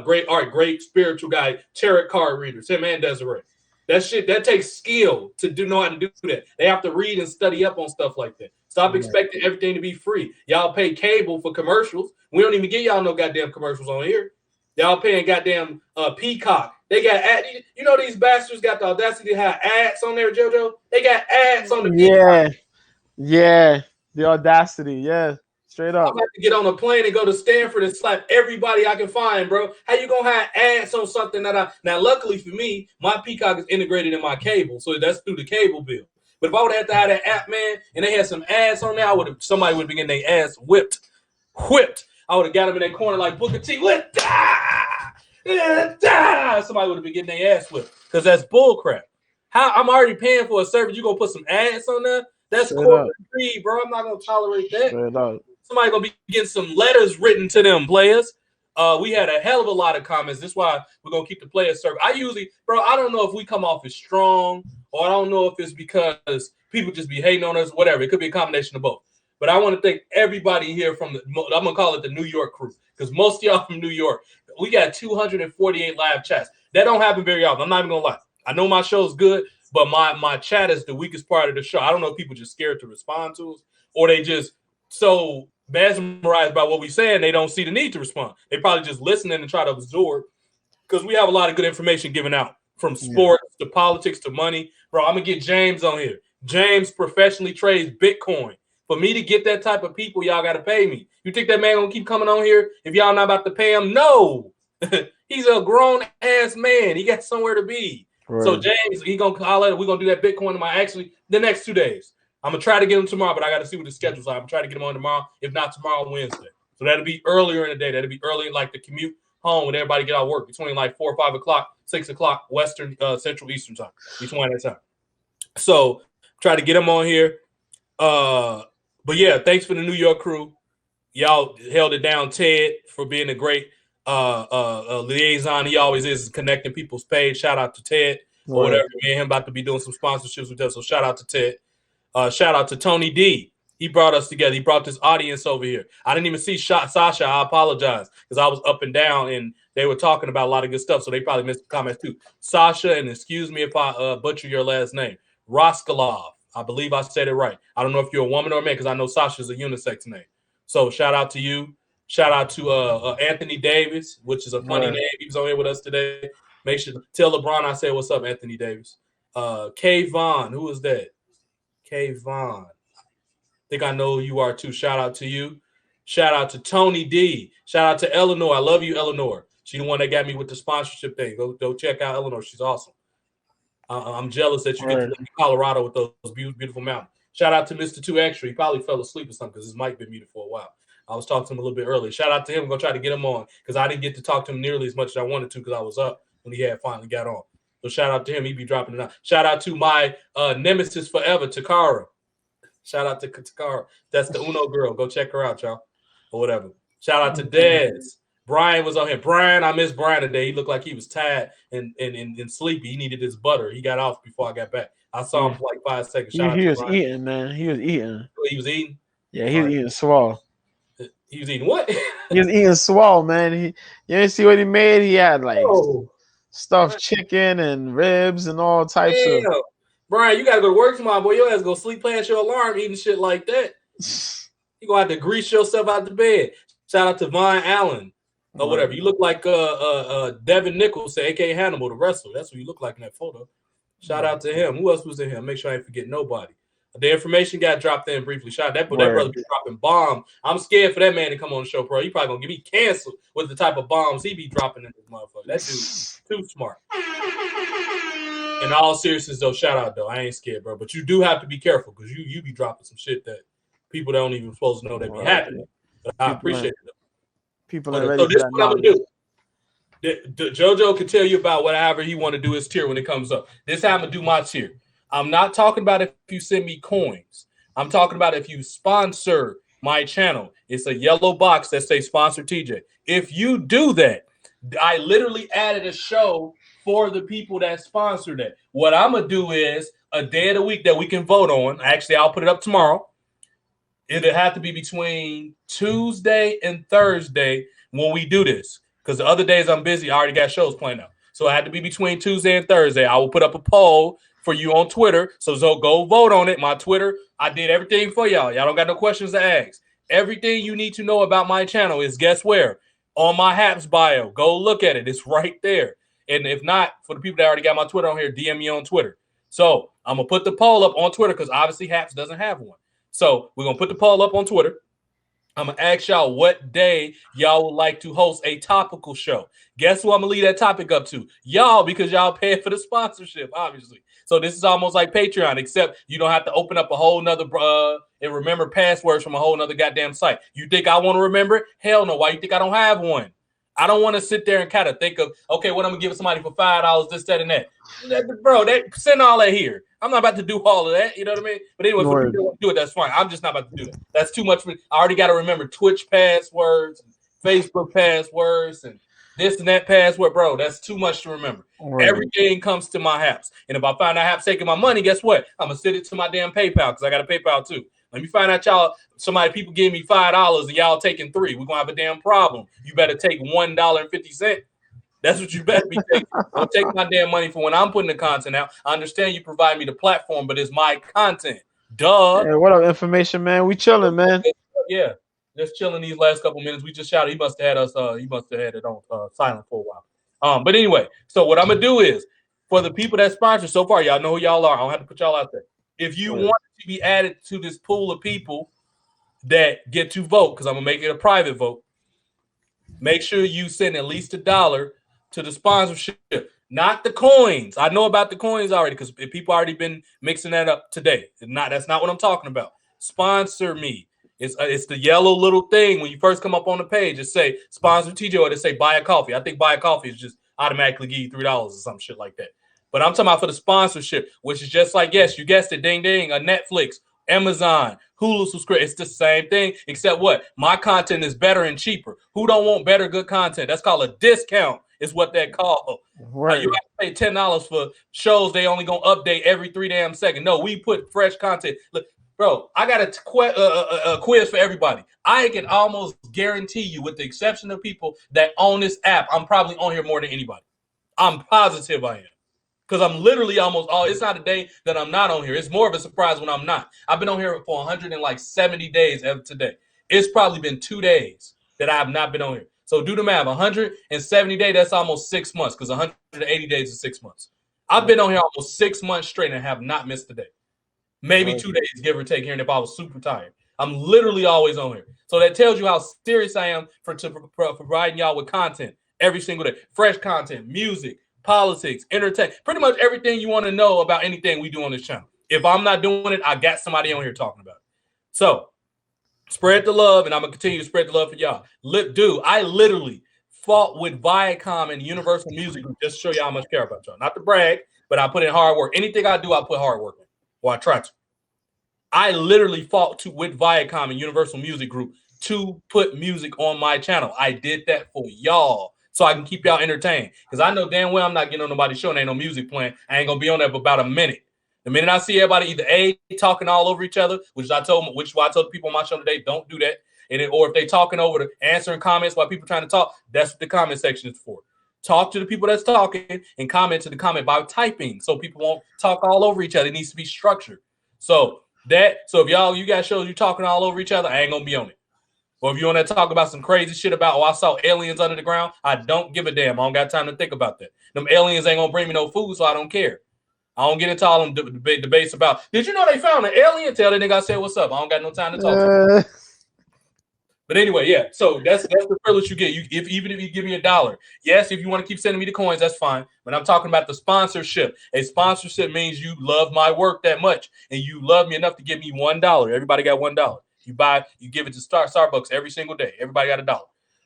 Great art, great spiritual guy, tarot card readers, him and Desiree. That takes skill to know how to do that. They have to read and study up on stuff like that. Stop expecting everything to be free. Y'all pay cable for commercials. We don't even get y'all no goddamn commercials on here. Y'all paying goddamn Peacock. They got these bastards got the audacity to have ads on there, JoJo. They got ads on the Peacock. Yeah, the audacity, yeah. Straight up. I'm about to get on a plane and go to Stanford and slap everybody I can find, bro. How you gonna have ads on something that now? Luckily for me, my Peacock is integrated in my cable, so that's through the cable bill. But if I would have to have that app, man, and they had some ads on there, somebody would have been getting their ass whipped. I would have got them in that corner like Booker T. Somebody would have been getting their ass whipped because that's bullcrap. I'm already paying for a service. You gonna put some ads on there? That's corporate greed, bro. I'm not gonna tolerate that. Somebody gonna be getting some letters written to them players. We had a hell of a lot of comments. That's why we're gonna keep the players served. I don't know if we come off as strong, or I don't know if it's because people just be hating on us. Whatever, it could be a combination of both. But I want to thank everybody here I'm gonna call it the New York crew because most of y'all from New York. We got 248 live chats. That don't happen very often. I'm not even gonna lie. I know my show's good, but my chat is the weakest part of the show. I don't know if people just scared to respond to us or they just so mesmerized by what we're saying, they don't see the need to respond. They probably just listening and try to absorb because we have a lot of good information given out from sports to politics to money. Bro, I'm going to get James on here. James professionally trades Bitcoin. For me to get that type of people, y'all got to pay me. You think that man going to keep coming on here if y'all not about to pay him? No. He's a grown-ass man. He got somewhere to be. Right. So James, he going to call it. We're going to do that Bitcoin the next 2 days. I'm going to try to get him tomorrow, but I got to see what the schedule's like. I'm going to try to get him on tomorrow. If not tomorrow, Wednesday. So that'll be earlier in the day. That'll be early, like the commute home when everybody get out of work between like 4 or 5 o'clock, 6 o'clock, Western, Central, Eastern time, between that time. So try to get him on here. But yeah, thanks for the New York crew. Y'all held it down. Ted for being a great liaison. He always is connecting people's page. Shout out to Ted or whatever. Me and him about to be doing some sponsorships with us. So shout out to Ted. Shout out to Tony D. He brought us together. He brought this audience over here. I didn't even see Sasha. I apologize because I was up and down and they were talking about a lot of good stuff. So they probably missed the comments too. Sasha, and excuse me if I butcher your last name. Roskalov. I believe I said it right. I don't know if you're a woman or a man because I know Sasha's a unisex name. So shout out to you. Shout out to Anthony Davis, which is a funny name. He was on here with us today. Make sure to tell LeBron I said, what's up, Anthony Davis. Kay Vaughn. Who is that? Kay Vaughn. I think I know who you are too. Shout out to you. Shout out to Tony D. Shout out to Eleanor. I love you, Eleanor. She's the one that got me with the sponsorship thing. Go check out Eleanor. She's awesome. I'm jealous that you get to live in Colorado with those beautiful mountains. Shout out to Mr. 2 Extra. He probably fell asleep or something because his mic been muted for a while. I was talking to him a little bit earlier. Shout out to him. I'm going to try to get him on because I didn't get to talk to him nearly as much as I wanted to because I was up when he had finally got on. So shout out to him. He be dropping it out. Shout out to my nemesis forever, Takara. Shout out to Takara. That's the Uno girl. Go check her out, y'all. Or whatever. Shout out to Dez. Brian was on here. Brian, I miss Brian today. He looked like he was tired and sleepy. He needed his butter. He got off before I got back. I saw him for like 5 seconds. Shout out He to was Brian. eating, man. He was eating. He was eating. Yeah, he was eating swall. He was eating what? He was eating swall, man. You didn't see what he made? He had like Oh, stuffed chicken and ribs and all types damn. Brian, you gotta go to work tomorrow, boy. Your ass go sleep past your alarm eating shit like that. You gonna have to grease yourself out the bed. Shout out to Von Allen or whatever. You look like Devin Nichols, aka Hannibal, the wrestler. That's what you look like in that photo. Shout out to him. Who else was in here? Make sure I ain't forget nobody. The information got dropped in briefly. Shout out that brother be dropping bombs. I'm scared for that man to come on the show, bro. He probably gonna get me canceled with the type of bombs he be dropping in this motherfucker. That dude too smart. In all seriousness, though, shout out though. I ain't scared, bro. But you do have to be careful because you be dropping some shit that people don't even supposed to know that be happening. But I appreciate it. People are ready. So this is what I'm gonna do. JoJo can tell you about whatever he want to do his tier when it comes up. This is how I'm gonna do my tier. I'm not talking about if you send me coins. I'm talking about if you sponsor my channel. It's a yellow box that says sponsor TJ. If you do that, I literally added a show for the people that sponsored it. What I'm gonna do is a day of the week that we can vote on. Actually, I'll put it up tomorrow. It'll have to be between Tuesday and Thursday when we do this. Because the other days I'm busy. I already got shows playing out. So it had to be between Tuesday and Thursday. I will put up a poll for you on Twitter. So go vote on it. My Twitter, I did everything for y'all. Y'all don't got no questions to ask. Everything you need to know about my channel is guess where? On my Haps bio. Go look at it. It's right there. And if not, for the people that already got my Twitter on here, DM me on Twitter. So I'm going to put the poll up on Twitter because obviously Haps doesn't have one. So we're going to put the poll up on Twitter. I'm going to ask y'all what day y'all would like to host a topical show. Guess who I'm going to leave that topic up to? Y'all, because y'all pay for the sponsorship, obviously. So this is almost like Patreon, except you don't have to open up a whole nother and remember passwords from a whole nother goddamn site. You think I want to remember it? Hell no. Why you think I don't have one? I don't want to sit there and kind of think of, okay, what I'm going to give somebody for $5, this, that, and that. Bro, send all that here. I'm not about to do all of that. You know what I mean? But anyway, for people who do it, that's fine. I'm just not about to do that. That's too much for me. I already got to remember Twitch passwords, and Facebook passwords, and this and that password. Bro, that's too much to remember. Right. Everything comes to my Haps. And if I find out Haps taking my money, guess what? I'm going to send it to my damn PayPal because I got a PayPal too. Let me find out people give me $5 and y'all taking $3. We're going to have a damn problem. You better take $1.50. That's what you better be taking. Don't take my damn money for when I'm putting the content out. I understand you provide me the platform, but it's my content. Duh. Hey, what up, information, man? We chilling, man. Yeah. Just chilling these last couple minutes. We just shouted. He must have had us. He must have had it on silent for a while. But anyway, so what I'm going to do is for the people that sponsor so far, y'all know who y'all are. I don't have to put y'all out there. If you want to be added to this pool of people that get to vote, because I'm going to make it a private vote, make sure you send at least $1 to the sponsorship, not the coins. I know about the coins already because people already been mixing that up today. That's not what I'm talking about. Sponsor me. It's the yellow little thing when you first come up on the page. It say sponsor TJ or it say buy a coffee. I think buy a coffee is just automatically give you $3 or some shit like that. But I'm talking about for the sponsorship, which is just like, yes, you guessed it, ding, ding, a Netflix, Amazon, Hulu subscription. It's the same thing, except what? My content is better and cheaper. Who don't want better, good content? That's called a discount, is what that called. Right. You have to pay $10 for shows they only going to update every 3 damn seconds. No, we put fresh content. Look, bro, I got a quiz for everybody. I can almost guarantee you, with the exception of people that own this app, I'm probably on here more than anybody. I'm positive I am. Because I'm literally it's not a day that I'm not on here. It's more of a surprise when I'm not. I've been on here for 170 days as of today. It's probably been 2 days that I have not been on here. So do the math. 170 days, that's almost 6 months because 180 days is 6 months. I've been on here almost 6 months straight and have not missed a day. Maybe 2 days, give or take here, and if I was super tired. I'm literally always on here. So that tells you how serious I am for providing y'all with content every single day. Fresh content, music, politics, entertainment, pretty much everything you want to know about anything we do on this channel. If I'm not doing it, I got somebody on here talking about it. So spread the love, and I'm going to continue to spread the love for y'all. Dude, I literally fought with Viacom and Universal Music Group just to show you how much I care about y'all. Not to brag, but I put in hard work. Anything I do, I put hard work in. Well, I try to. I literally fought with Viacom and Universal Music Group to put music on my channel. I did that for y'all so I can keep y'all entertained. Because I know damn well I'm not getting on nobody's show and ain't no music playing. I ain't gonna be on there for about a minute. The minute I see everybody either A, talking all over each other, which I told the people on my show today, don't do that. And then, or if they talking over the answering comments while people trying to talk, that's what the comment section is for. Talk to the people that's talking and comment to the comment by typing so people won't talk all over each other. It needs to be structured. So if you guys shows you talking all over each other, I ain't gonna be on it. Or if you want to talk about some crazy shit about, I saw aliens under the ground, I don't give a damn. I don't got time to think about that. Them aliens ain't gonna bring me no food, so I don't care. I don't get into all them debates about, did you know they found an alien? Tell the nigga I said what's up. I don't got no time to talk to him. But anyway, yeah. So that's the privilege you get. Even if you give me $1. Yes, if you want to keep sending me the coins, that's fine. But I'm talking about the sponsorship. A sponsorship means you love my work that much, and you love me enough to give me $1. Everybody got $1. You give it to Starbucks every single day. Everybody got $1.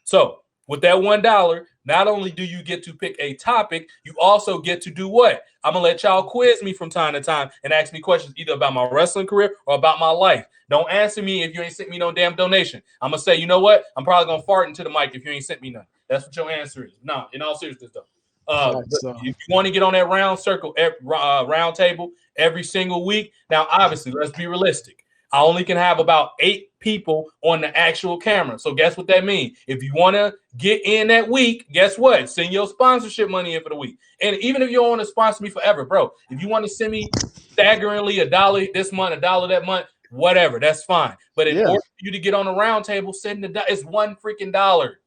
So with that $1, not only do you get to pick a topic, you also get to do what? I'm gonna let y'all quiz me from time to time and ask me questions either about my wrestling career or about my life. Don't answer me if you ain't sent me no damn donation. I'm gonna say, you know what? I'm probably gonna fart into the mic if you ain't sent me none. That's what your answer is. No, in all seriousness though. If you want to get on that round table every single week, now obviously let's be realistic. I only can have about 8 people on the actual camera. So guess what that means? If you want to get in that week, guess what? Send your sponsorship money in for the week. And even if you don't want to sponsor me forever, bro, if you want to send me staggeringly $1 this month, $1 that month, whatever, that's fine. But in order for you to get on the round table, send it's $1 freaking dollar.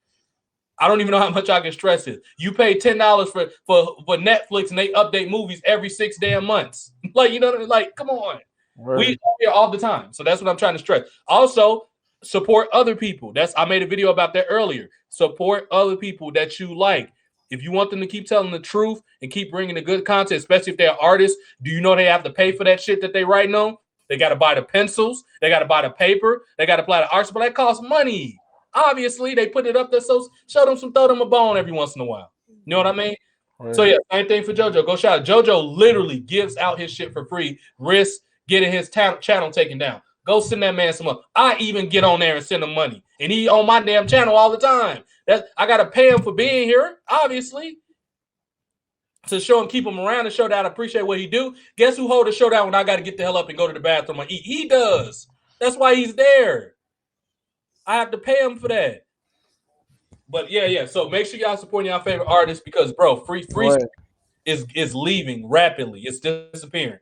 I don't even know how much I can stress it. You pay $10 for Netflix and they update movies every 6 damn months. Like, you know what I mean? Like, come on. Word. We here all the time. So that's what I'm trying to stress. Also, support other people. I made a video about that earlier. Support other people that you like. If you want them to keep telling the truth and keep bringing the good content, especially if they're artists, do you know they have to pay for that shit that they writing on? They got to buy the pencils. They got to buy the paper. They got to buy the art. But that costs money. Obviously, they put it up there so throw them a bone every once in a while. You know what I mean? Right. So yeah, same thing for JoJo. Go shout out. JoJo literally gives out his shit for free. Risk getting his channel taken down. Go send that man some money. I even get on there and send him money. And he on my damn channel all the time. I got to pay him for being here, obviously. To show him, keep him around and show that I appreciate what he do. Guess who hold the show down when I got to get the hell up and go to the bathroom and eat? He does. That's why he's there. I have to pay him for that. But yeah. So make sure y'all supporting y'all favorite artists because, bro, free is leaving rapidly. It's disappearing.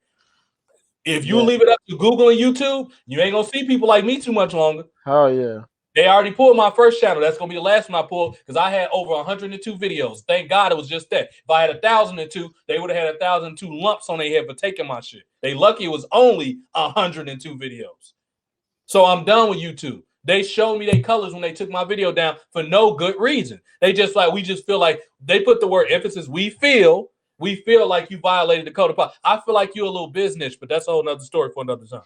If you leave it up to Google and YouTube, you ain't gonna see people like me too much longer. Oh yeah. They already pulled my first channel. That's gonna be the last one I pulled because I had over 102 videos. Thank God it was just that. If I had 1,002, they would have had 1,002 lumps on their head for taking my shit. They lucky it was only 102 videos. So I'm done with YouTube. They showed me their colors when they took my video down for no good reason. We just feel like they put the word emphasis. We feel like you violated the code of policy. I feel like you're a little business, but that's a whole nother story for another time.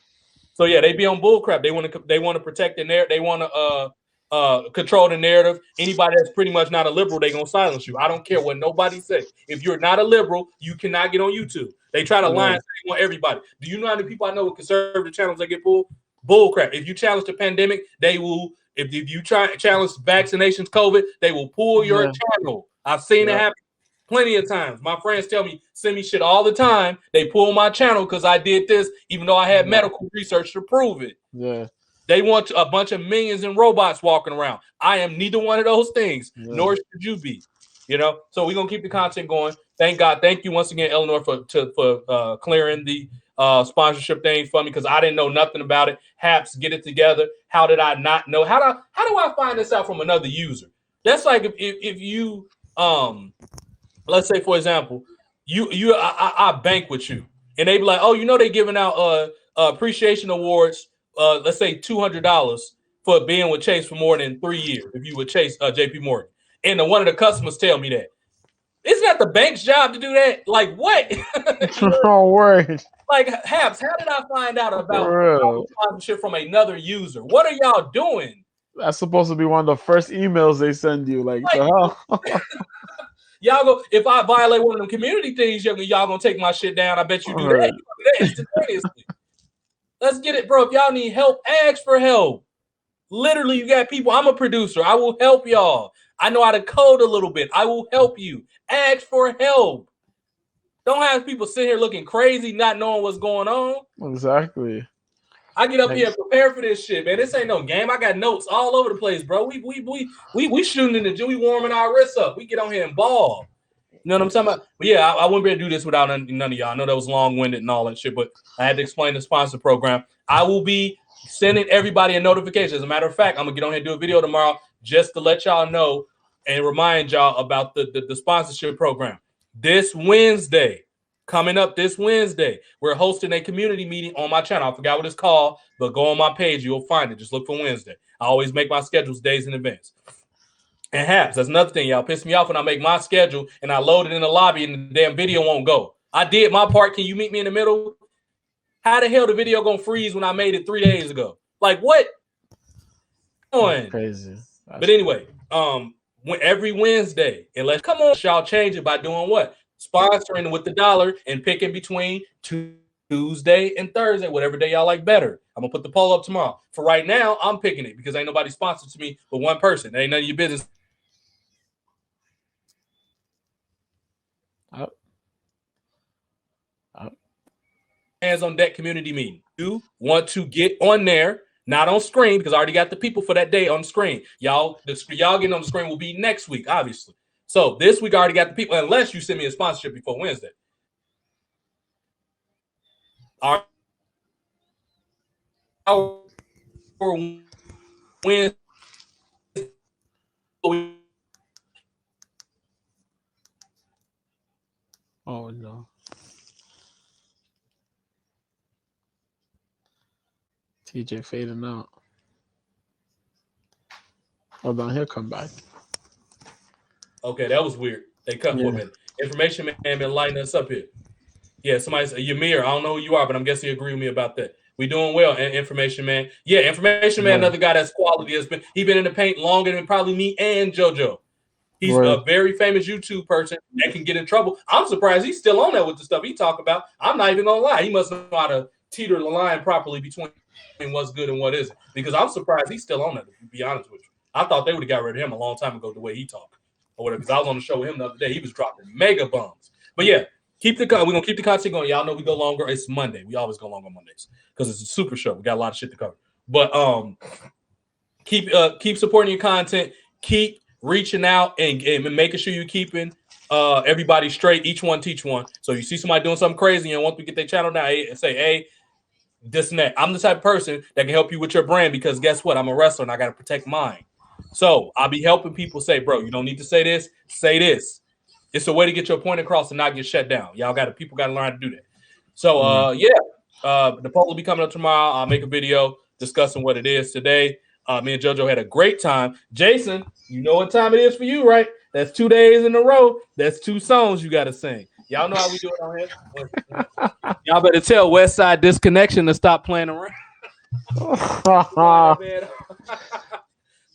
So yeah, they be on bull crap. They want to protect the narrative. They want to control the narrative. Anybody that's pretty much not a liberal, they gonna silence you. I don't care what nobody says. If you're not a liberal, you cannot get on YouTube. They try to lie and say they want everybody. Do you know how many people I know with conservative channels that get pulled? Bull crap. If you challenge the pandemic, they will. If you try challenge vaccinations, COVID, they will pull your channel. I've seen it happen plenty of times. My friends tell me, send me shit all the time. They pull my channel because I did this, even though I had medical research to prove it. Yeah. They want a bunch of minions and robots walking around. I am neither one of those things, nor should you be. You know, so we're gonna keep the content going. Thank God. Thank you once again, Eleanor, for clearing the sponsorship thing for me because I didn't know nothing about it. Haps, get it together. How did I not know? How do I find this out from another user? That's like if you let's say for example, I bank with you and they be like, oh, you know, they giving out appreciation awards, let's say $200 for being with Chase for more than 3 years if you would Chase JP Morgan. And one of the customers tell me that. Isn't that the bank's job to do that? Like what? Don't worry. Like Haps, how did I find out about sponsorship from another user? What are y'all doing? That's supposed to be one of the first emails they send you. Like the hell? Y'all go, if I violate one of them community things, y'all gonna take my shit down. I bet you do that. You do that instantaneously. Let's get it, bro. If y'all need help, ask for help. Literally, you got people. I'm a producer. I will help y'all. I know how to code a little bit. I will help you. Ask for help. Don't have people sit here looking crazy, not knowing what's going on. Exactly. I get up here and prepare for this shit, man. This ain't no game. I got notes all over the place, bro. We shooting in the gym. We warming our wrists up. We get on here and ball. You know what I'm talking about? But yeah, I wouldn't be able to do this without none of y'all. I know that was long-winded and all that shit, but I had to explain the sponsor program. I will be sending everybody a notification. As a matter of fact, I'm gonna get on here and do a video tomorrow just to let y'all know and remind y'all about the sponsorship program. This Wednesday, coming up this Wednesday, we're hosting a community meeting on my channel. I forgot what it's called, but go on my page, you'll find it. Just look for Wednesday. I always make my schedules days in advance. And Haps, that's another thing, y'all. Piss me off when I make my schedule and I load it in the lobby and the damn video won't go. I did my part. Can you meet me in the middle? How the hell the video gonna freeze when I made it 3 days ago? Like what? That's crazy. But anyway, every Wednesday, unless come on, y'all change it by doing what? Sponsoring with the dollar and picking between Tuesday and Thursday, whatever day y'all like better. I'm gonna put the poll up tomorrow. For right now, I'm picking it because ain't nobody sponsored to me but one person. It ain't none of your business. Hands on deck community meeting. You want to get on there, not on screen, because I already got the people for that day on screen. Y'all getting on the screen will be next week, obviously. So this week I already got the people, unless you send me a sponsorship before Wednesday. Our Wednesday. Oh no. TJ fading out. Hold on, he'll come back. Okay, that was weird. They cut for a minute. Information man been lighting us up here. Yeah, somebody said Ymir. I don't know who you are, but I'm guessing you agree with me about that. We doing well, Information Man. Yeah, Information Man, another guy that's quality. He been in the paint longer than probably me and JoJo. He's a very famous YouTube person that can get in trouble. I'm surprised he's still on there with the stuff he talk about. I'm not even gonna lie. He must know how to teeter the line properly between what's good and what isn't. Because I'm surprised he's still on there, to be honest with you. I thought they would have got rid of him a long time ago the way he talked. Or whatever. Because I was on the show with him the other day. He was dropping mega bombs. But yeah, we're gonna keep the content going. Y'all know we go longer. It's Monday. We always go long on Mondays because it's a super show. We got a lot of shit to cover. But keep supporting your content. Keep reaching out and making sure you're keeping everybody straight. Each one teach one. So you see somebody doing something crazy and once we get their channel down and say, hey, this and that. I'm the type of person that can help you with your brand because guess what? I'm a wrestler and I got to protect mine. So I'll be helping people say, bro, you don't need to say this. Say this. It's a way to get your point across and not get shut down. People got to learn how to do that. So the poll will be coming up tomorrow. I'll make a video discussing what it is today. Me and JoJo had a great time. Jason, you know what time it is for you, right? That's 2 days in a row. That's 2 songs you got to sing. Y'all know how we do it on here. Y'all better tell West Side Disconnection to stop playing around.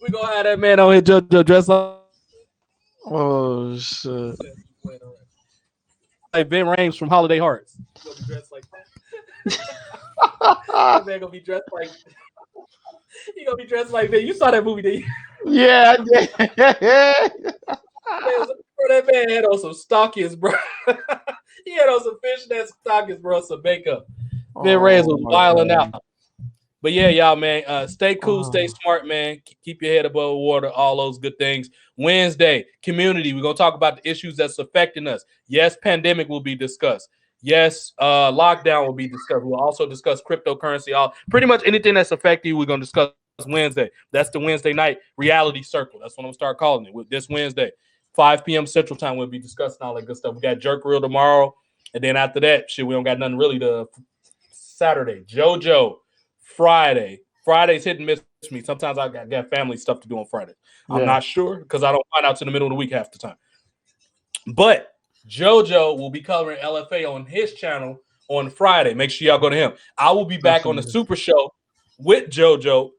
We gonna have that man on here, JoJo, dressed like. Oh shit! Like Ben Rames from Holiday Hearts. He's gonna be dressed like that. That man gonna be dressed like. He gonna be dressed like that. You saw that movie, did you? Yeah, I did. Bro, that man had on some stockings, bro. He had on some fishnet stockings, bro, some makeup. Ben Rames was wilding out. But yeah, y'all, man, stay cool, stay smart, man. Keep your head above water, all those good things. Wednesday, community. We're going to talk about the issues that's affecting us. Yes, pandemic will be discussed. Yes, lockdown will be discussed. We'll also discuss cryptocurrency. Pretty much anything that's affecting you, we're going to discuss Wednesday. That's the Wednesday night reality circle. That's what I'm going to start calling it. This Wednesday, 5 p.m. Central Time, we'll be discussing all that good stuff. We got Jerk Reel tomorrow. And then after that, we don't got nothing really to Saturday. JoJo. Friday's hit and miss me. Sometimes I got family stuff to do on Friday. I'm not sure because I don't find out to the middle of the week half the time. But JoJo will be covering LFA on his channel on Friday. Make sure y'all go to him. I will be back on the Super Show with JoJo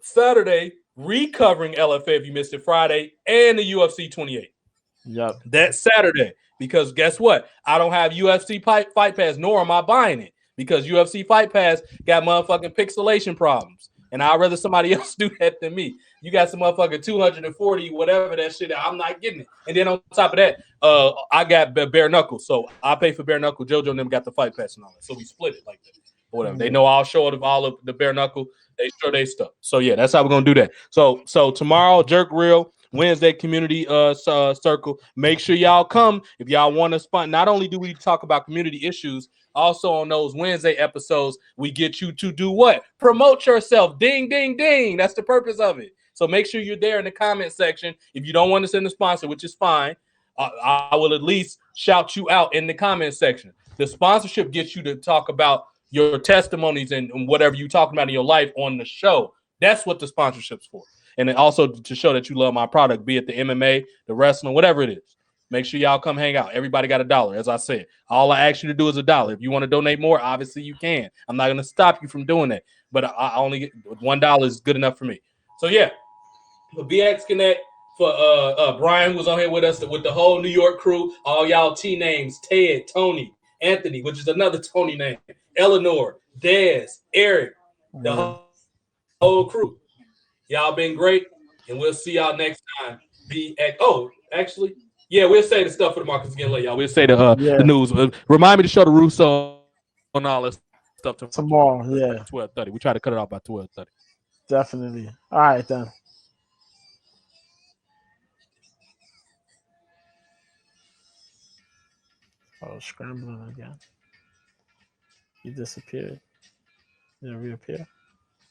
Saturday, recovering LFA if you missed it Friday, and the UFC 28. Yep. That's Saturday because guess what? I don't have UFC Fight Pass, nor am I buying it. Because UFC Fight Pass got motherfucking pixelation problems. And I'd rather somebody else do that than me. You got some motherfucker 240, whatever that shit. I'm not getting it. And then on top of that, I got bare knuckles, so I pay for bare knuckle. JoJo and them got the fight pass and all that, so we split it like that. Or whatever. They know I'll show it all of the bare knuckle. They show their stuff. So yeah, that's how we're gonna do that. So tomorrow, Jerk Real Wednesday community circle. Make sure y'all come if y'all want to spot. Not only do we talk about community issues, also on those Wednesday episodes, we get you to do what? Promote yourself. Ding, ding, ding. That's the purpose of it. So make sure you're there in the comment section. If you don't want to send a sponsor, which is fine, I will at least shout you out in the comment section. The sponsorship gets you to talk about your testimonies and whatever you're talking about in your life on the show. That's what the sponsorship's for. And then also to show that you love my product, be it the MMA, the wrestling, whatever it is. Make sure y'all come hang out. Everybody got $1, as I said. All I ask you to do is $1. If you want to donate more, obviously you can. I'm not going to stop you from doing that. But I only get $1 is good enough for me. So yeah, for BX Connect, for Brian, who was on here with us, with the whole New York crew, all y'all T names, Ted, Tony, Anthony, which is another Tony name, Eleanor, Dez, Eric, the whole crew. Y'all been great, and we'll see y'all next time. Actually, yeah, we'll say the stuff for the markets again later, y'all. We'll say the news. Remind me to show the Russo and all that stuff tomorrow. Yeah, 12:30. We try to cut it off by 12:30. Definitely. All right then. Oh, scrambling again. He disappeared. Didn't reappear.